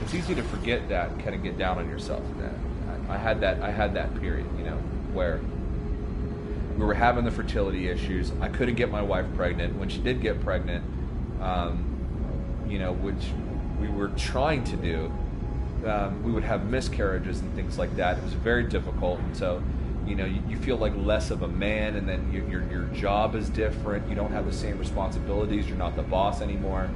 it's easy to forget that and kind of get down on yourself. I had that period, you know, where we were having the fertility issues. I couldn't get my wife pregnant. When she did get pregnant, you know, which we were trying to do, we would have miscarriages and things like that. It was very difficult, and so, you know, you feel like less of a man, and then your job is different. You don't have the same responsibilities. You're not the boss anymore.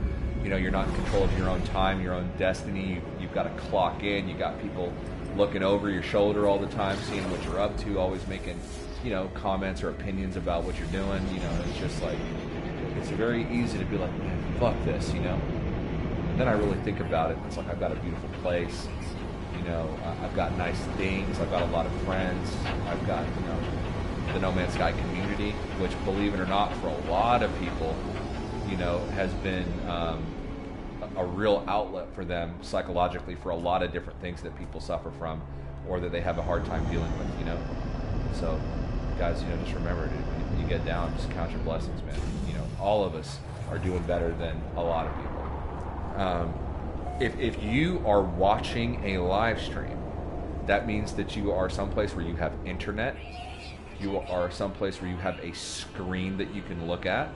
You know, you're not in control of your own time, your own destiny. You've got to clock in. You got people looking over your shoulder all the time, seeing what you're up to, always making, you know, comments or opinions about what you're doing. You know, it's just like, it's very easy to be like, man, fuck this, you know. And then I really think about it. It's like, I've got a beautiful place. You know, I've got nice things. I've got a lot of friends. I've got, you know, the No Man's Sky community, which, believe it or not, for a lot of people, you know, has been a real outlet for them psychologically for a lot of different things that people suffer from or that they have a hard time dealing with, you know. So, guys, you know, just remember, dude, you get down, just count your blessings, man. You know, all of us are doing better than a lot of people. If you are watching a live stream, that means that you are someplace where you have internet, you are someplace where you have a screen that you can look at,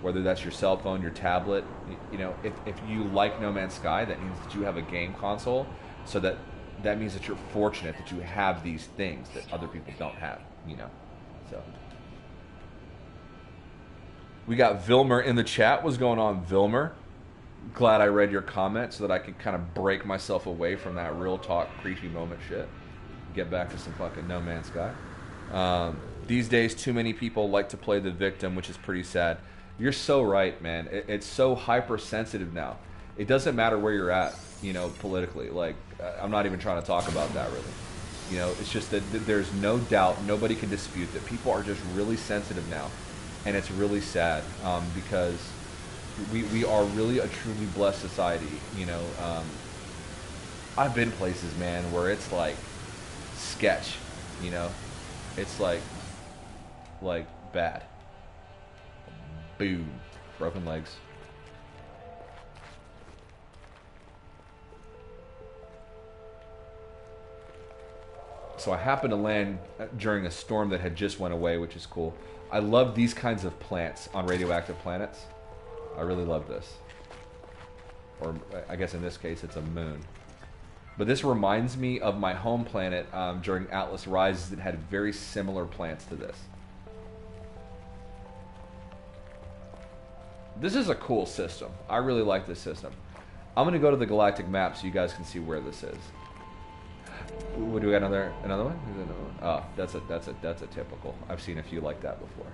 whether that's your cell phone, your tablet. You know, if you like No Man's Sky, that means that you have a game console, so that means that you're fortunate that you have these things that other people don't have, you know. So we got Vilmer in the chat. What's going on, Vilmer? Glad I read your comment so that I could kind of break myself away from that real talk creepy moment shit. Get back to some fucking No Man's Sky. These days, too many people like to play the victim, which is pretty sad. You're so right, man. It's so hypersensitive now. It doesn't matter where you're at, you know, politically. Like, I'm not even trying to talk about that, really. You know, it's just that there's no doubt, nobody can dispute that people are just really sensitive now. And it's really sad, because we are really a truly blessed society, you know. I've been places, man, where it's like sketch, you know. It's like bad. Boom. Broken legs. So I happened to land during a storm that had just went away, which is cool. I love these kinds of plants on radioactive planets. I really love this. Or I guess in this case it's a moon. But this reminds me of my home planet during Atlas Rises that had very similar plants to this. This is a cool system. I really like this system. I'm going to go to the galactic map so you guys can see where this is. What do we got? Another one? Oh, that's a typical. I've seen a few like that before.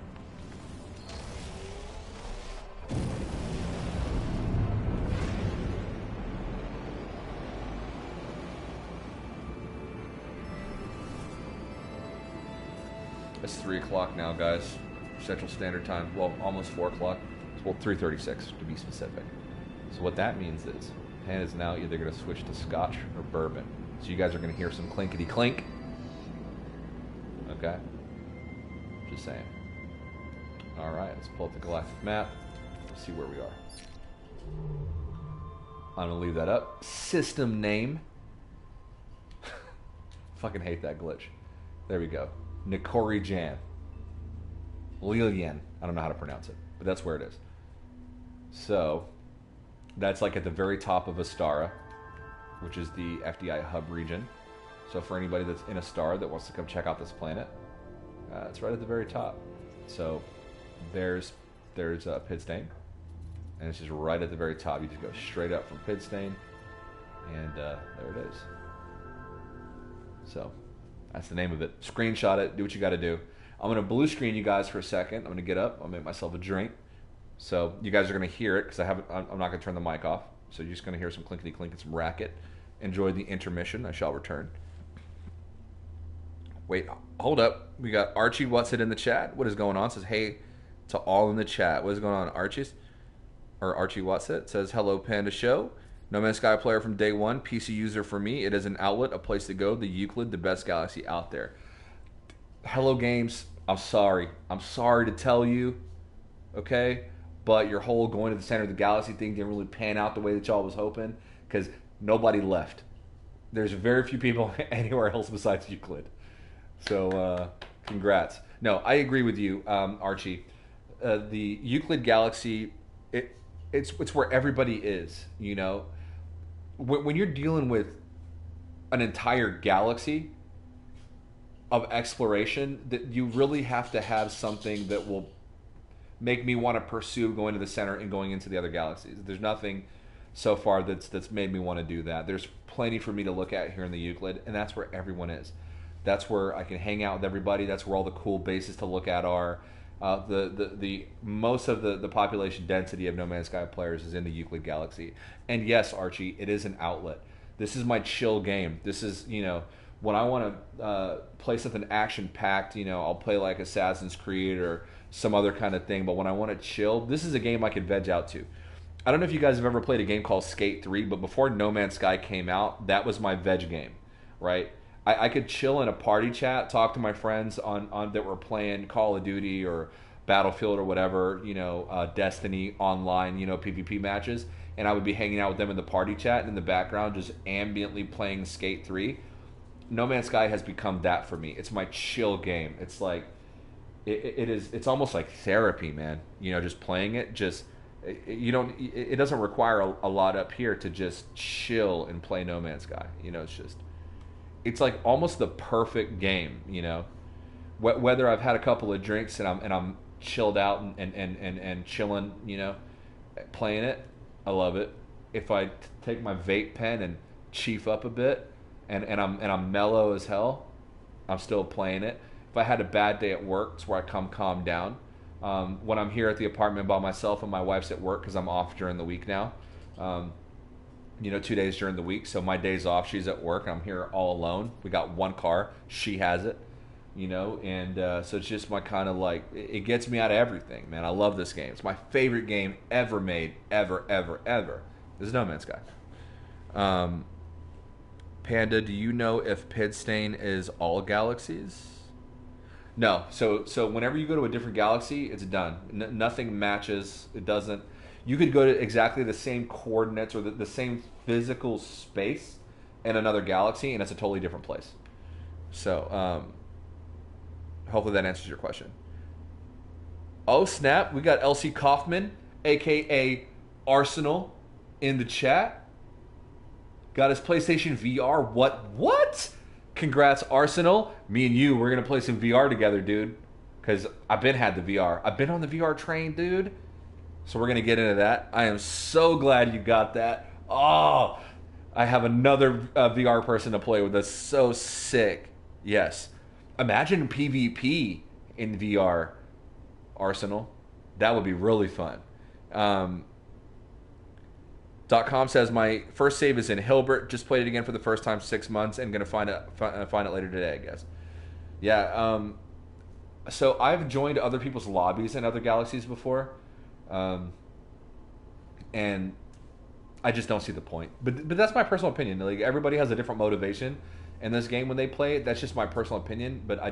It's 3 o'clock now, guys. Central Standard Time. Well, almost 4 o'clock. Well, 3:36 to be specific. So what that means is, Pan is now either going to switch to Scotch or Bourbon. So you guys are going to hear some clinkety clink. Okay? Just saying. Alright, let's pull up the galactic map. See where we are. I'm going to leave that up. System name. Fucking hate that glitch. There we go. Nikori Jan. Lilian. I don't know how to pronounce it, but that's where it is. So, that's like at the very top of Astara, which is the FDI Hub region. So for anybody that's in Astara that wants to come check out this planet, it's right at the very top. So there's Pidstain, and it's just right at the very top. You just go straight up from Pidstain, and there it is. So that's the name of it. Screenshot it. Do what you got to do. I'm gonna blue screen you guys for a second. I'm gonna get up. I'll make myself a drink. So you guys are gonna hear it because I'm not gonna turn the mic off. So you're just gonna hear some clinkety clink and some racket. Enjoy the intermission. I shall return. Wait, hold up. We got Archie What's It in the chat. What is going on? Says hey to all in the chat. What is going on, Archie's? Or Archie What's It? Says hello Panda Show. No Man's Sky player from day one. PC user for me. It is an outlet, a place to go. The Euclid, the best galaxy out there. Hello Games. I'm sorry. I'm sorry to tell you. Okay? But your whole going to the center of the galaxy thing didn't really pan out the way that y'all was hoping because nobody left. There's very few people anywhere else besides Euclid. So, congrats. No, I agree with you, Archie. The Euclid galaxy, it's where everybody is, you know. When you're dealing with an entire galaxy of exploration, that you really have to have something that will make me want to pursue going to the center and going into the other galaxies. There's nothing so far that's made me want to do that. There's plenty for me to look at here in the Euclid, and that's where everyone is. That's where I can hang out with everybody. That's where all the cool bases to look at are. The most of the population density of No Man's Sky players is in the Euclid galaxy. And yes, Archie, it is an outlet. This is my chill game. This is, you know, when I want to play something action-packed, you know, I'll play like Assassin's Creed or some other kind of thing. But when I want to chill, this is a game I could veg out to. I don't know if you guys have ever played a game called Skate 3, but before No Man's Sky came out, that was my veg game, right? I could chill in a party chat, talk to my friends on that were playing Call of Duty or Battlefield or whatever, you know, Destiny online, you know, PvP matches, and I would be hanging out with them in the party chat and in the background just ambiently playing Skate 3. No Man's Sky has become that for me. It's my chill game. It's like it's almost like therapy, man. You know, just playing it, just it doesn't require a lot up here to just chill and play No Man's Sky. You know, it's like almost the perfect game, you know. Whether I've had a couple of drinks and I'm chilled out and chilling, you know, playing it, I love it. If I take my vape pen and chief up a bit and I'm mellow as hell, I'm still playing it. If I had a bad day at work, it's where I come calm down. When I'm here at the apartment by myself and my wife's at work because I'm off during the week now. You know, 2 days during the week. So my day's off, she's at work. I'm here all alone. We got one car. She has it, you know. And so it's just my kind of like, it gets me out of everything, man. I love this game. It's my favorite game ever made, ever. This is No Man's Sky. Panda, do you know if Pidstain is all galaxies? No. So whenever you go to a different galaxy, it's done. Nothing matches. It doesn't. You could go to exactly the same coordinates or the same physical space in another galaxy, and it's a totally different place. So hopefully that answers your question. Oh snap! We got LC Kaufman, aka Arsenal, in the chat. Got his PlayStation VR. What? Congrats, Arsenal. Me and you, we're gonna play some VR together, dude. Cause I've been had the VR. I've been on the VR train, dude. So we're gonna get into that. I am so glad you got that. Oh, I have another VR person to play with. That's so sick. Yes. Imagine PvP in VR, Arsenal. That would be really fun. .com says my first save is in Hilbert. Just played it again for the first time 6 months and gonna find it later today, I guess. Yeah. So I've joined other people's lobbies in other galaxies before, and I just don't see the point. But that's my personal opinion. Like everybody has a different motivation in this game when they play it. That's just my personal opinion. But I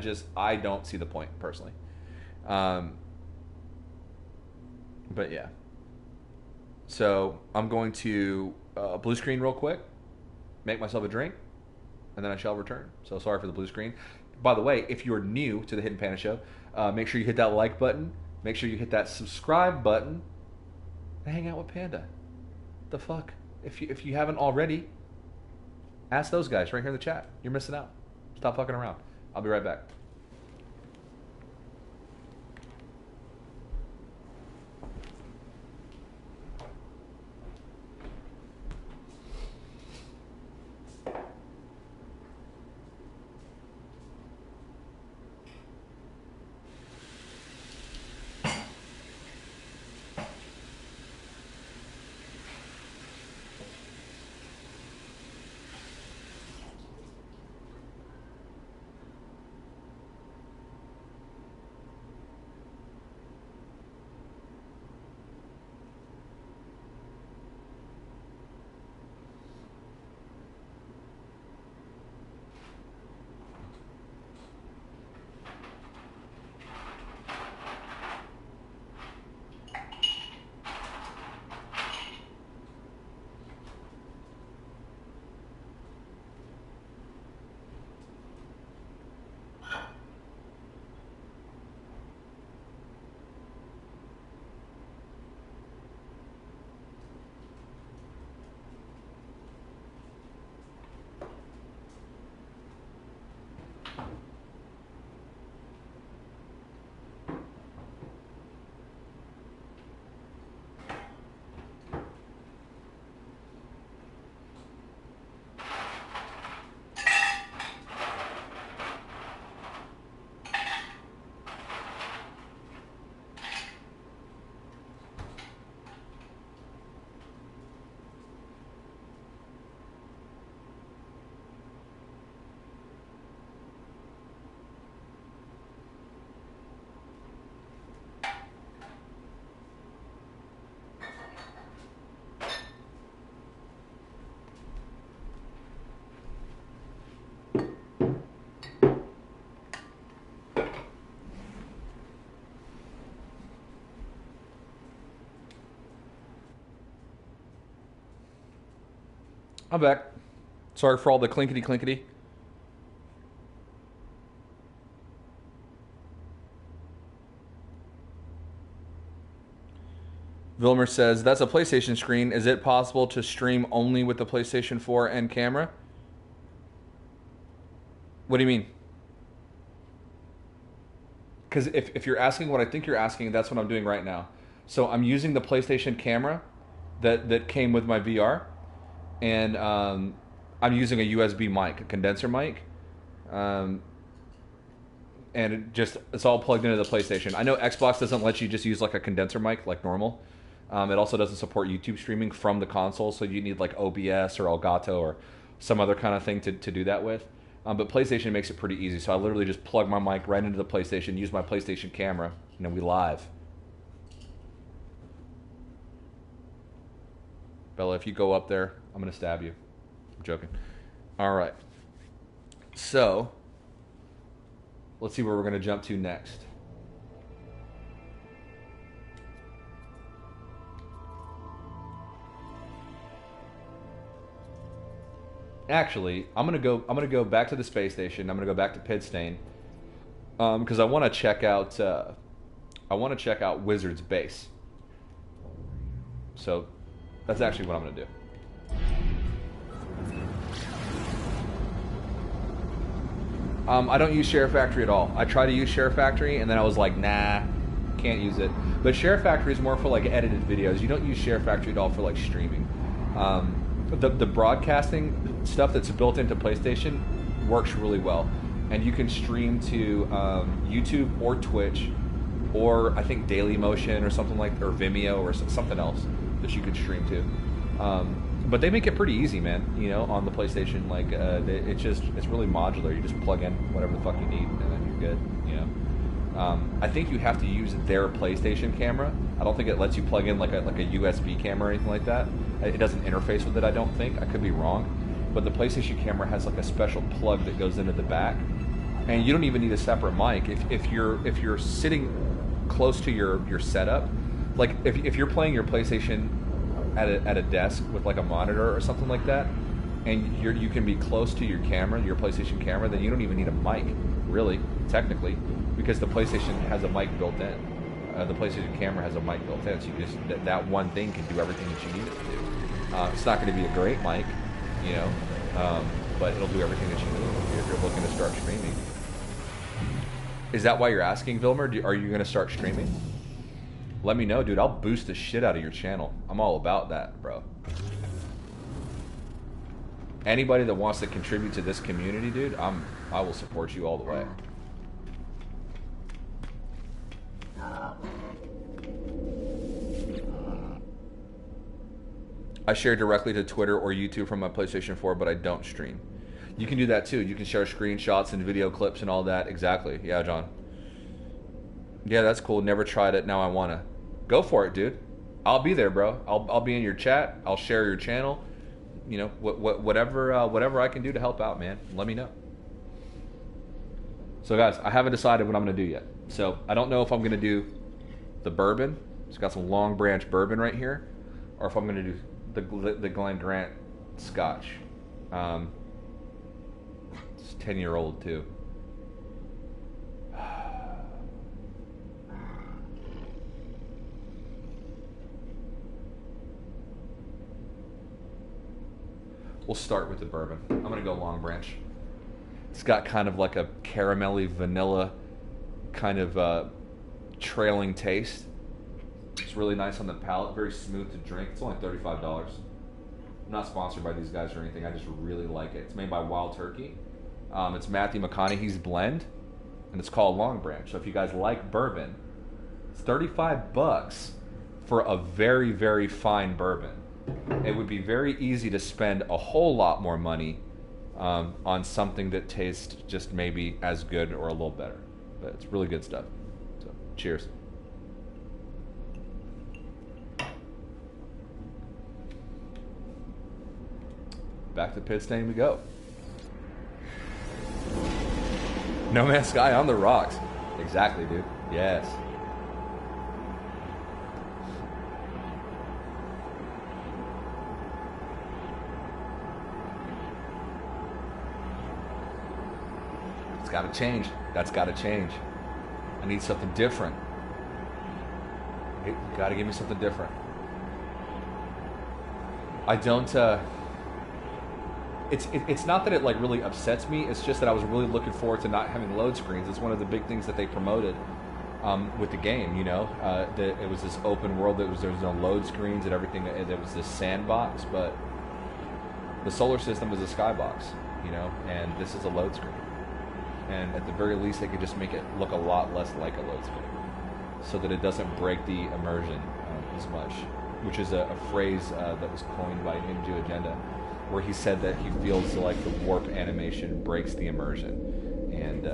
don't see the point personally. But yeah. So I'm going to blue screen real quick, make myself a drink, and then I shall return. So sorry for the blue screen. By the way, if you're new to the Hidden Panda Show, make sure you hit that like button. Make sure you hit that subscribe button. And hang out with Panda. The fuck? If you haven't already, ask those guys right here in the chat. You're missing out. Stop fucking around. I'll be right back. I'm back. Sorry for all the clinkety clinkety. Vilmer says, that's a PlayStation screen. Is it possible to stream only with the PlayStation 4 and camera? What do you mean? Because if you're asking what I think you're asking, that's what I'm doing right now. So I'm using the PlayStation camera that came with my VR, and I'm using a USB mic, a condenser mic, and it's all plugged into the PlayStation. I know Xbox doesn't let you just use like a condenser mic like normal. It also doesn't support YouTube streaming from the console, so you need like OBS or Elgato or some other kind of thing to do that with. But PlayStation makes it pretty easy, so I literally just plug my mic right into the PlayStation, use my PlayStation camera, and then we live. Bella, if you go up there, I'm going to stab you. I'm joking. All right. So, let's see where we're going to jump to next. Actually, I'm gonna go back to the space station. I'm gonna go back to Pidstain, because I want to check out Wizard's base. So that's actually what I'm gonna do. I don't use Share Factory at all. I tried to use Share Factory, and then I was like, nah, can't use it. But Share Factory is more for like edited videos. You don't use Share Factory at all for like streaming. The broadcasting stuff that's built into PlayStation works really well, and you can stream to YouTube or Twitch, or I think Dailymotion or something like, or Vimeo or something else that you can stream to. But they make it pretty easy, man. You know, on the PlayStation, like it's really modular. You just plug in whatever the fuck you need, and then you're good. You know, I think you have to use their PlayStation camera. I don't think it lets you plug in like a USB camera or anything like that. It doesn't interface with it. I don't think. I could be wrong, but the PlayStation camera has like a special plug that goes into the back, and you don't even need a separate mic. If you're sitting close to your setup, like if you're playing your PlayStation at a desk with like a monitor or something like that, and you can be close to your camera, your PlayStation camera, then you don't even need a mic, really, technically, because the PlayStation has a mic built in. The PlayStation camera has a mic built in, so you just that one thing can do everything that you need it to do. It's not going to be a great mic, you know, but it'll do everything that you need if you're looking to start streaming. Is that why you're asking, Vilmer? Are you going to start streaming? Let me know, dude. I'll boost the shit out of your channel. I'm all about that, bro. Anybody that wants to contribute to this community, dude, I will support you all the way. I share directly to Twitter or YouTube from my PlayStation 4, but I don't stream. You can do that too. You can share screenshots and video clips and all that. Exactly. Yeah, John. Yeah, that's cool. Never tried it. Now I wanna. Go for it, dude. I'll be there, bro. I'll be in your chat. I'll share your channel. You know, whatever I can do to help out, man. Let me know. So, guys, I haven't decided what I'm gonna do yet. So I don't know if I'm gonna do the bourbon. It's got some Long Branch bourbon right here, or if I'm gonna do the Glen Grant Scotch. It's 10-year-old too. We'll start with the bourbon. I'm gonna go Long Branch. It's got kind of like a caramelly vanilla kind of trailing taste. It's really nice on the palate, very smooth to drink. It's only $35. I'm not sponsored by these guys or anything. I just really like it. It's made by Wild Turkey. It's Matthew McConaughey's blend, and it's called Long Branch. So if you guys like bourbon, it's $35 for a very, very fine bourbon. It would be very easy to spend a whole lot more money on something that tastes just maybe as good or a little better. But it's really good stuff. So, cheers. Back to Pidstain we go. No Man's Sky on the rocks. Exactly, dude. Yes. It's got to change. That's got to change. I need something different. You got to give me something different. I don't. It's not that it like really upsets me. It's just that I was really looking forward to not having load screens. It's one of the big things that they promoted with the game. You know, that it was this open world. There was no load screens and everything. There was this sandbox, but the solar system is a skybox. You know, and this is a load screen. And at the very least, they could just make it look a lot less like a load screen, so that it doesn't break the immersion as much. Which is a phrase that was coined by Ninja Agenda, where he said that he feels like the warp animation breaks the immersion, and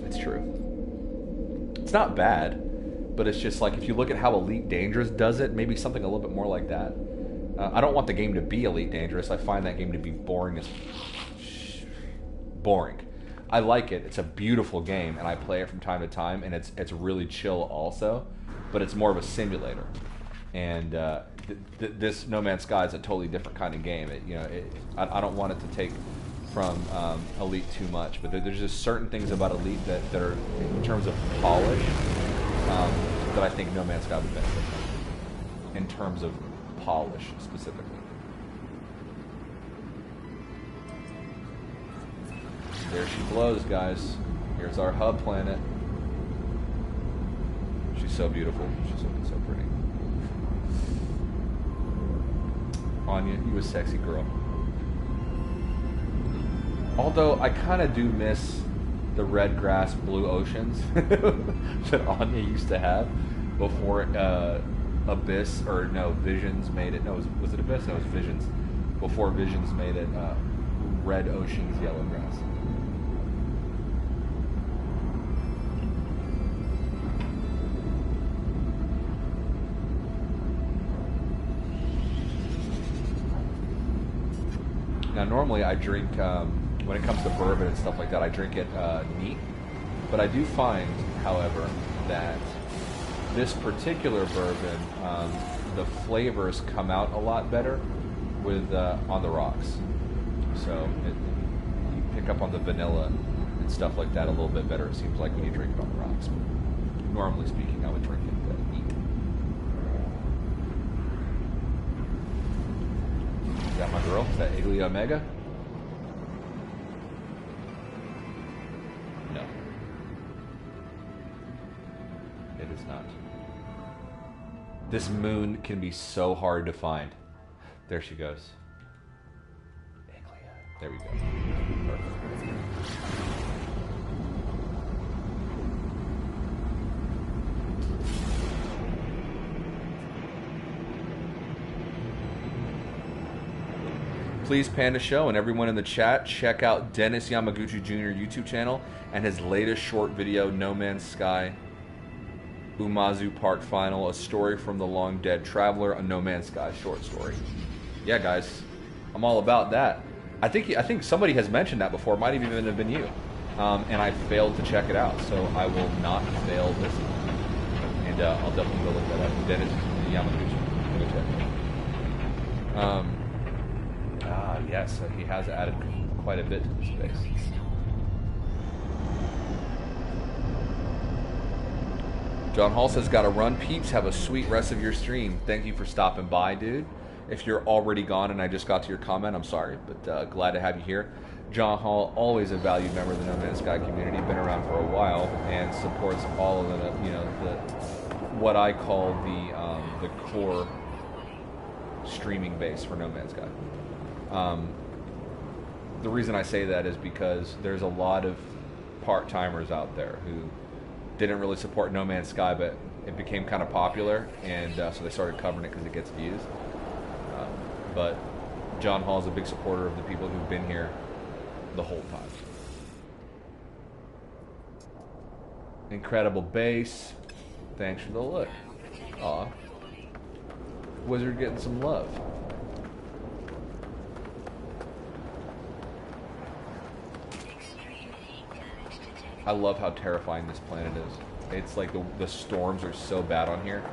it's true. It's not bad, but it's just like if you look at how Elite Dangerous does it, maybe something a little bit more like that. I don't want the game to be Elite Dangerous. I find that game to be boring as boring. I like it. It's a beautiful game, and I play it from time to time, and it's really chill also, but it's more of a simulator. And this No Man's Sky is a totally different kind of game. I don't want it to take from Elite too much, but there's just certain things about Elite that are, in terms of polish, that I think No Man's Sky would benefit from, in terms of polish specifically. There she blows, guys. Here's our hub planet. She's so beautiful. She's looking so pretty. Anya, you a sexy girl. Although I kind of do miss the red grass, blue oceans that Anya used to have before Abyss, or no, Visions made it. No, was it Abyss? No, it was Visions. Before Visions made it red oceans, yellow grass. Now, normally I drink, when it comes to bourbon and stuff like that, I drink it neat. But I do find, however, that this particular bourbon, the flavors come out a lot better with on the rocks. So you pick up on the vanilla and stuff like that a little bit better, it seems like, when you drink it on the rocks. But normally speaking, I would drink it neat. Is that my girl? Is that Iglia Omega? No. It is not. This moon can be so hard to find. There she goes. Iglia. There we go. Perfect. Please, Panda Show and everyone in the chat, check out Dennis Yamaguchi Jr. YouTube channel and his latest short video, No Man's Sky, Umazu Park Final, a story from the long dead traveler, a No Man's Sky short story. Yeah, guys, I'm all about that. I think somebody has mentioned that before. It might even have been you, and I failed to check it out, so I will not fail this one. And I'll definitely go look that up. Dennis Yamaguchi, go check it out. Yes, he has added quite a bit to the space. John Hall says, gotta run, peeps. Have a sweet rest of your stream. Thank you for stopping by, dude. If you're already gone and I just got to your comment, I'm sorry, but glad to have you here. John Hall, always a valued member of the No Man's Sky community, been around for a while and supports all of the, what I call the core streaming base for No Man's Sky. The reason I say that is because there's a lot of part-timers out there who didn't really support No Man's Sky, but it became kind of popular, and so they started covering it because it gets views. But John Hall is a big supporter of the people who've been here the whole time. Incredible base. Thanks for the look. Aw. Wizard getting some love. I love how terrifying this planet is. It's like the storms are so bad on here,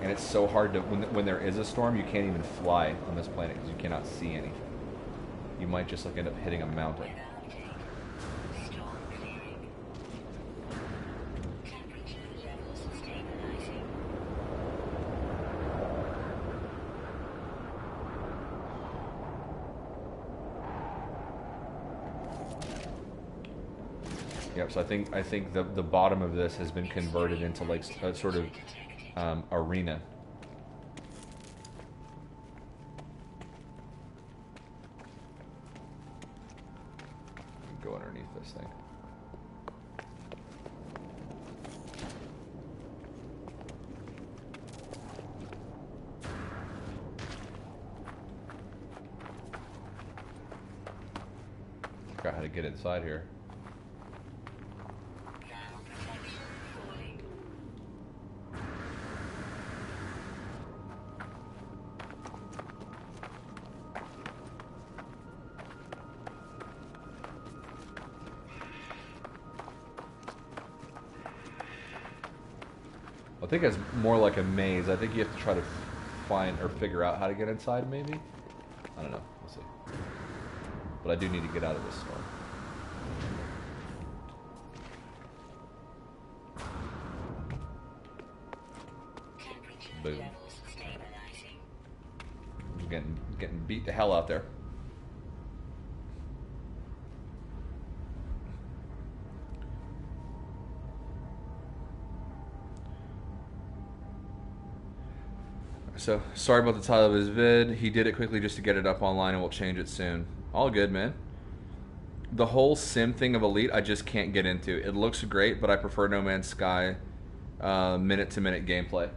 and it's so hard to, when there is a storm, you can't even fly on this planet because you cannot see anything. You might just like end up hitting a mountain. Yep, so I think the bottom of this has been converted into like a sort of arena. Go underneath this thing. Forgot how to get inside here. I think it's more like a maze. I think you have to try to find or figure out how to get inside, maybe? I don't know. We'll see. but I do need to get out of this storm. Boom. I'm getting beat the hell out there. So, sorry about the title of his vid. He did it quickly just to get it up online, and we'll change it soon. All good, man. The whole sim thing of Elite, I just can't get into. It looks great, but I prefer No Man's Sky minute-to-minute gameplay.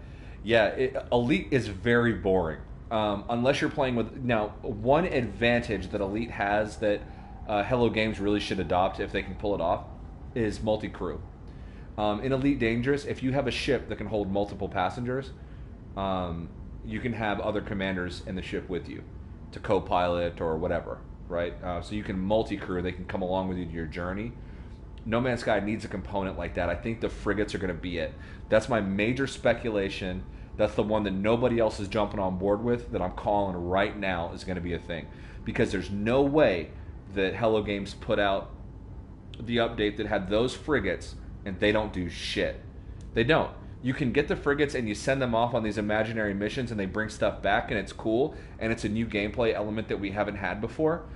Yeah, Elite is very boring. Unless you're playing with... Now, one advantage that Elite has that Hello Games really should adopt, if they can pull it off, is multi-crew. In Elite Dangerous, if you have a ship that can hold multiple passengers... you can have other commanders in the ship with you to co-pilot or whatever, right? So you can multi-crew. They can come along with you to your journey. No Man's Sky needs a component like that. I think the frigates are going to be it. That's my major speculation. That's the one that nobody else is jumping on board with, that I'm calling right now is going to be a thing. Because there's no way that Hello Games put out the update that had those frigates and they don't do shit. They don't. You can get the frigates and you send them off on these imaginary missions and they bring stuff back and it's cool and it's a new gameplay element that we haven't had before.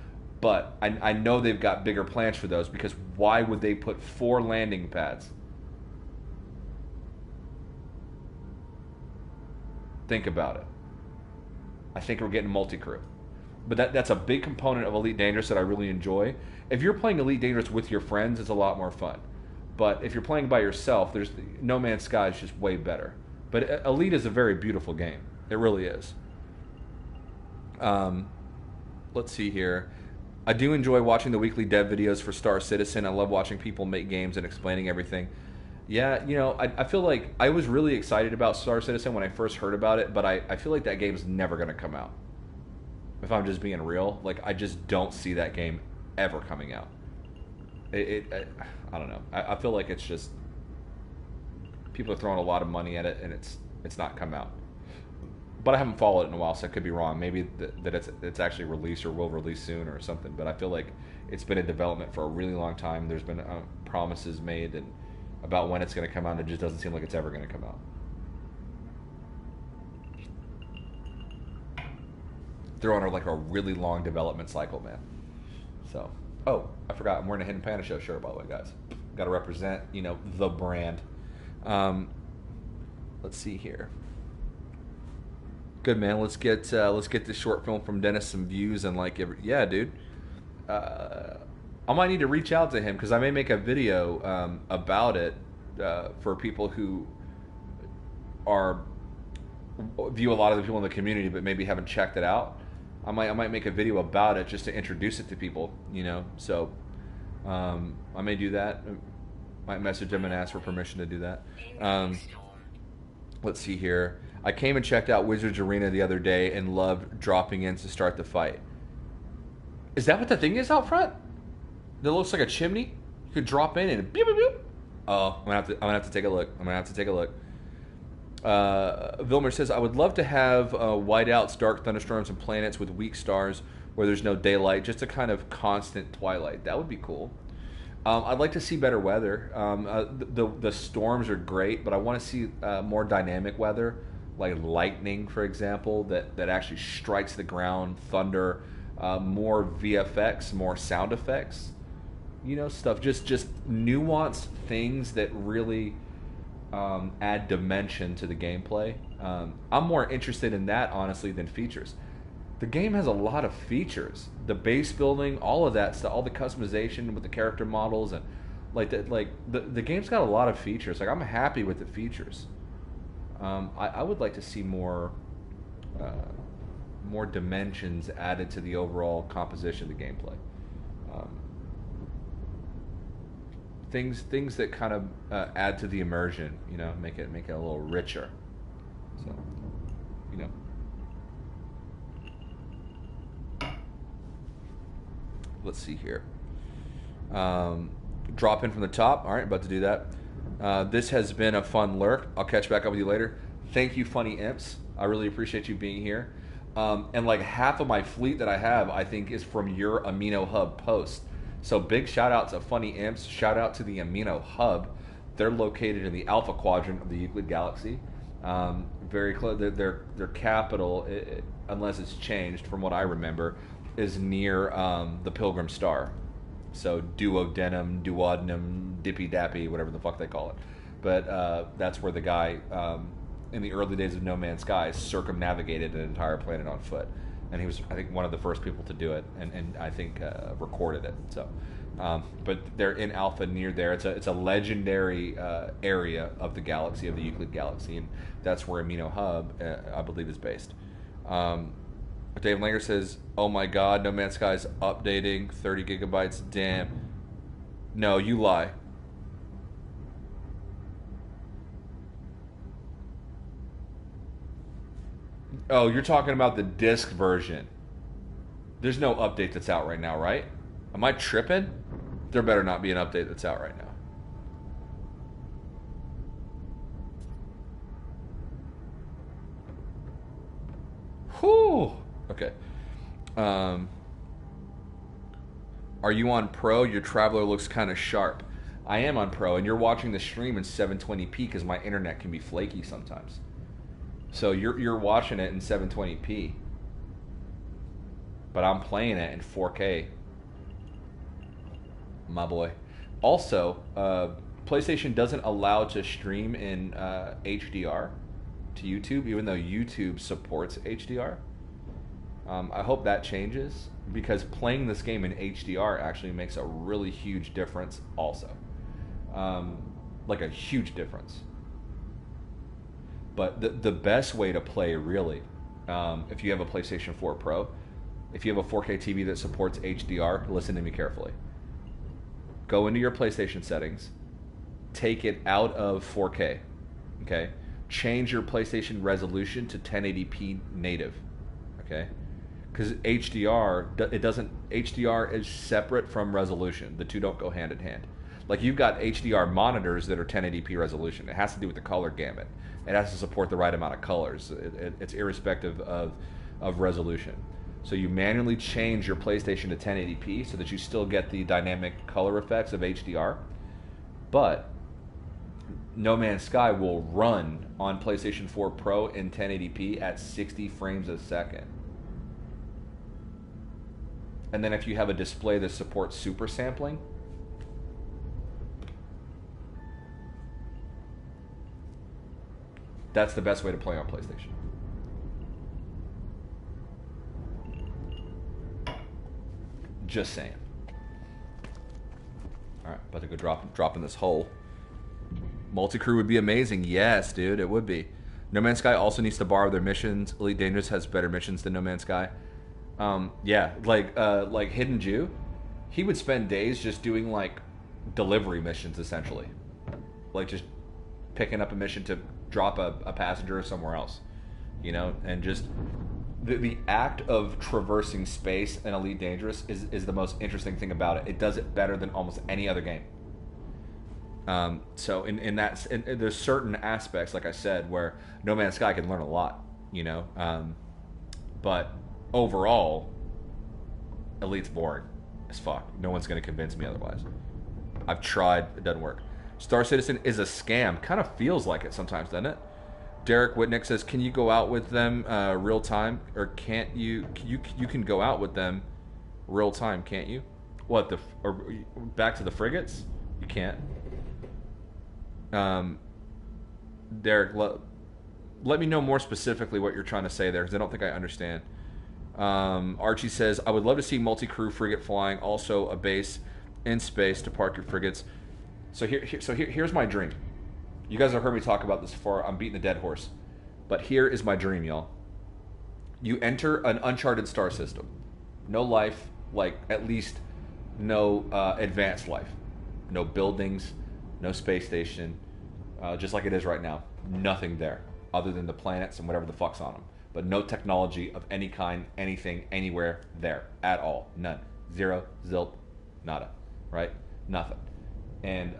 But I know they've got bigger plans for those, because why would they put 4 landing pads? Think about it. I think we're getting multi-crew. But that's a big component of Elite Dangerous that I really enjoy. If you're playing Elite Dangerous with your friends, it's a lot more fun. But if you're playing by yourself, there's No Man's Sky is just way better. But Elite is a very beautiful game. It really is. Let's see here. I do enjoy watching the weekly dev videos for Star Citizen. I love watching people make games and explaining everything. Yeah, you know, I feel like I was really excited about Star Citizen when I first heard about it, but I feel like that game's never going to come out. If I'm just being real, like, I just don't see that game ever coming out. I don't know. I feel like it's just people are throwing a lot of money at it, and it's not come out. But I haven't followed it in a while, so I could be wrong. Maybe that it's actually released or will release soon or something. But I feel like it's been in development for a really long time. There's been promises made and about when it's going to come out, and it just doesn't seem like it's ever going to come out. They're on like a really long development cycle, man. So, oh, I forgot. I'm wearing a Hidden Panda Show shirt, by the way, guys. Got to represent, you know, the brand. Let's see here. Good, man. Let's get this short film from Dennis some views and like yeah, dude. I might need to reach out to him because I may make a video about it for people who view a lot of the people in the community but maybe haven't checked it out. I might make a video about it just to introduce it to people, you know. So I may do that. Might message him and ask for permission to do that. Let's see here. I came and checked out Wizards Arena the other day and loved dropping in to start the fight. Is that what the thing is out front? That looks like a chimney? You could drop in and beep, beep, beep. Oh, I'm gonna have to take a look. Vilmer says, I would love to have whiteouts, dark thunderstorms, and planets with weak stars where there's no daylight, just a kind of constant twilight. That would be cool. I'd like to see better weather. The storms are great, but I want to see more dynamic weather, like lightning, for example, that actually strikes the ground, thunder, more VFX, more sound effects, you know, stuff, just nuanced things that really add dimension to the gameplay. I'm more interested in that, honestly, than features. The game has a lot of features. The base building, all of that stuff, all the customization with the character models, and the game's got a lot of features. Like, I'm happy with the features. I would like to see more dimensions added to the overall composition of the gameplay. Things that kind of add to the immersion, you know, make it a little richer. So, you know. Let's see here. Drop in from the top. All right, about to do that. This has been a fun lurk. I'll catch back up with you later. Thank you, Funny Imps. I really appreciate you being here. And like half of my fleet that I have, I think, is from your Amino Hub post. So big shout out to Funny Imps. Shout out to the Amino Hub. They're located in the Alpha Quadrant of the Euclid Galaxy. Very close. Their capital, unless it's changed from what I remember, is near the Pilgrim Star. So duodenum, dippy dappy, whatever the fuck they call it. But that's where the guy, in the early days of No Man's Sky, circumnavigated an entire planet on foot. And he was, I think, one of the first people to do it, and I think recorded it. So, but they're in Alpha near there. It's a legendary area of the galaxy, of the Euclid Galaxy, and that's where Amino Hub, I believe, is based. Dave Langer says, "Oh my God, No Man's Sky's updating 30 gigabytes. Damn." No, you lie. Oh, you're talking about the disc version. There's no update that's out right now, right? Am I tripping? There better not be an update that's out right now. Whew. Okay. Are you on Pro? Your Traveler looks kind of sharp. I am on Pro, and you're watching the stream in 720p because my internet can be flaky sometimes. So you're watching it in 720p, but I'm playing it in 4K, my boy. Also, PlayStation doesn't allow to stream in HDR to YouTube, even though YouTube supports HDR. I hope that changes, because playing this game in HDR actually makes a really huge difference also. Like a huge difference. But the best way to play, really, if you have a PlayStation 4 Pro, if you have a 4K TV that supports HDR, listen to me carefully. Go into your PlayStation settings, take it out of 4K, okay? Change your PlayStation resolution to 1080p native, okay? Because HDR is separate from resolution. The two don't go hand in hand. Like, you've got HDR monitors that are 1080p resolution. It has to do with the color gamut. It has to support the right amount of colors. It's irrespective of resolution. So you manually change your PlayStation to 1080p so that you still get the dynamic color effects of HDR. But No Man's Sky will run on PlayStation 4 Pro in 1080p at 60 frames a second. And then if you have a display that supports super sampling, that's the best way to play on PlayStation. Just saying. Alright, about to go drop in this hole. Multi-crew would be amazing. Yes, dude, it would be. No Man's Sky also needs to borrow their missions. Elite Dangerous has better missions than No Man's Sky. Yeah, like Hidden Jew, he would spend days just doing like delivery missions, essentially. Like just picking up a mission to drop a passenger somewhere else, you know, and just the act of traversing space in Elite Dangerous is the most interesting thing about it. It does it better than almost any other game. So there's certain aspects, like I said, where No Man's Sky can learn a lot, you know, but overall, Elite's boring as fuck. No one's going to convince me otherwise. I've tried, it doesn't work. Star Citizen is a scam. Kind of feels like it sometimes, doesn't it? Derek Whitnick says, "Can you go out with them real time, or can't you? You can go out with them real time, can't you? What or back to the frigates? You can't." Derek, let me know more specifically what you're trying to say there, because I don't think I understand. Archie says, "I would love to see multi-crew frigate flying, also a base in space to park your frigates." So here's my dream. You guys have heard me talk about this before. I'm beating a dead horse. But here is my dream, y'all. You enter an uncharted star system. No life, like at least no advanced life. No buildings, no space station. Just like it is right now. Nothing there other than the planets and whatever the fuck's on them. But no technology of any kind, anything, anywhere there at all. None. Zero, zilch, nada. Right? Nothing. And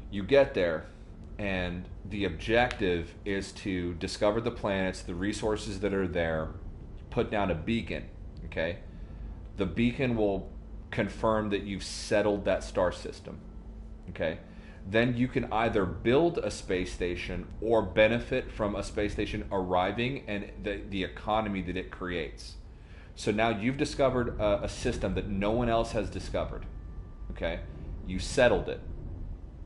you get there, and the objective is to discover the planets, the resources that are there, put down a beacon. Okay, the beacon will confirm that you've settled that star system. Okay, then you can either build a space station or benefit from a space station arriving and the economy that it creates. So now you've discovered a system that no one else has discovered. Okay, you settled it.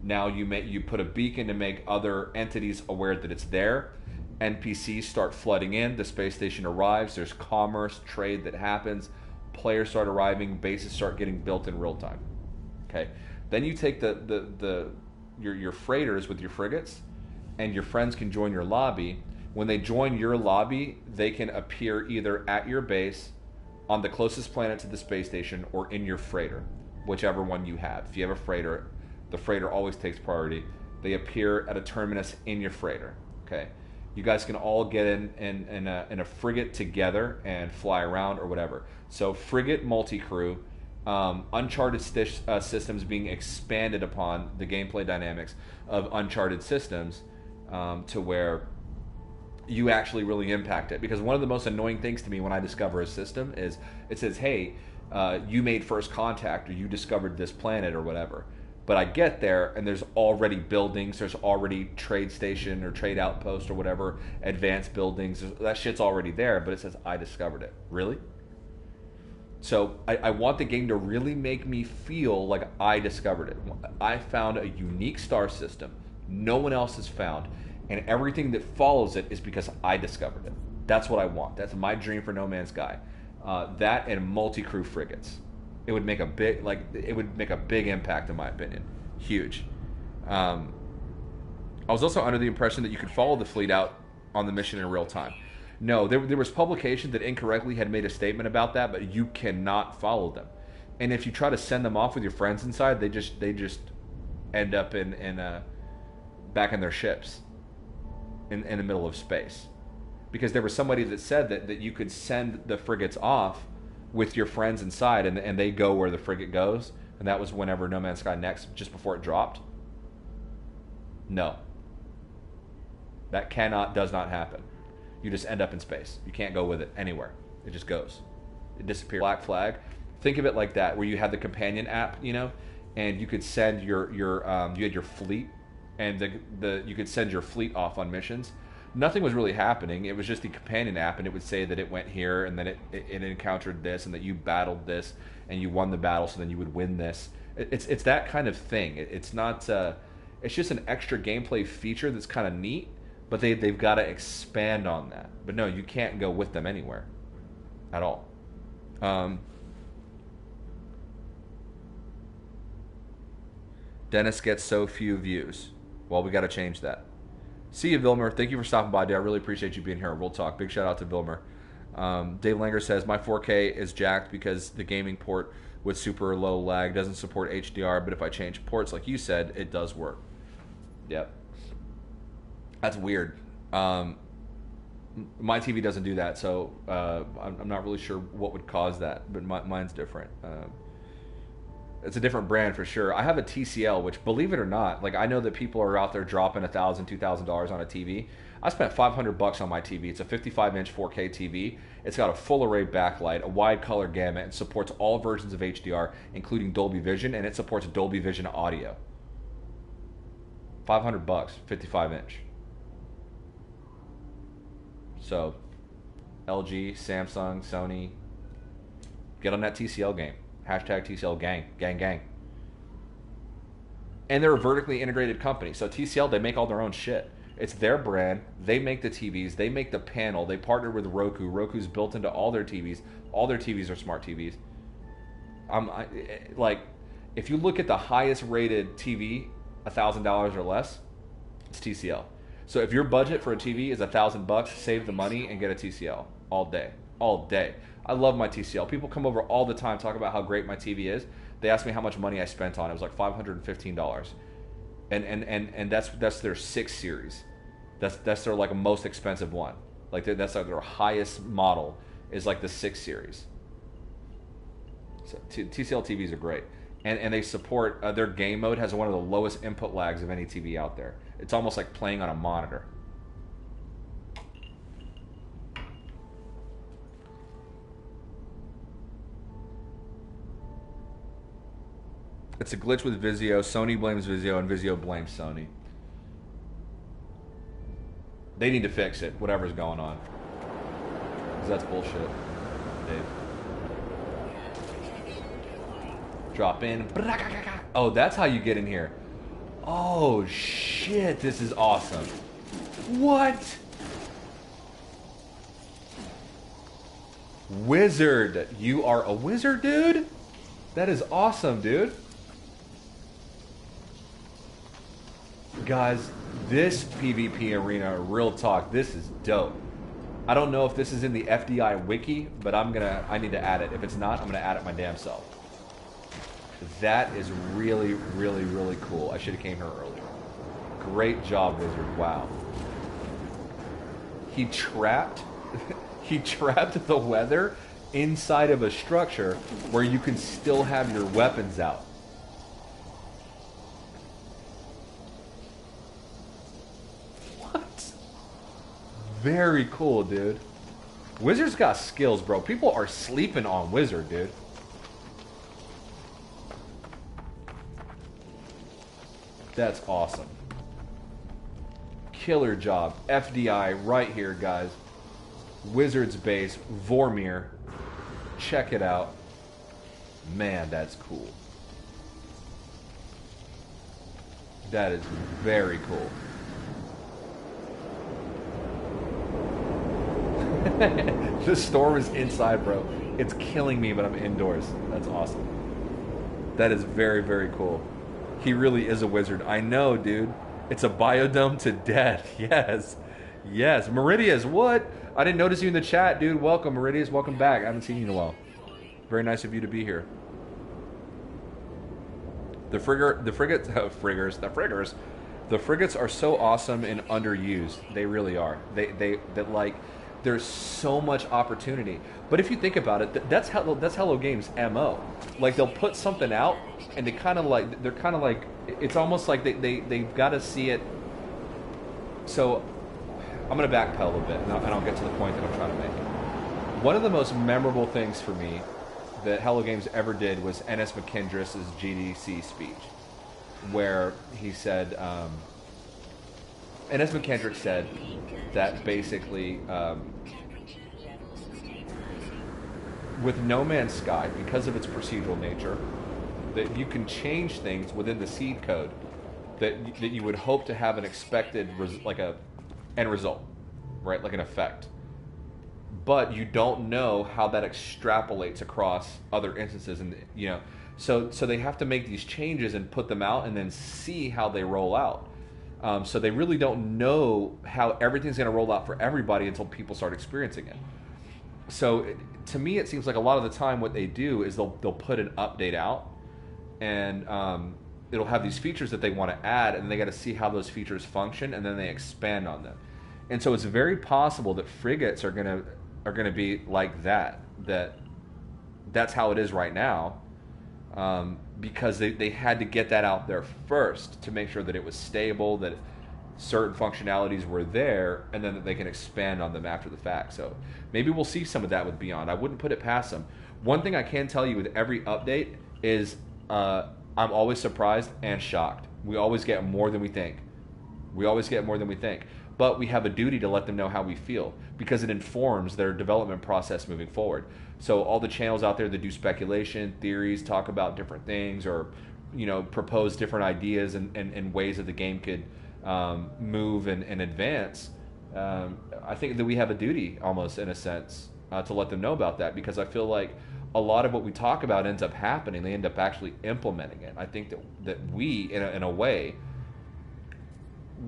Now you put a beacon to make other entities aware that it's there. NPCs start flooding in. The space station arrives. There's commerce, trade that happens. Players start arriving. Bases start getting built in real time. Okay. Then you take your freighters with your frigates, and your friends can join your lobby. When they join your lobby, they can appear either at your base, on the closest planet to the space station, or in your freighter, whichever one you have. If you have a freighter, the freighter always takes priority. They appear at a terminus in your freighter. Okay, you guys can all get in a frigate together and fly around or whatever. So frigate multi-crew, Uncharted systems being expanded upon the gameplay dynamics of Uncharted systems, to where you actually really impact it. Because one of the most annoying things to me when I discover a system is it says, hey, you made first contact, or you discovered this planet or whatever. But I get there and there's already buildings, there's already trade station or trade outpost or whatever, advanced buildings, that shit's already there, but it says I discovered it. Really? So I want the game to really make me feel like I discovered it. I found a unique star system no one else has found, and everything that follows it is because I discovered it. That's what I want. That's my dream for No Man's Sky. That and multi-crew frigates. It would make a big impact, in my opinion. Huge. I was also under the impression that you could follow the fleet out on the mission in real time. No, there was publication that incorrectly had made a statement about that, but you cannot follow them. And if you try to send them off with your friends inside, they just end up back in their ships in the middle of space. Because there was somebody that said that you could send the frigates off with your friends inside, and they go where the frigate goes, and that was whenever No Man's Sky Next, just before it dropped. No. That does not happen. You just end up in space. You can't go with it anywhere. It just goes. It disappears. Black Flag. Think of it like that, where you had the companion app, and you could send you had your fleet, and you could send your fleet off on missions. Nothing was really happening. It was just the companion app, and it would say that it went here, and then it encountered this, and that you battled this, and you won the battle, so then you would win this. It's that kind of thing. It's not. It's just an extra gameplay feature that's kind of neat, but they've got to expand on that. But no, you can't go with them anywhere, at all. Dennis gets so few views. Well, we got to change that. See you, Vilmer. Thank you for stopping by, dude. I really appreciate you being here. We'll talk. Big shout out to Vilmer. Dave Langer says, my 4K is jacked because the gaming port with super low lag doesn't support HDR, but if I change ports, like you said, it does work. Yep. That's weird. My TV doesn't do that, so I'm not really sure what would cause that, but mine's different. It's a different brand for sure. I have a TCL, which, believe it or not, like I know that people are out there dropping $1,000, $2,000 on a TV. I spent $500 on my TV. It's a 55-inch 4K TV. It's got a full array backlight, a wide color gamut, and supports all versions of HDR, including Dolby Vision, and it supports Dolby Vision audio. $500, 55-inch. So, LG, Samsung, Sony, get on that TCL game. Hashtag TCL gang, gang, gang. And they're a vertically integrated company. So TCL, they make all their own shit. It's their brand. They make the TVs. They make the panel. They partner with Roku. Roku's built into all their TVs. All their TVs are smart TVs. If you look at the highest rated TV, $1,000 or less, it's TCL. So if your budget for a TV is $1,000, save the money and get a TCL all day. All day. I love my TCL. People come over all the time, talk about how great my TV is. They ask me how much money I spent on it. It was like $515. And that's their 6 series. That's their like most expensive one. Like that's like their highest model is like the 6 series. So TCL TVs are great. And they support their game mode has one of the lowest input lags of any TV out there. It's almost like playing on a monitor. It's a glitch with Vizio. Sony blames Vizio, and Vizio blames Sony. They need to fix it, whatever's going on. Because that's bullshit, Dave. Drop in. Oh, that's how you get in here. Oh, shit. This is awesome. What? Wizard. You are a wizard, dude? That is awesome, dude. Guys, this PvP arena, real talk, this is dope. I don't know if this is in the FDI wiki, but I need to add it. If it's not, I'm gonna add it my damn self. That is really, really, really cool. I should have came here earlier. Great job, Wizard. Wow. He trapped he trapped the weather inside of a structure where you can still have your weapons out. What? Very cool, dude. Wizard's got skills, bro. People are sleeping on Wizard, dude. That's awesome. Killer job. FDI right here, guys. Wizard's base, Vormir. Check it out. Man, that's cool. That is very cool. The storm is inside, bro. It's killing me, but I'm indoors. That's awesome. That is very, very cool. He really is a wizard. I know, dude. It's a biodome to death. Yes. Yes. Meridius, what? I didn't notice you in the chat, dude. Welcome, Meridius. Welcome back. I haven't seen you in a while. Very nice of you to be here. The frigates are so awesome and underused. They really are. There's so much opportunity. But if you think about it, that's Hello Games' MO. Like, they'll put something out and they're kind of like it's almost like they've got to see it. So I'm going to backpedal a little bit and I'll get to the point that I'm trying to make. One of the most memorable things for me that Hello Games ever did was Enes McKendris' GDC speech, where he said, Enes McKendrick said that basically with No Man's Sky, because of its procedural nature, that you can change things within the seed code that you would hope to have an expected like a end result, right? Like an effect. But you don't know how that extrapolates across other instances, and so they have to make these changes and put them out and then see how they roll out. So they really don't know how everything's going to roll out for everybody until people start experiencing it. So to me, it seems like a lot of the time what they do is they'll put an update out, and it'll have these features that they want to add, and they got to see how those features function, and then they expand on them. And so it's very possible that frigates are gonna be like that. That's how it is right now, because they had to get that out there first to make sure that it was stable, that certain functionalities were there, and then that they can expand on them after the fact. So maybe we'll see some of that with Beyond. I wouldn't put it past them. One thing I can tell you with every update is I'm always surprised and shocked. We always get more than we think. But we have a duty to let them know how we feel, because it informs their development process moving forward. So all the channels out there that do speculation, theories, talk about different things, or propose different ideas and ways that the game could move and advance, I think that we have a duty, almost in a sense, to let them know about that, because I feel like a lot of what we talk about ends up happening. They end up actually implementing it. I think that we, in a way,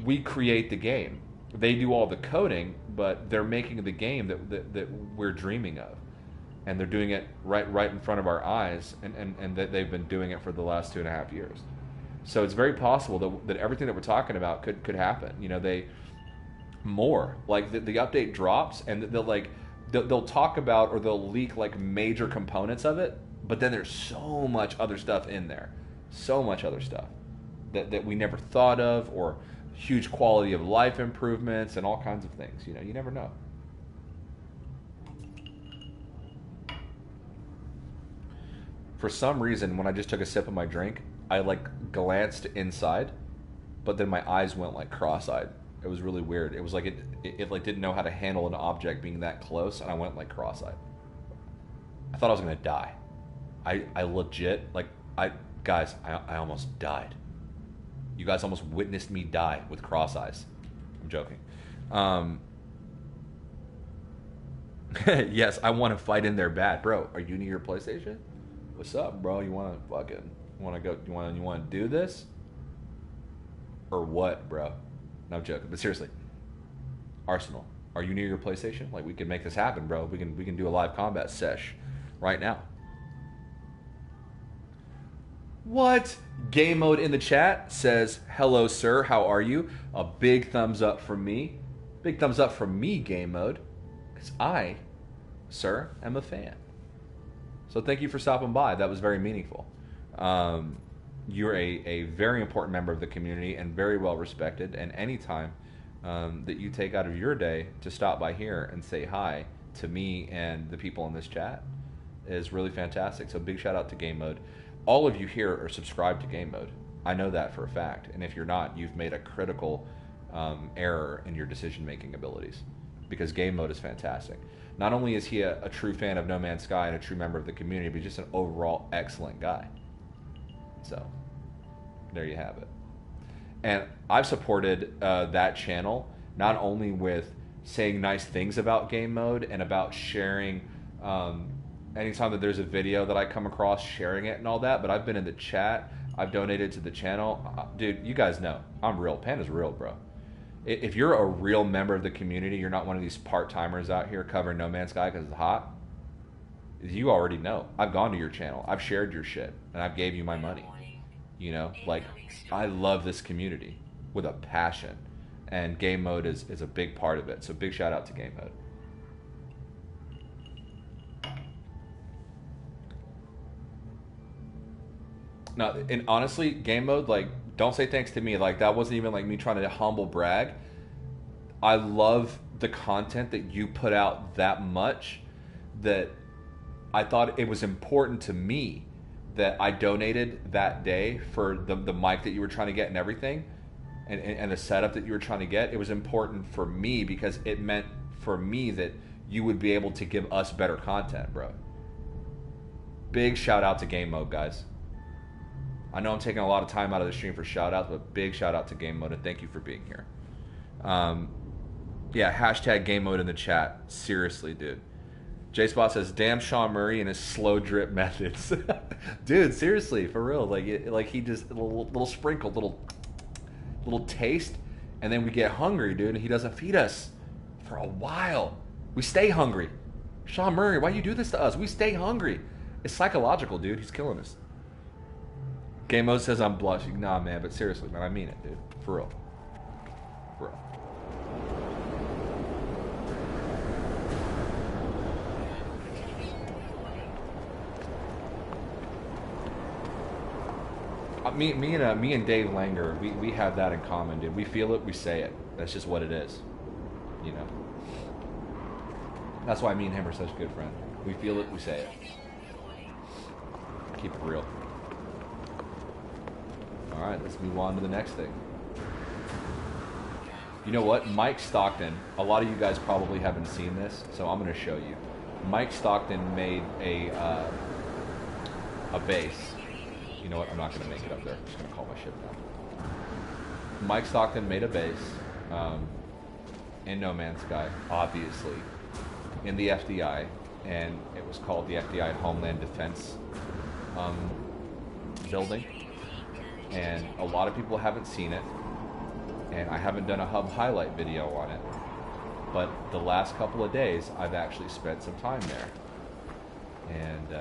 we create the game. They do all the coding, but they're making the game that we're dreaming of, and they're doing it right in front of our eyes, and that they've been doing it for the last 2.5 years. So it's very possible that everything that we're talking about could happen. The update drops, and they'll talk about, or they'll leak like major components of it, but then there's so much other stuff in there, so much other stuff that we never thought of, or huge quality of life improvements and all kinds of things. You know, you never know. For some reason, when I just took a sip of my drink, I like glanced inside, but then my eyes went like cross-eyed. It was really weird. It was like it like didn't know how to handle an object being that close, and I went like cross-eyed. I thought I was gonna die. I legit like I almost died. You guys almost witnessed me die with cross eyes. I'm joking. Yes, I want to fight in there bad, bro. Are you near your PlayStation? What's up, bro? You want to go? You want to do this? Or what, bro? No, I'm joking. But seriously, Arsenal, are you near your PlayStation? Like, we can make this happen, bro. We can do a live combat sesh right now. What? Game Mode in the chat says, hello, sir. How are you? A big thumbs up from me. Big thumbs up from me, Game Mode. Because I, sir, am a fan. So thank you for stopping by. That was very meaningful. You're a very important member of the community and very well respected. And anytime that you take out of your day to stop by here and say hi to me and the people in this chat is really fantastic. So big shout out to Game Mode. All of you here are subscribed to Game Mode. I know that for a fact. And if you're not, you've made a critical error in your decision-making abilities, because Game Mode is fantastic. Not only is he a true fan of No Man's Sky and a true member of the community, but he's just an overall excellent guy. So, there you have it. And I've supported that channel not only with saying nice things about Game Mode and about sharing anytime that there's a video that I come across, sharing it and all that, but I've been in the chat, I've donated to the channel. Dude, you guys know, I'm real. Panda's real, bro. If you're a real member of the community, you're not one of these part-timers out here covering No Man's Sky because it's hot, you already know. I've gone to your channel. I've shared your shit, and I've gave you my money. You know, like, I love this community with a passion, and Game Mode is a big part of it. So big shout out to Game Mode. No, and honestly, Game Mode, like, don't say thanks to me. Like, that wasn't even like me trying to humble brag. I love the content that you put out that much that I thought it was important to me that I donated that day for the mic that you were trying to get and everything, and the setup that you were trying to get. It was important for me because it meant for me that you would be able to give us better content, bro. Big shout out to Game Mode, guys. I know I'm taking a lot of time out of the stream for shout outs, but big shout out to Game Mode, and thank you for being here. Yeah, hashtag Game Mode in the chat. Seriously, dude. J-Spot says, damn Sean Murray and his slow drip methods. Dude, seriously, for real. Like he just, little sprinkle, little taste, and then we get hungry, dude, and he doesn't feed us for a while. We stay hungry. Sean Murray, why you do this to us? We stay hungry. It's psychological, dude. He's killing us. Game Mode says I'm blushing. Nah, man, but seriously, man, I mean it, dude. For real. For real. Me and Dave Langer, we have that in common, dude. We feel it, we say it. That's just what it is, you know. That's why me and him are such good friends. We feel it, we say it. Keep it real. All right, let's move on to the next thing. You know what? Mike Stockton. A lot of you guys probably haven't seen this, so I'm going to show you. Mike Stockton made a base. You know what? I'm not going to make it up there. I'm just going to call my shit down. Mike Stockton made a base in No Man's Sky, obviously, in the FDI, and it was called the FDI Homeland Defense building. And a lot of people haven't seen it, and I haven't done a hub highlight video on it, but the last couple of days I've actually spent some time there, and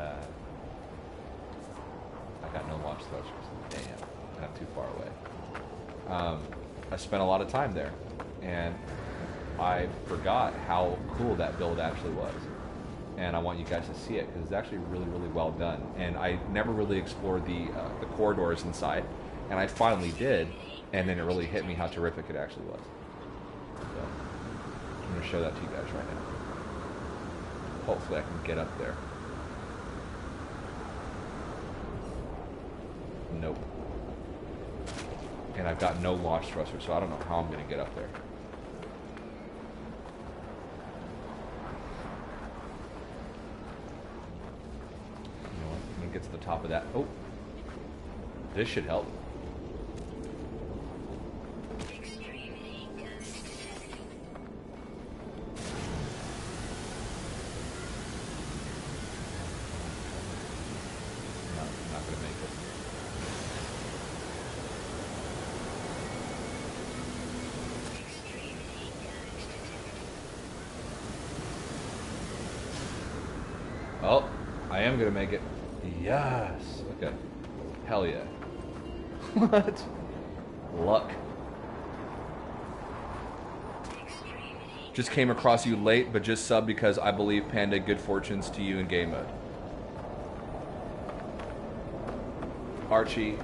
I got no launch thrusters. Damn, not too far away. I spent a lot of time there, and I forgot how cool that build actually was, and I want you guys to see it because it's actually really, really well done. And I never really explored the corridors inside, and I finally did. And then it really hit me how terrific it actually was. So I'm going to show that to you guys right now. Hopefully I can get up there. Nope. And I've got no launch thruster, so I don't know how I'm going to get up there. You know what? I'm going to get to the top of that. Oh. This should help. Oh, I am gonna make it. Yes. Okay. Hell yeah. What? Luck. Just came across you late, but just sub because I believe Panda. Good fortunes to you in game mode. Archie,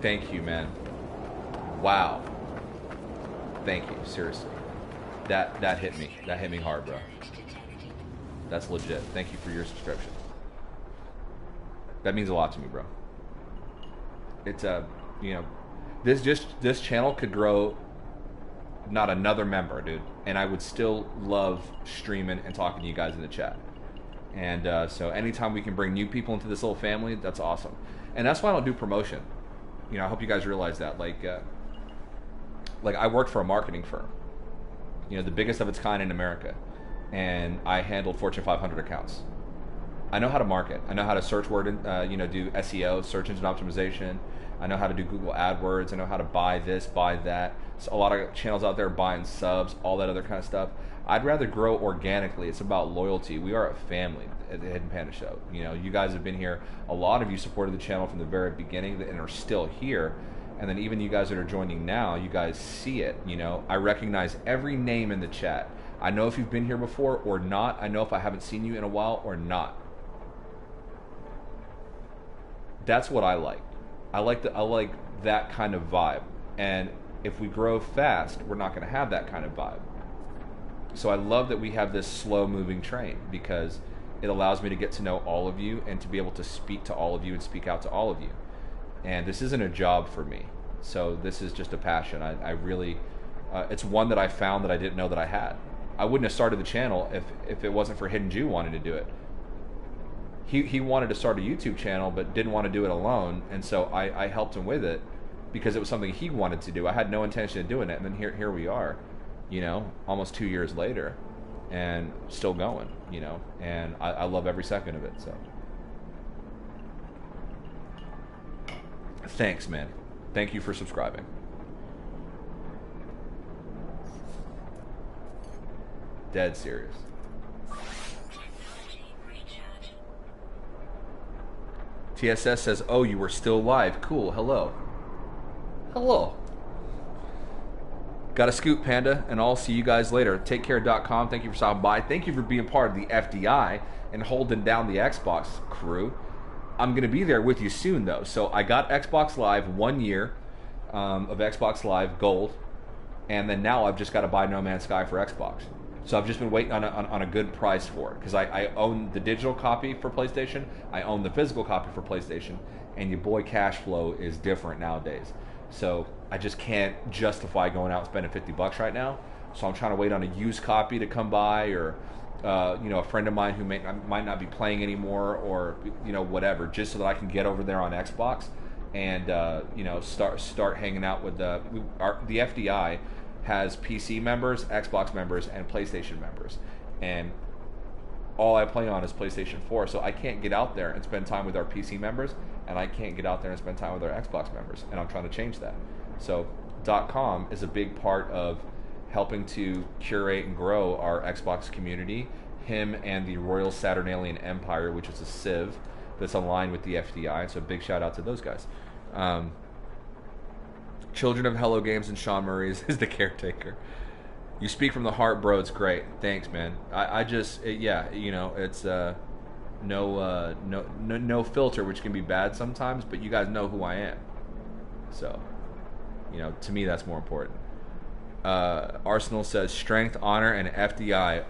thank you, man. Wow. Thank you, seriously. That hit me. That hit me hard, bro. That's legit. Thank you for your subscription. That means a lot to me, bro. It's you know, this channel could grow not another member, dude, and I would still love streaming and talking to you guys in the chat. And so anytime we can bring new people into this little family, that's awesome. And that's why I don't do promotion. You know, I hope you guys realize that. Like I worked for a marketing firm, you know, the biggest of its kind in America. And I handled Fortune 500 accounts. I know how to market. I know how to search word, you know, do SEO, search engine optimization. I know how to do Google AdWords. I know how to buy this, buy that. So a lot of channels out there buying subs, all that other kind of stuff. I'd rather grow organically. It's about loyalty. We are a family at the Hidden Panda Show. You know, you guys have been here. A lot of you supported the channel from the very beginning and are still here. And then even you guys that are joining now, you guys see it. You know, I recognize every name in the chat. I know if you've been here before or not. I know if I haven't seen you in a while or not. That's what I like. I like that kind of vibe. And if we grow fast, we're not going to have that kind of vibe. So I love that we have this slow moving train because it allows me to get to know all of you and to be able to speak to all of you and speak out to all of you. And this isn't a job for me. So this is just a passion. I really, it's one that I found that I didn't know that I had. I wouldn't have started the channel if it wasn't for Hidden Jew wanting to do it. He wanted to start a YouTube channel but didn't want to do it alone, and so I helped him with it because it was something he wanted to do. I had no intention of doing it, and then here we are, you know, almost 2 years later, and still going, you know, and I love every second of it. So thanks, man. Thank you for subscribing. Dead serious. TSS says, oh, you were still live. Cool. Hello. Hello. Got a scoop, Panda, and I'll see you guys later. TakeCare.com. Thank you for stopping by. Thank you for being part of the FDI and holding down the Xbox crew. I'm going to be there with you soon, though. So I got Xbox Live 1 year of Xbox Live Gold, and then now I've just got to buy No Man's Sky for Xbox. So I've just been waiting on a good price for it because I own the digital copy for PlayStation, I own the physical copy for PlayStation, and your boy cash flow is different nowadays. So I just can't justify going out and spending $50 right now. So I'm trying to wait on a used copy to come by, or you know, a friend of mine who might not be playing anymore, or you know, whatever, just so that I can get over there on Xbox and you know, start hanging out with the FDI. Has PC members, Xbox members, and PlayStation members. And all I play on is PlayStation 4, so I can't get out there and spend time with our PC members, and I can't get out there and spend time with our Xbox members, and I'm trying to change that. So .com is a big part of helping to curate and grow our Xbox community, him and the Royal Saturnalian Empire, which is a civ that's aligned with the FDI, so big shout out to those guys. Children of Hello Games and Sean Murray's is the caretaker. You speak from the heart, bro. It's great. Thanks, man. I just, yeah, you know, it's no filter, which can be bad sometimes, but you guys know who I am. So, You know, to me, that's more important. Arsenal says strength, honor, and FDI.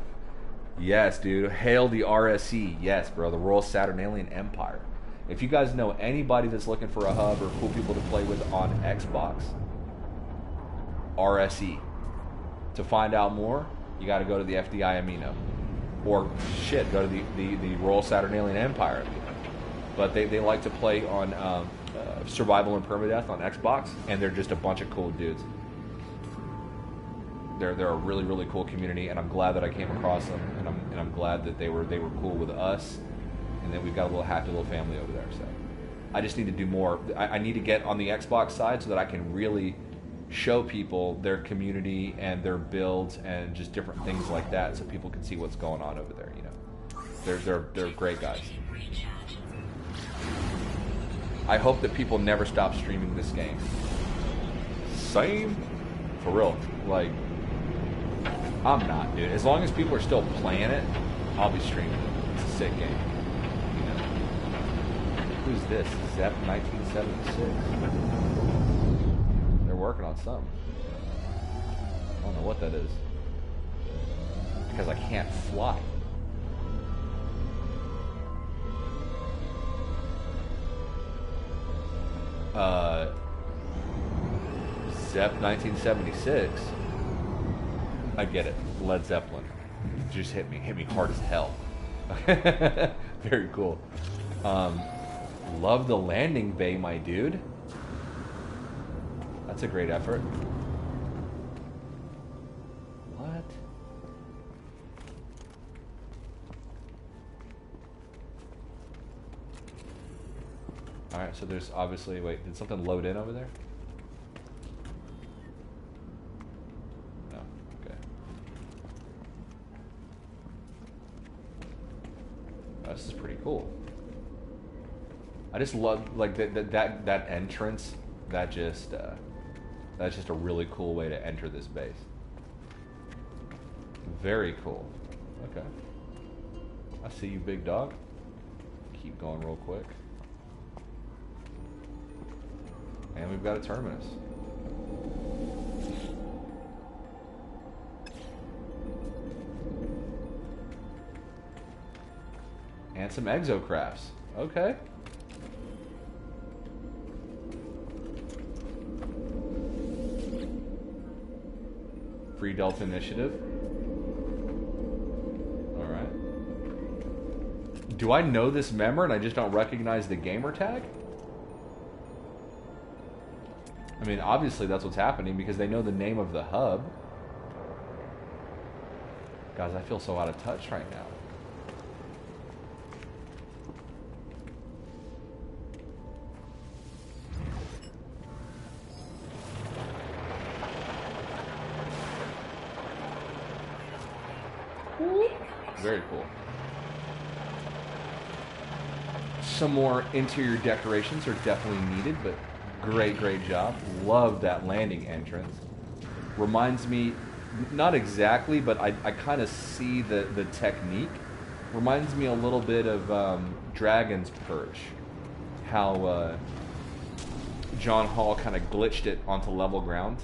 Yes, dude. Hail the RSE. Yes, bro. The Royal Saturnalian Empire. If you guys know anybody that's looking for a hub or cool people to play with on Xbox, RSE. To find out more, you got to go to the FDI Amino. Or, shit, go to the Royal Saturnalian Empire Amino. But they like to play on Survival and Permadeath on Xbox, and they're just a bunch of cool dudes. They're a really, really cool community, and I'm glad that I came across them, and I'm glad that they were cool with us, and then we've got a little happy little family over there. So I just need to do more. I need to get on the Xbox side so that I can really show people their community and their builds and just different things like that, so people can see what's going on over there. You know, they're great guys. I hope that people never stop streaming this game. Same, for real. Like, I'm not, dude. As long as people are still playing it, I'll be streaming it. It's a sick game. You know. Who's this? Zep 1976. They're working on something. I don't know what that is. Because I can't fly. Zep 1976. I get it. Led Zeppelin. Just hit me hard as hell. Very cool. Love the landing bay, my dude. That's a great effort. What? Alright, so there's obviously... Wait, did something load in over there? No, okay. Oh, this is pretty cool. I just love, like, that entrance. That's just a really cool way to enter this base. Very cool. Okay. I see you, big dog. Keep going real quick. And we've got a terminus. And some exocrafts. Okay. Free Delta Initiative. Alright. Do I know this member and I just don't recognize the gamer tag? I mean, obviously that's what's happening because they know the name of the hub. Guys, I feel so out of touch right now. Very cool. Some more interior decorations are definitely needed, but great job. Love that landing entrance. Reminds me, not exactly, but I kind of see the technique. Reminds me a little bit of Dragon's Perch. How John Hall kind of glitched it onto level ground.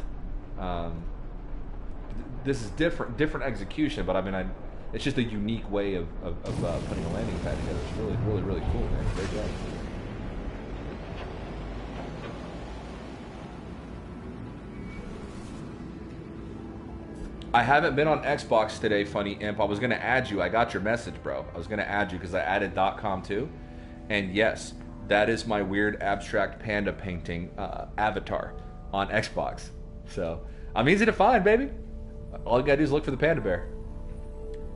This is different execution, but I mean, it's just a unique way of putting a landing pad together. It's really cool, man. Great job. I haven't been on Xbox today, Funny Imp. I was going to add you. I got your message, bro. I was going to add you because I added .com too. And yes, that is my weird abstract panda painting avatar on Xbox. So, I'm easy to find, baby. All you got to do is look for the panda bear.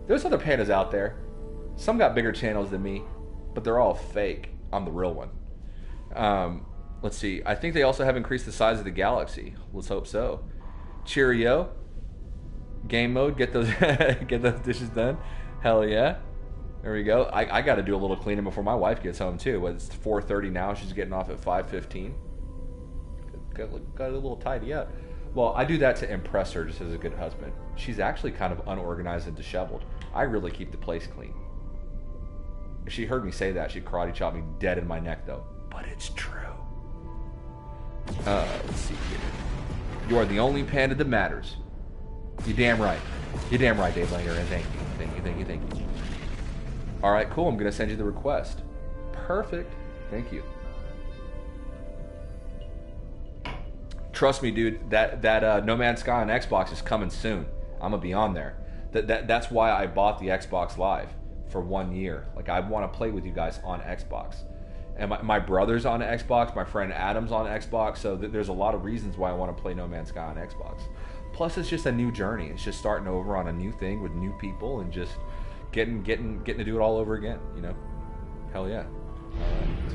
There's other pandas out there. Some got bigger channels than me, but they're all fake. I'm the real one. Let's see. I think they also have increased the size of the galaxy. Let's hope so. Cheerio. Game mode. Get those get those dishes done. Hell yeah. There we go. I got to do a little cleaning before my wife gets home too. It's 4:30 now. She's getting off at 5:15. Got a little tidy up. Well, I do that to impress her, just as a good husband. She's actually kind of unorganized and disheveled. I really keep the place clean. If she heard me say that, she'd karate chop me dead in my neck, though. But it's true. Let's see here. You are the only panda that matters. You're damn right. You're damn right, Dave Langer, and thank you. Thank you, thank you, thank you. Alright, cool. I'm going to send you the request. Perfect. Thank you. Trust me, dude, that No Man's Sky on Xbox is coming soon. I'm going to be on there. That's why I bought the Xbox Live for 1 year. Like, I want to play with you guys on Xbox. And my brother's on Xbox, my friend Adam's on Xbox, so there's a lot of reasons why I want to play No Man's Sky on Xbox. Plus, it's just a new journey. It's just starting over on a new thing with new people and just getting to do it all over again, you know? Hell yeah. Let's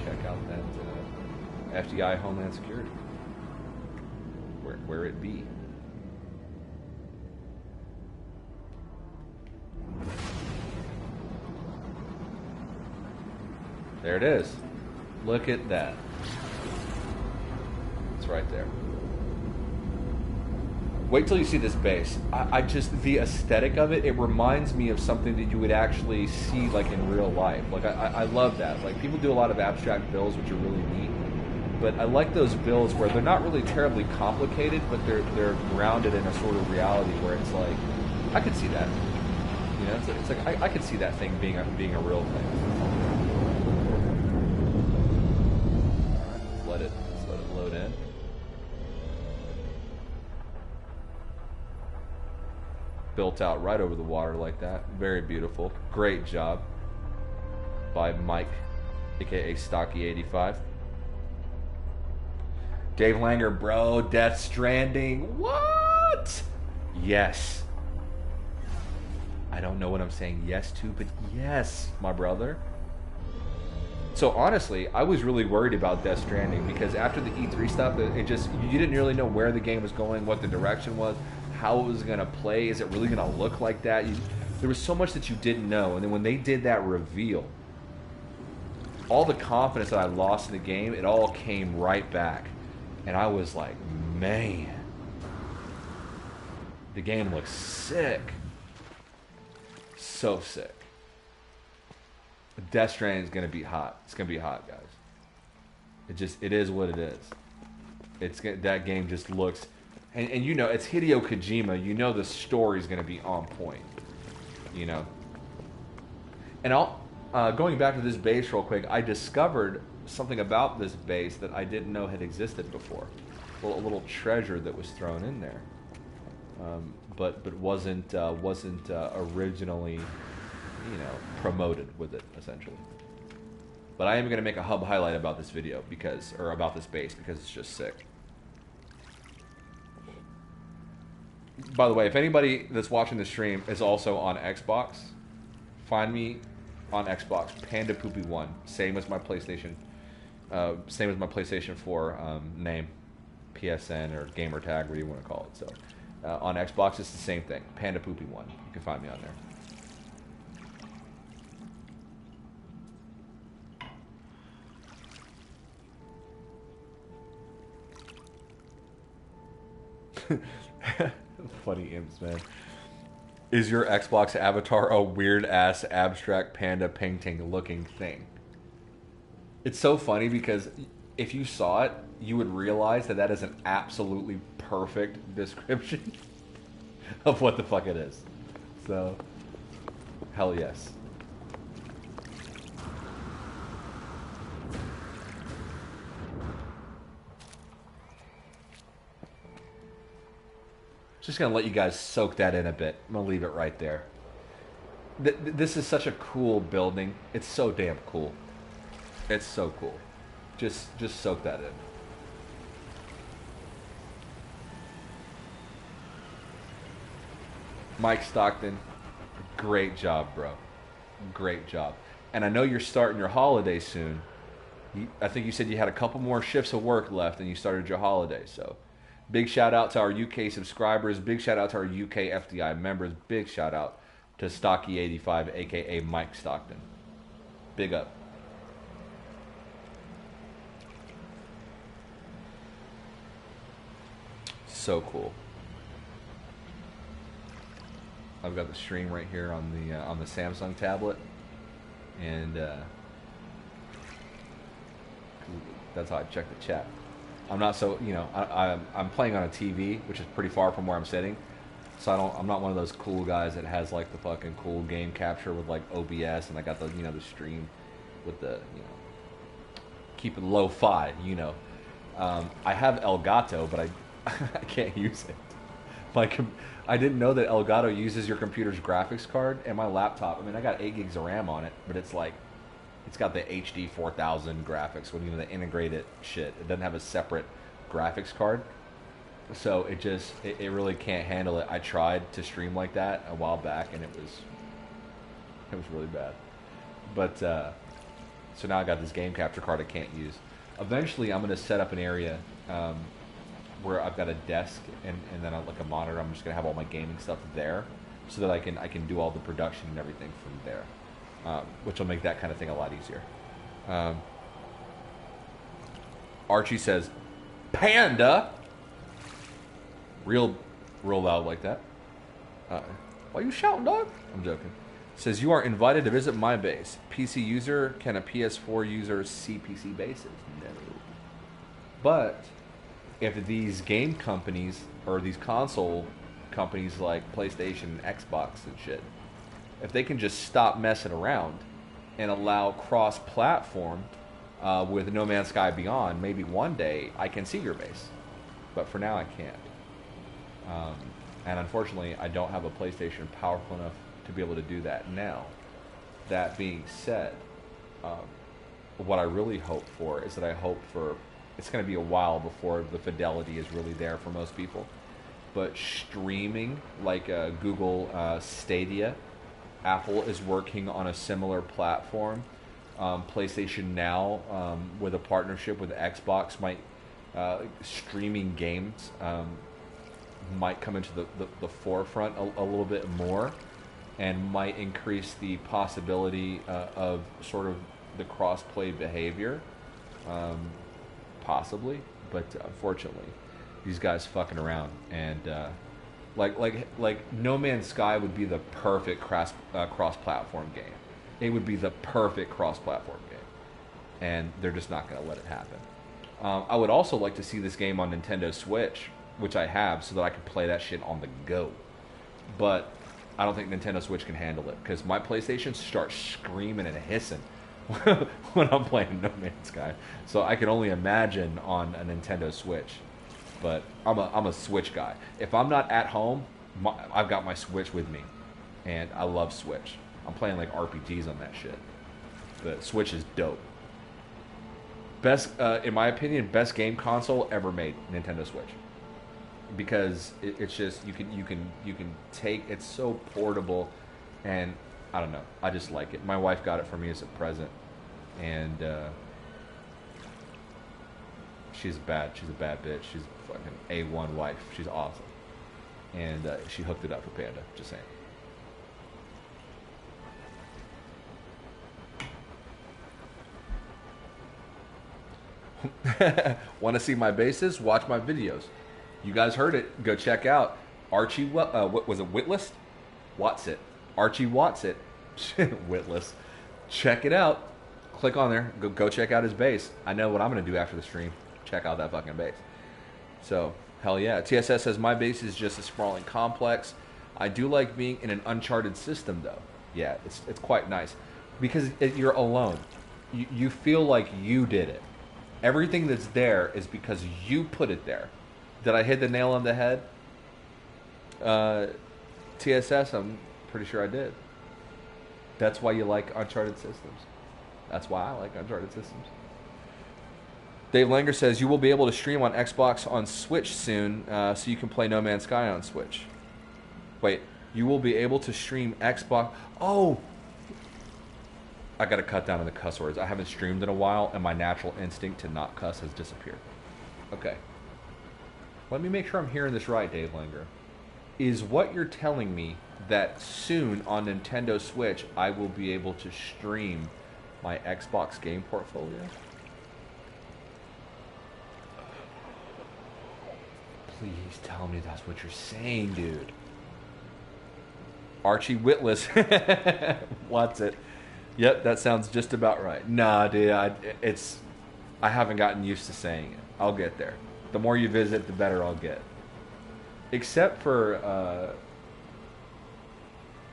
check out that FDI Homeland Security. Where it be. There it is. Look at that. It's right there. Wait till you see this base. I just, the aesthetic of it reminds me of something that you would actually see like in real life. Like I love that. Like people do a lot of abstract builds which are really neat. But I like those builds where they're not really terribly complicated, but they're grounded in a sort of reality where it's like, I could see that. You know, it's like I could see that thing being a real thing. Let's let it load in. Built out right over the water like that. Very beautiful. Great job by Mike, aka Stocky85. Dave Langer, bro, Death Stranding. What? Yes. I don't know what I'm saying yes to, but yes, my brother. So honestly, I was really worried about Death Stranding because after the E3 stuff, it just, you didn't really know where the game was going, what the direction was, how it was going to play, is it really going to look like that? There was so much that you didn't know, and then when they did that reveal, all the confidence that I lost in the game, it all came right back. And I was like, man, the game looks sick. So sick. Death Stranding is going to be hot. It's going to be hot, guys. It is what it is. That game just looks, and you know, it's Hideo Kojima. You know the story's going to be on point. You know. And going back to this base real quick, I discovered something about this base that I didn't know had existed before. A little treasure that was thrown in there, but wasn't originally, you know, promoted with it essentially. But I am going to make a hub highlight about this video about this base because it's just sick. By the way, if anybody that's watching the stream is also on Xbox, find me on Xbox, Panda Poopy 1, same as my PlayStation. Same as my PlayStation 4 name, PSN or gamer tag, whatever you want to call it. So on Xbox, it's the same thing. Panda Poopy 1. You can find me on there. Funny imps, man. Is your Xbox avatar a weird ass abstract panda painting looking thing? It's so funny because if you saw it, you would realize that is an absolutely perfect description of what the fuck it is. So, hell yes. Just gonna let you guys soak that in a bit. I'm gonna leave it right there. This is such a cool building. It's so damn cool. It's so cool. Just soak that in. Mike Stockton, great job, bro. Great job. And I know you're starting your holiday soon. I think you said you had a couple more shifts of work left and you started your holiday. So big shout out to our UK subscribers. Big shout out to our UK FDI members. Big shout out to Stocky85, aka Mike Stockton. Big up. So cool. I've got the stream right here on the Samsung tablet, and that's how I check the chat. I'm not so, I'm playing on a TV, which is pretty far from where I'm sitting. So I'm not one of those cool guys that has like the fucking cool game capture with like OBS, and I got the, the stream with the, keep it lo-fi, I have Elgato, but I can't use it. Like, I didn't know that Elgato uses your computer's graphics card, and my laptop, I mean, I got 8 gigs of RAM on it, but it's like, it's got the HD 4000 graphics when the integrated shit. It doesn't have a separate graphics card. So it really can't handle it. I tried to stream like that a while back, and it was really bad. But so now I got this game capture card I can't use. Eventually, I'm gonna set up an area where I've got a desk and then like a monitor. I'm just gonna have all my gaming stuff there, so that I can do all the production and everything from there, which will make that kind of thing a lot easier. Archie says, "Panda." Real loud like that. Why you shouting, dog? I'm joking. Says, you are invited to visit my base. PC user, can a PS4 user see PC bases? No. But if these game companies or these console companies like PlayStation and Xbox and shit, if they can just stop messing around and allow cross-platform with No Man's Sky Beyond, maybe one day I can see your base. But for now I can't. And unfortunately, I don't have a PlayStation powerful enough to be able to do that now. That being said, what I really hope for is that it's going to be a while before the fidelity is really there for most people. But streaming, like Google Stadia, Apple is working on a similar platform. PlayStation Now, with a partnership with Xbox, might streaming games might come into the forefront a little bit more, and might increase the possibility of sort of the cross-play behavior, possibly. But unfortunately, these guys fucking around, and like No Man's Sky would be the perfect cross-platform game. It would be the perfect cross-platform game, and they're just not going to let it happen. I would also like to see this game on Nintendo Switch, which I have, so that I can play that shit on the go. But I don't think Nintendo Switch can handle it, because my PlayStation starts screaming and hissing when I'm playing No Man's Sky. So I can only imagine on a Nintendo Switch. But I'm a Switch guy. If I'm not at home, I've got my Switch with me, and I love Switch. I'm playing like RPGs on that shit. But Switch is dope. Best, in my opinion, best game console ever made, Nintendo Switch. Because it's just you can take, it's so portable, and I don't know, I just like it. My wife got it for me as a present, and she's a bad bitch. She's a fucking A1 wife. She's awesome, and she hooked it up for Panda. Just saying. Want to see my bases? Watch my videos. You guys heard it. Go check out Archie. What was it? Witless? Watts-it. Archie Watts-it. Witless. Check it out. Click on there. Go check out his base. I know what I'm gonna do after the stream. Check out that fucking base. So hell yeah. TSS says my base is just a sprawling complex. I do like being in an uncharted system though. Yeah, it's quite nice because you're alone. You feel like you did it. Everything that's there is because you put it there. Did I hit the nail on the head? TSS, I'm pretty sure I did. That's why you like Uncharted systems. That's why I like Uncharted systems. Dave Langer says, you will be able to stream on Xbox on Switch soon, so you can play No Man's Sky on Switch. Wait, you will be able to stream Xbox... Oh! I gotta cut down on the cuss words. I haven't streamed in a while, and my natural instinct to not cuss has disappeared. Okay. Let me make sure I'm hearing this right, Dave Langer. Is what you're telling me that soon on Nintendo Switch I will be able to stream my Xbox game portfolio? Please tell me that's what you're saying, dude. Archie Witless. What's it? Yep, that sounds just about right. Nah, dude, it's I haven't gotten used to saying it. I'll get there. The more you visit, the better I'll get. Except for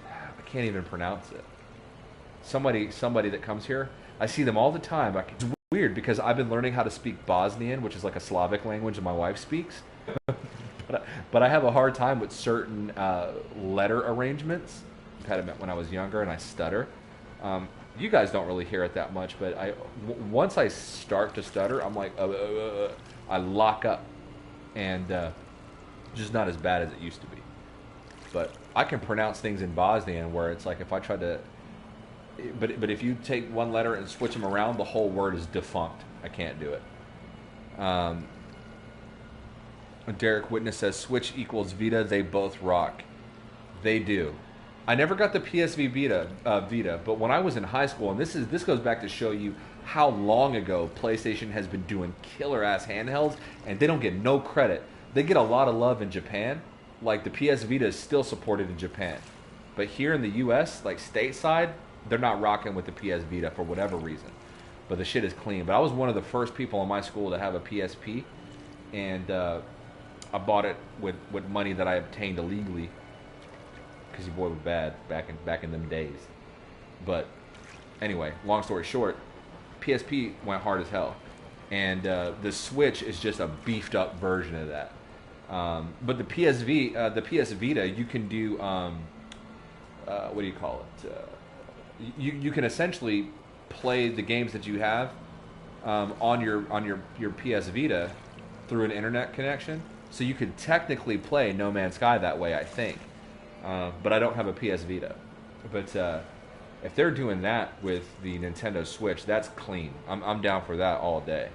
I can't even pronounce it. Somebody that comes here, I see them all the time. It's weird because I've been learning how to speak Bosnian, which is like a Slavic language that my wife speaks. But I have a hard time with certain letter arrangements. Impediment when I was younger, and I stutter. You guys don't really hear it that much, but once I start to stutter, I'm like, I lock up, and just not as bad as it used to be. But I can pronounce things in Bosnian where it's like if I try to, but if you take one letter and switch them around, the whole word is defunct. I can't do it. Derek Witness says Switch equals Vita. They both rock. They do. I never got the PSV Vita, but when I was in high school, and this goes back to show you how long ago PlayStation has been doing killer ass handhelds, and they don't get no credit. They get a lot of love in Japan. Like the PS Vita is still supported in Japan, but here in the U.S., like stateside, they're not rocking with the PS Vita for whatever reason. But the shit is clean. But I was one of the first people in my school to have a PSP, and I bought it with money that I obtained illegally because your boy was bad back in them days. But anyway, long story short, PSP went hard as hell, and the Switch is just a beefed up version of that. But the the PS Vita, you can do what do you call it? You can essentially play the games that you have on your PS Vita through an internet connection. So you could technically play No Man's Sky that way, I think. But I don't have a PS Vita. But if they're doing that with the Nintendo Switch, that's clean. I'm down for that all day.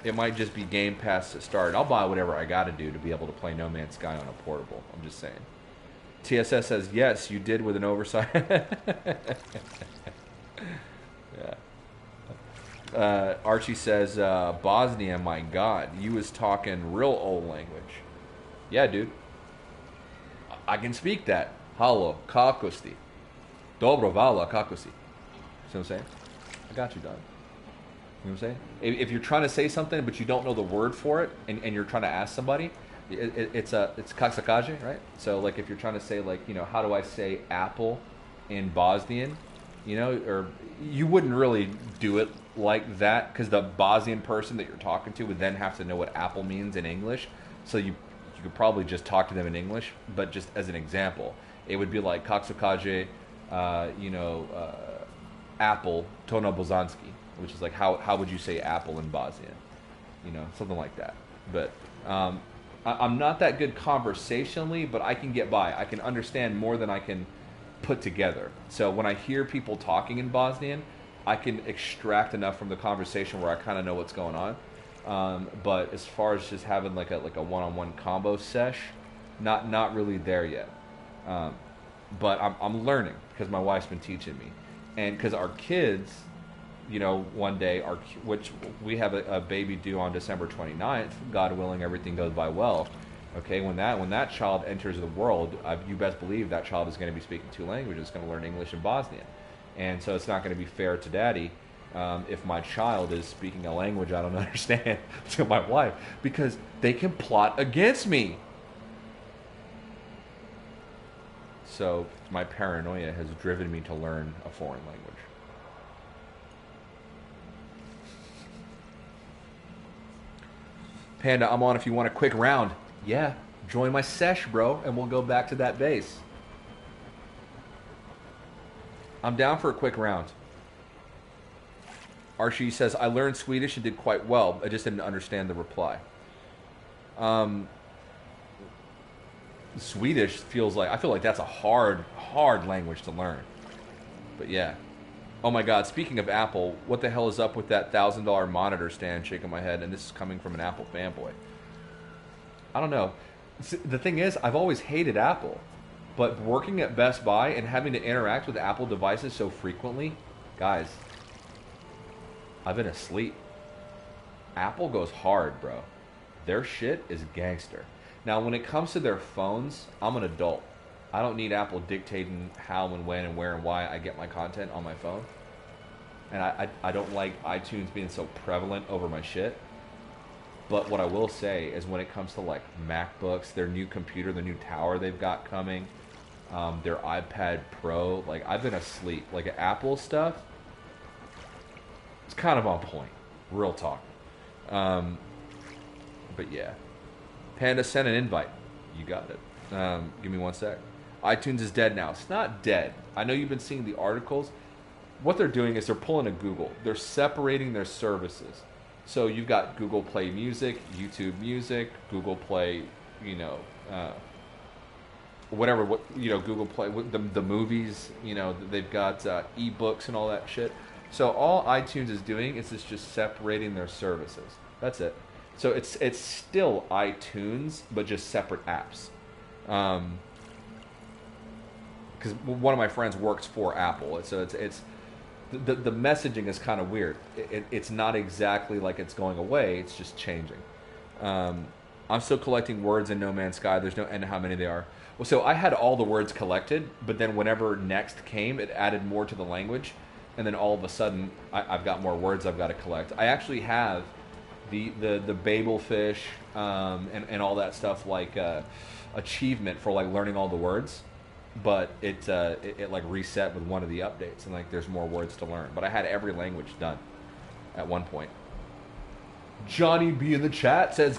It might just be Game Pass to start. I'll buy whatever I got to do to be able to play No Man's Sky on a portable. I'm just saying. TSS says, yes, you did with an oversight. Yeah. Archie says, Bosnia, my God, you was talking real old language. Yeah, dude. I can speak that. Halo, kakosti. Dobro vala kakosi. See what I'm saying? I got you, dog. You know what I'm saying? If you're trying to say something but you don't know the word for it, and you're trying to ask somebody, it's kaksakaje, right? So like if you're trying to say like, you know, how do I say apple in Bosnian? You know, or you wouldn't really do it like that because the Bosnian person that you're talking to would then have to know what apple means in English. So you could probably just talk to them in English, but just as an example, it would be like kaksakaje, apple, tono bozanski, which is like how would you say apple in Bosnian? You know, something like that. But I'm not that good conversationally, but I can get by. I can understand more than I can put together. So when I hear people talking in Bosnian, I can extract enough from the conversation where I kind of know what's going on. But as far as just having like a one-on-one combo sesh, not really there yet. But I'm learning because my wife's been teaching me, and because our kids, you know, one day which we have a baby due on December 29th, God willing, everything goes by well. Okay, when that child enters the world, you best believe that child is going to be speaking two languages. It's going to learn English and Bosnian, and so it's not going to be fair to daddy if my child is speaking a language I don't understand to my wife, because they can plot against me. So my paranoia has driven me to learn a foreign language. Panda, I'm on if you want a quick round. Yeah, join my sesh, bro, and we'll go back to that base. I'm down for a quick round. Archie says, I learned Swedish and did quite well. I just didn't understand the reply. Swedish I feel like that's a hard language to learn. But yeah. Oh my God, speaking of Apple, what the hell is up with that $1,000 monitor stand? Shaking my head, and this is coming from an Apple fanboy. I don't know. The thing is, I've always hated Apple, but working at Best Buy and having to interact with Apple devices so frequently, guys, I've been asleep. Apple goes hard, bro. Their shit is gangster. Now, when it comes to their phones, I'm an adult. I don't need Apple dictating how and when and where and why I get my content on my phone. and I don't like iTunes being so prevalent over my shit. But what I will say is when it comes to like MacBooks, their new computer, the new tower they've got coming, their iPad Pro, like I've been asleep. Like Apple stuff, it's kind of on point. Real talk. But yeah. Panda sent an invite. You got it. Give me one sec. iTunes is dead now. It's not dead. I know you've been seeing the articles. What they're doing is they're pulling a Google. They're separating their services. So you've got Google Play Music, YouTube Music, Google Play, whatever, Google Play, the movies, they've got ebooks and all that shit. So all iTunes is doing is just separating their services. That's it. So it's still iTunes, but just separate apps. Because one of my friends works for Apple, so it's the messaging is kind of weird. It's not exactly like it's going away. It's just changing. I'm still collecting words in No Man's Sky. There's no end to how many they are. Well, so I had all the words collected, but then whenever next came, it added more to the language, and then all of a sudden, I've got more words I've got to collect. I actually have the Babelfish and all that stuff like achievement for like learning all the words, but it like reset with one of the updates, and like there's more words to learn. But I had every language done at one point. Johnny B in the chat says,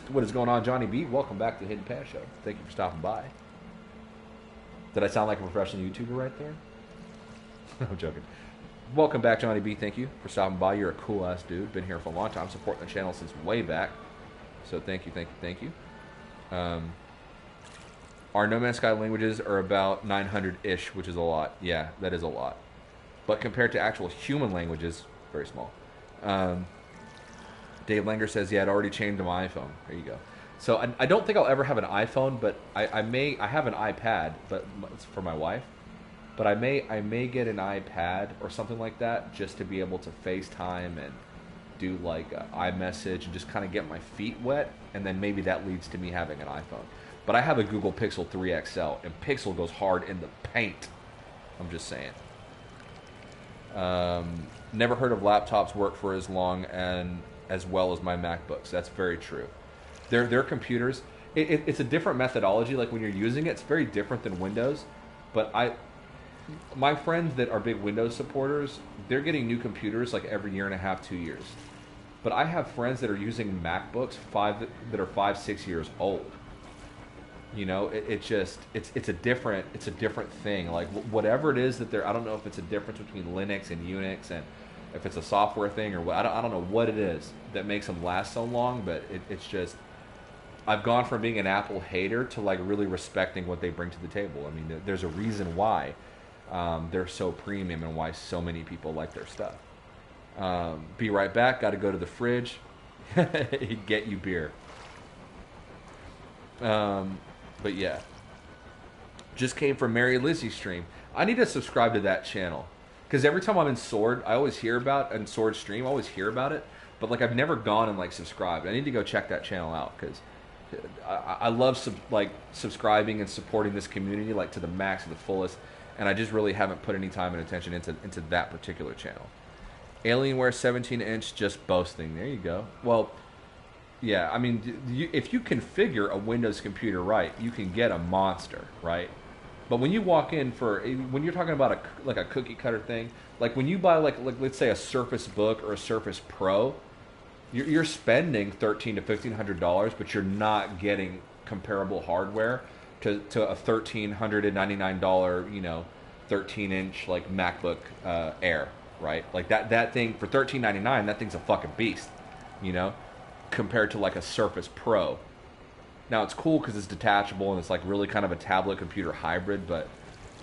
"What is going on, Johnny B? Welcome back to the Hidden Pass Show. Thank you for stopping by." Did I sound like a professional YouTuber right there? I'm joking. Welcome back, Johnny B. Thank you for stopping by. You're a cool ass dude. Been here for a long time, supporting the channel since way back. So thank you. Our No Man's Sky languages are about 900-ish, which is a lot. Yeah, that is a lot. But compared to actual human languages, very small. Dave Langer says, yeah, it already changed to my iPhone. There you go. So I don't think I'll ever have an iPhone, but I have an iPad, but it's for my wife. But I may get an iPad or something like that just to be able to FaceTime and do like iMessage and just kind of get my feet wet, and then maybe that leads to me having an iPhone. But I have a Google Pixel 3 XL, and Pixel goes hard in the paint. I'm just saying. Never heard of laptops work for as long and as well as my MacBooks. That's very true. They're computers. It's a different methodology. Like when you're using it, it's very different than Windows. But my friends that are big Windows supporters, they're getting new computers like every year and a half, 2 years. But I have friends that are using MacBooks that are 5-6 years old. It's a different thing. Like whatever it is that I don't know if it's a difference between Linux and Unix, and if it's a software thing or what. I don't know what it is that makes them last so long. But it's just, I've gone from being an Apple hater to like really respecting what they bring to the table. I mean, there's a reason why they're so premium and why so many people like their stuff. Be right back. Got to go to the fridge. Get you beer. But yeah, just came from Mary Lizzie's stream. I need to subscribe to that channel because every time I'm in Sword, I always hear about and Sword stream. I always hear about it, but like I've never gone and like subscribed. I need to go check that channel out because I love subscribing and supporting this community like to the max, to the fullest, and I just really haven't put any time and attention into that particular channel. Alienware 17-inch, just boasting. There you go. Well. Yeah, I mean, if you configure a Windows computer right, you can get a monster, right? But when you walk in when you're talking about a cookie cutter thing, like when you buy like let's say a Surface Book or a Surface Pro, you're spending $1,300 to $1,500, but you're not getting comparable hardware to a $1,399, 13-inch like MacBook Air, right? Like that thing for $1,399, that thing's a fucking beast, compared to like a Surface Pro. Now it's cool because it's detachable and it's like really kind of a tablet computer hybrid, but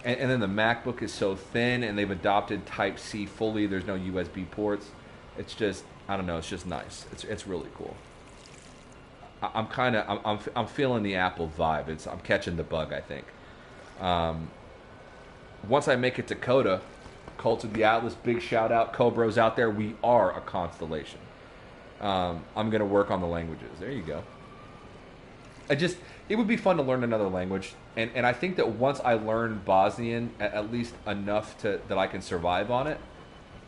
and then the MacBook is so thin and they've adopted Type-C fully. There's no USB ports. It's just, I don't know, it's just nice. It's really cool. I'm feeling the Apple vibe. I'm catching the bug, I think. Once I make it to Coda, Cult of the Atlas, big shout out, Cobros out there, we are a constellation. I'm going to work on the languages. There you go. It would be fun to learn another language. And I think that once I learn Bosnian, at least enough that I can survive on it,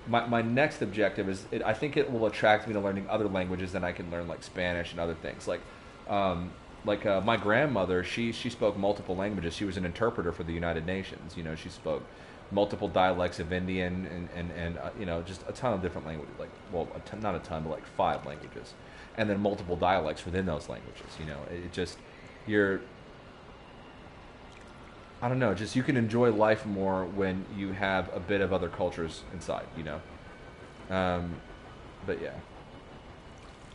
my next objective is I think it will attract me to learning other languages than I can learn like Spanish and other things my grandmother, she spoke multiple languages. She was an interpreter for the United Nations. You know, she spoke multiple dialects of Indian and you know, just a ton of different languages. Like, well, not a ton, but like 5 languages, and then multiple dialects within those languages. You know, it just you're I don't know, just you can enjoy life more when you have a bit of other cultures inside. You know, but yeah.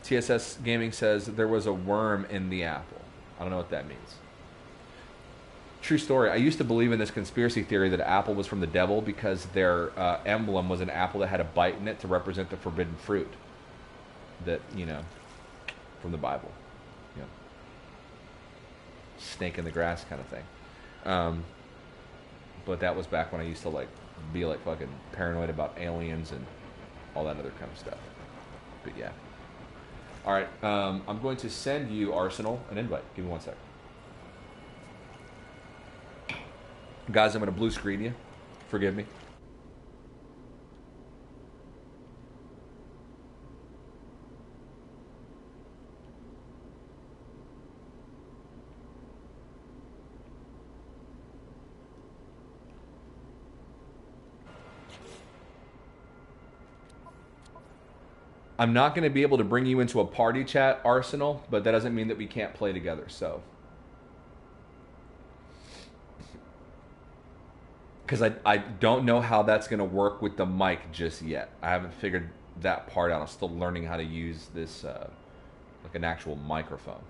TSS Gaming says there was a worm in the apple. I don't know what that means. True story. I used to believe in this conspiracy theory that apple was from the devil because their emblem was an apple that had a bite in it to represent the forbidden fruit. That, you know, from the Bible. You know, snake in the grass kind of thing. But that was back when I used to like be like fucking paranoid about aliens and all that other kind of stuff. But yeah. All right, I'm going to send you, Arsenal, an invite. Give me 1 sec. Guys, I'm going to blue screen you. Forgive me. I'm not going to be able to bring you into a party chat, Arsenal, but that doesn't mean that we can't play together, so. Because I don't know how that's going to work with the mic just yet. I haven't figured that part out. I'm still learning how to use this, like an actual microphone.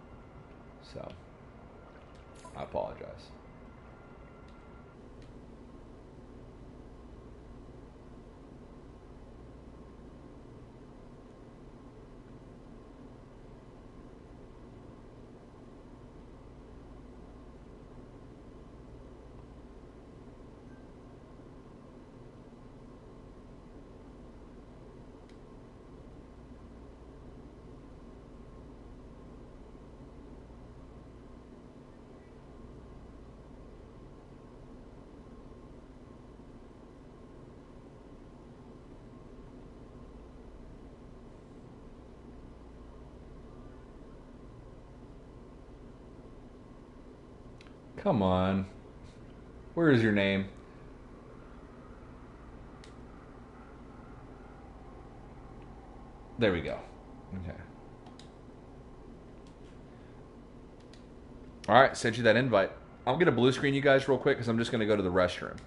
So, I apologize. Come on. Where is your name? There we go. Okay. All right, sent you that invite. I'm going to blue screen you guys real quick because I'm just going to go to the restroom.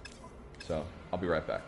So, I'll be right back.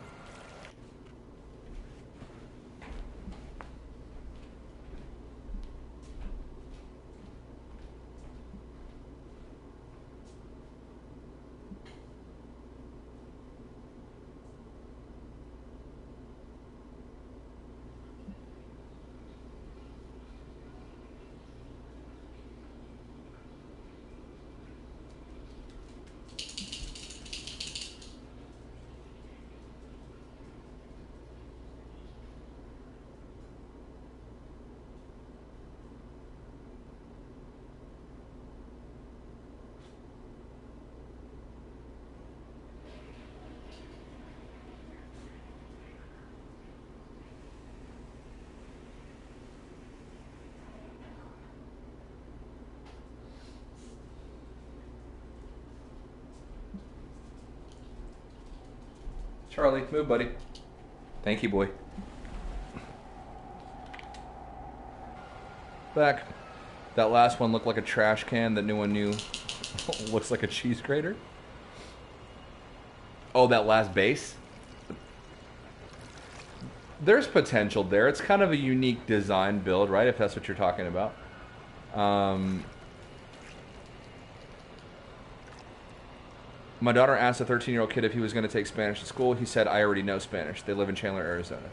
Charlie, move, buddy. Thank you, boy. Back. That last one looked like a trash can that no one knew looks like a cheese grater. Oh, that last base? There's potential there. It's kind of a unique design build, right? If that's what you're talking about. My daughter asked a 13-year-old kid if he was going to take Spanish at school. He said, I already know Spanish. They live in Chandler, Arizona.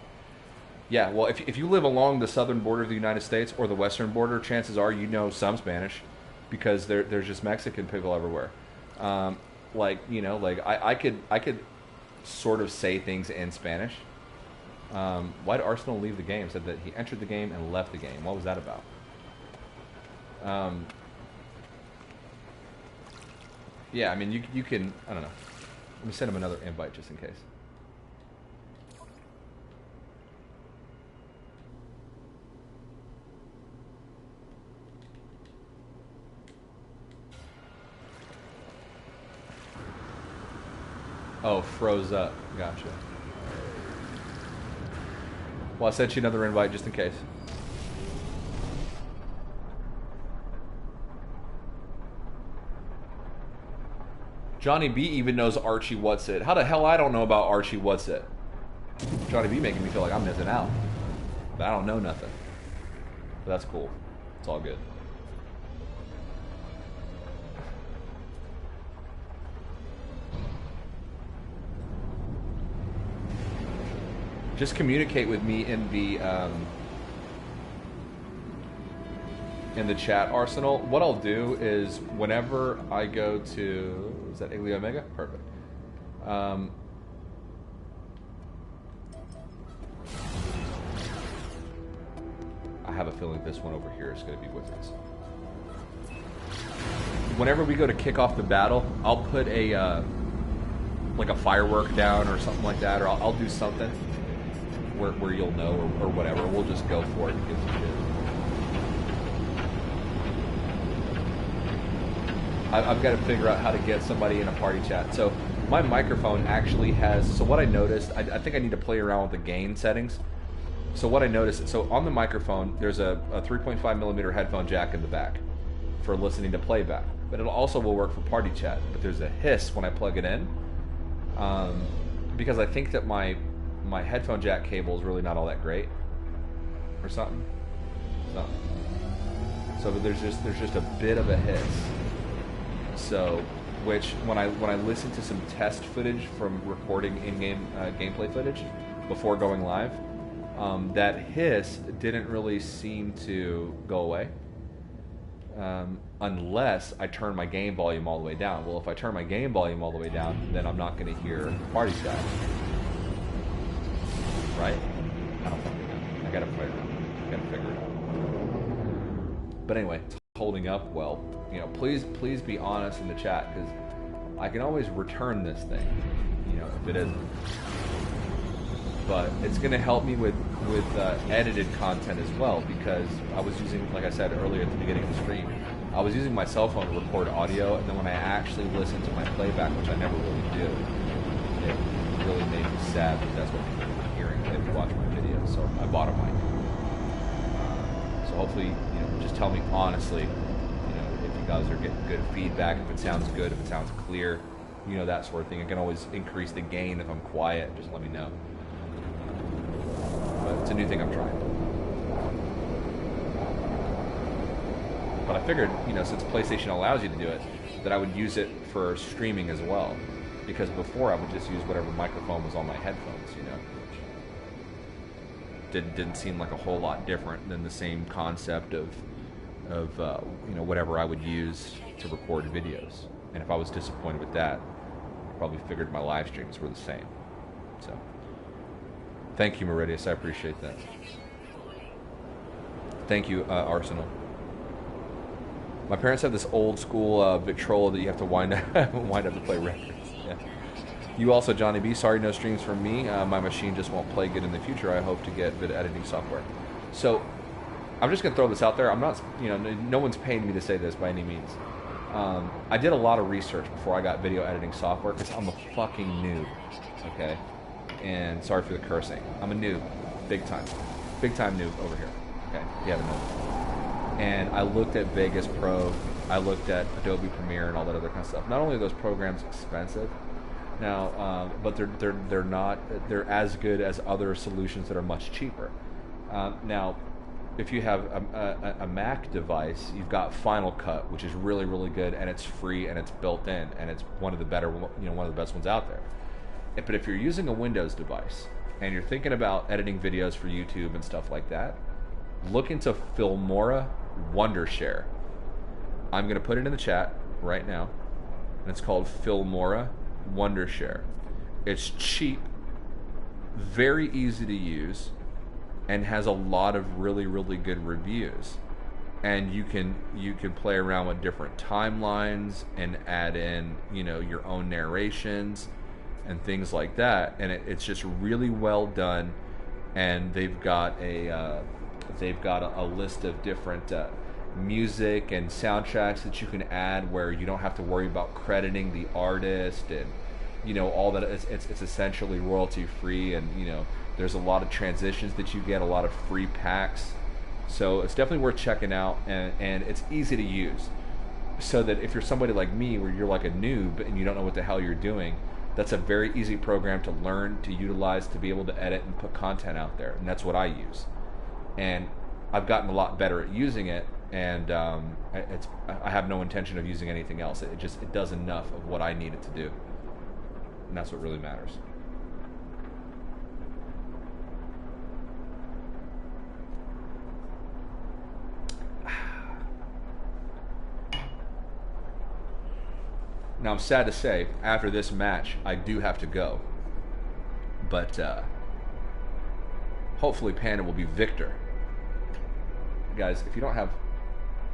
Yeah, well, if you live along the southern border of the United States or the western border, chances are you know some Spanish because there's just Mexican people everywhere. Like, you know, like I could sort of say things in Spanish. Why did Arsenal leave the game? Said that he entered the game and left the game. What was that about? Yeah, I mean, you can, I don't know. Let me send him another invite just in case. Oh, froze up. Gotcha. Well, I sent you another invite just in case. Johnny B even knows Archie What's It. How the hell I don't know about Archie What's It? Johnny B making me feel like I'm missing out. But I don't know nothing. But that's cool. It's all good. Just communicate with me in the chat, Arsenal. What I'll do is whenever I go to, is that Alien Omega? Perfect. I have a feeling this one over here is going to be Wizards. Whenever we go to kick off the battle, I'll put a like a firework down or something like that, or I'll do something where you'll know or whatever. We'll just go for it and get some shit. I've got to figure out how to get somebody in a party chat. So my microphone actually has, so what I noticed, I think I need to play around with the gain settings. So what I noticed, so on the microphone, there's a 3.5 millimeter headphone jack in the back for listening to playback. But it also will work for party chat. But there's a hiss when I plug it in. Because I think that my headphone jack cable is really not all that great. Or something. So there's just a bit of a hiss. So, which when I listen to some test footage from recording in-game gameplay footage before going live, that hiss didn't really seem to go away unless I turn my game volume all the way down. Well, if I turn my game volume all the way down, then I'm not going to hear party chat, right? I don't fucking know. I gotta figure it out. But anyway, it's holding up well. You know, please be honest in the chat, because I can always return this thing, you know, if it isn't. But it's going to help me with edited content as well, because I was using, like I said earlier at the beginning of the stream, I was using my cell phone to record audio, and then when I actually listen to my playback, which I never really do, it really made me sad that that's what people were hearing if you watch my videos. So I bought a mic. So hopefully, you know, just tell me honestly, you guys are getting good feedback, if it sounds good, if it sounds clear, you know, that sort of thing. I can always increase the gain if I'm quiet. Just let me know. But it's a new thing I'm trying. But I figured, you know, since PlayStation allows you to do it, that I would use it for streaming as well. Because before I would just use whatever microphone was on my headphones, you know. Didn't seem like a whole lot different than the same concept of you know, whatever I would use to record videos. And if I was disappointed with that, I probably figured my live streams were the same. So thank you, Meridius, I appreciate that. Thank you, Arsenal. My parents have this old school Victrola that you have to wind up to play records. Yeah. You also, Johnny B, sorry no streams from me. My machine just won't play good in the future. I hope to get vid editing software. So I'm just going to throw this out there. I'm not, you know, no one's paying me to say this by any means. I did a lot of research before I got video editing software, because I'm a fucking noob, okay? And sorry for the cursing. I'm a noob, big time noob over here, okay? If you haven't known. And I looked at Vegas Pro, I looked at Adobe Premiere and all that other kind of stuff. Not only are those programs expensive, now, but they're as good as other solutions that are much cheaper. Now, if you have a Mac device, you've got Final Cut, which is really, really good, and it's free and it's built in, and it's one of the better, you know, one of the best ones out there. But if you're using a Windows device and you're thinking about editing videos for YouTube and stuff like that, look into Filmora Wondershare. I'm going to put it in the chat right now, and it's called Filmora Wondershare. It's cheap, very easy to use, and has a lot of really, really good reviews. And you can play around with different timelines and add in, you know, your own narrations and things like that. And it's just really well done. And they've got a list of different music and soundtracks that you can add, where you don't have to worry about crediting the artist, and all that it's essentially royalty free, and there's a lot of transitions that you get, a lot of free packs. So it's definitely worth checking out, and it's easy to use. So that if you're somebody like me, where you're like a noob and you don't know what the hell you're doing, that's a very easy program to learn, to utilize, to be able to edit and put content out there. And that's what I use. And I've gotten a lot better at using it, and I have no intention of using anything else. It does enough of what I need it to do, and that's what really matters. Now, I'm sad to say, after this match, I do have to go. But hopefully Panda will be victor. Guys, if you don't have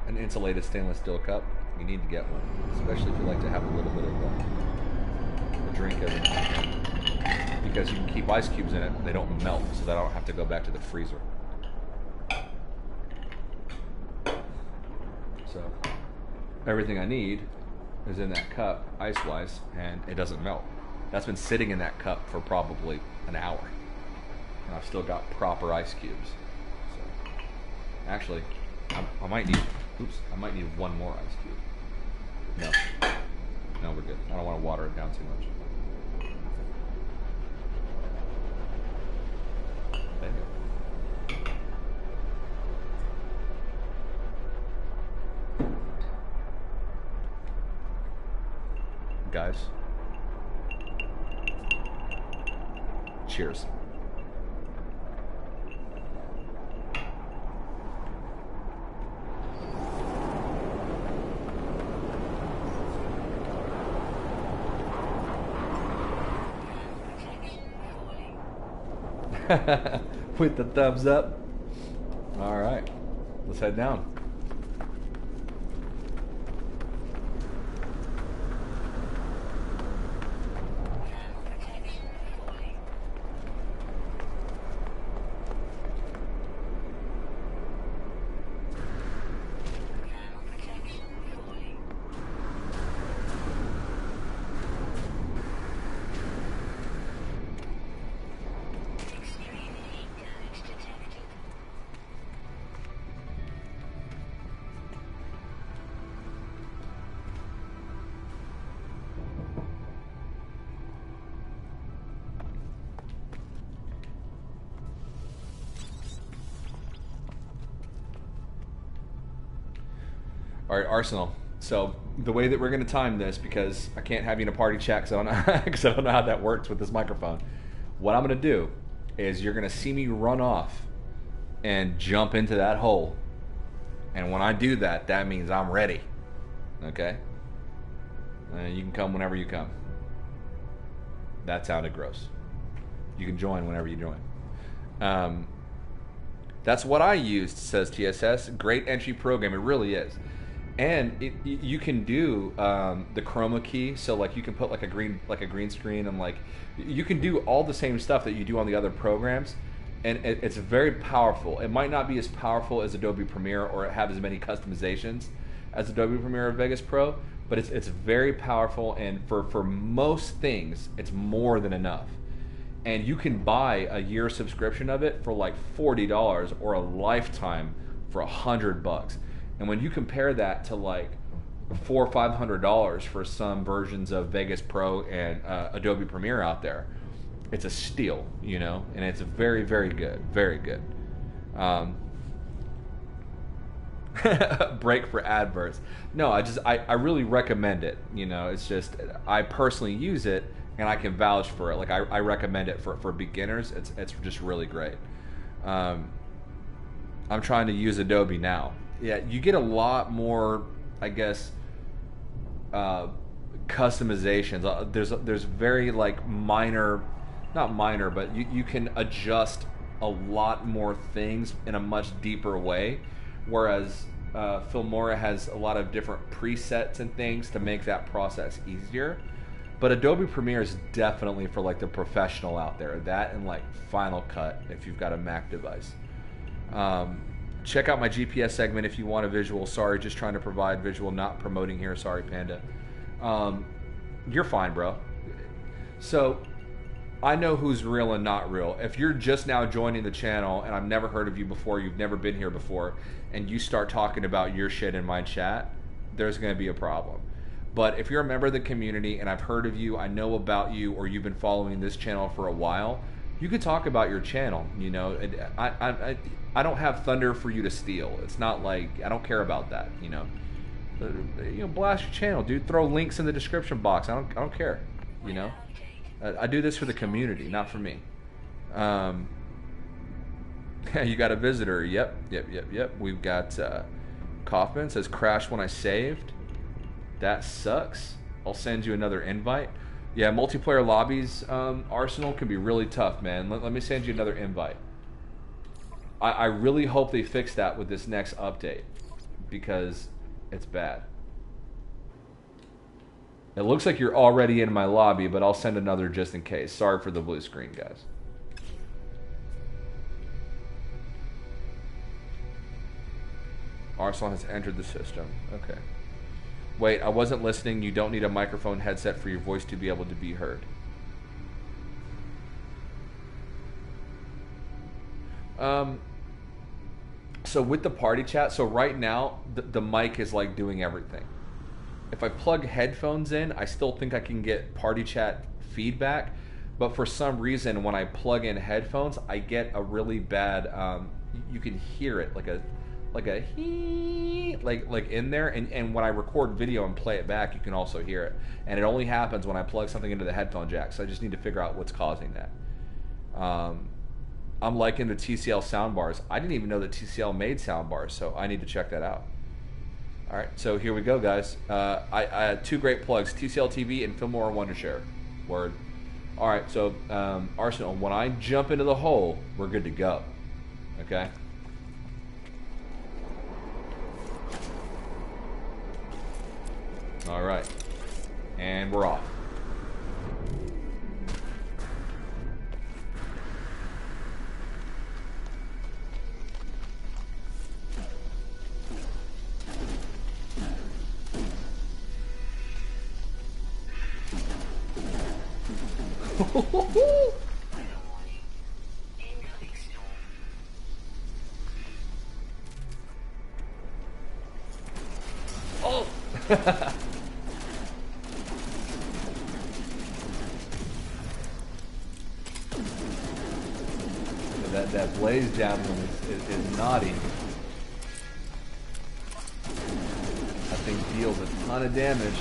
an insulated stainless steel cup, you need to get one. Especially if you like to have a little bit of a drink every now and then. Because you can keep ice cubes in it, they don't melt, so that I don't have to go back to the freezer. So, everything I need is in that cup, ice-wise, and it doesn't melt. That's been sitting in that cup for probably an hour, and I've still got proper ice cubes. So, actually, I might need one more ice cube. No, we're good. I don't want to water it down too much. There you go. Guys, cheers. With the thumbs up. All right, let's head down. All right, Arsenal. So the way that we're going to time this, because I can't have you in a party chat because I don't know how that works with this microphone. What I'm going to do is you're going to see me run off and jump into that hole. And when I do that, that means I'm ready. Okay? And you can come whenever you come. That sounded gross. You can join whenever you join. That's what I used, says TSS. Great entry program. It really is. And you can do the chroma key, so like you can put like a green screen, and like you can do all the same stuff that you do on the other programs, and it's very powerful. It might not be as powerful as Adobe Premiere or have as many customizations as Adobe Premiere or Vegas Pro, but it's very powerful, and for most things, it's more than enough. And you can buy a year subscription of it for like $40 or a lifetime for $100. And when you compare that to like $400 or $500 for some versions of Vegas Pro and Adobe Premiere out there, it's a steal, and it's very, very good, very good. Break for adverts. No, I really recommend it. It's just I personally use it and I can vouch for it. Like I recommend it for beginners. It's just really great. I'm trying to use Adobe now. Yeah, you get a lot more, I guess, customizations. There's very like minor, not minor, but you can adjust a lot more things in a much deeper way, whereas Filmora has a lot of different presets and things to make that process easier. But Adobe Premiere is definitely for like the professional out there. That and like Final Cut if you've got a Mac device. Check out my GPS segment if you want a visual. Sorry, just trying to provide visual, not promoting here. Sorry, Panda. You're fine, bro. So I know who's real and not real. If you're just now joining the channel and I've never heard of you before, you've never been here before, and you start talking about your shit in my chat, there's going to be a problem. But if you're a member of the community and I've heard of you, I know about you, or you've been following this channel for a while, you could talk about your channel. You know, I don't have thunder for you to steal. It's not like I don't care about that. You know, blast your channel, dude. Throw links in the description box. I don't care. You know. I do this for the community, not for me. You got a visitor. Yep. We've got Kaufman says crashed when I saved. That sucks. I'll send you another invite. Yeah, multiplayer lobbies, Arsenal, can be really tough, man. Let me send you another invite. I really hope they fix that with this next update, because it's bad. It looks like you're already in my lobby, but I'll send another just in case. Sorry for the blue screen, guys. Arsenal has entered the system. Okay. Wait, I wasn't listening. You don't need a microphone headset for your voice to be able to be heard. So with the party chat, so right now, the mic is like doing everything. If I plug headphones in, I still think I can get party chat feedback, but for some reason, when I plug in headphones, I get a really bad. You can hear it like a hee, like in there, and when I record video and play it back, you can also hear it, and it only happens when I plug something into the headphone jack. So I just need to figure out what's causing that. I'm liking the TCL soundbars. I didn't even know that TCL made soundbars, so I need to check that out. All right, so here we go, guys. I had two great plugs, TCL TV and Fillmore Wondershare. Word. All right, so Arsenal, when I jump into the hole, we're good to go. Okay? All right, and we're off. Oh! that blaze down one is naughty. That thing deals a ton of damage.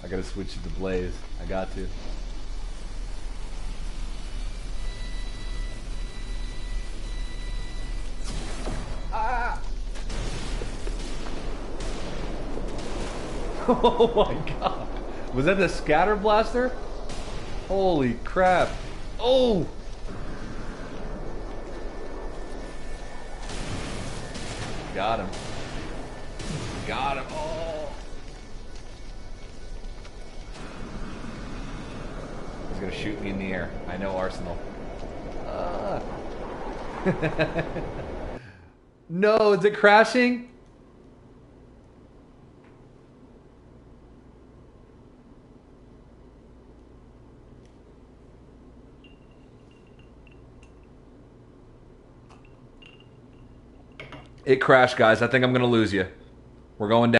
I gotta switch to the blaze. I got to. Ah! Oh my god. Was that the scatter blaster? Holy crap. Oh! Got him. Got him. Oh! He's gonna shoot me in the air. I know Arsenal. No, is it crashing? It crashed, guys. I think I'm gonna lose you. We're going down.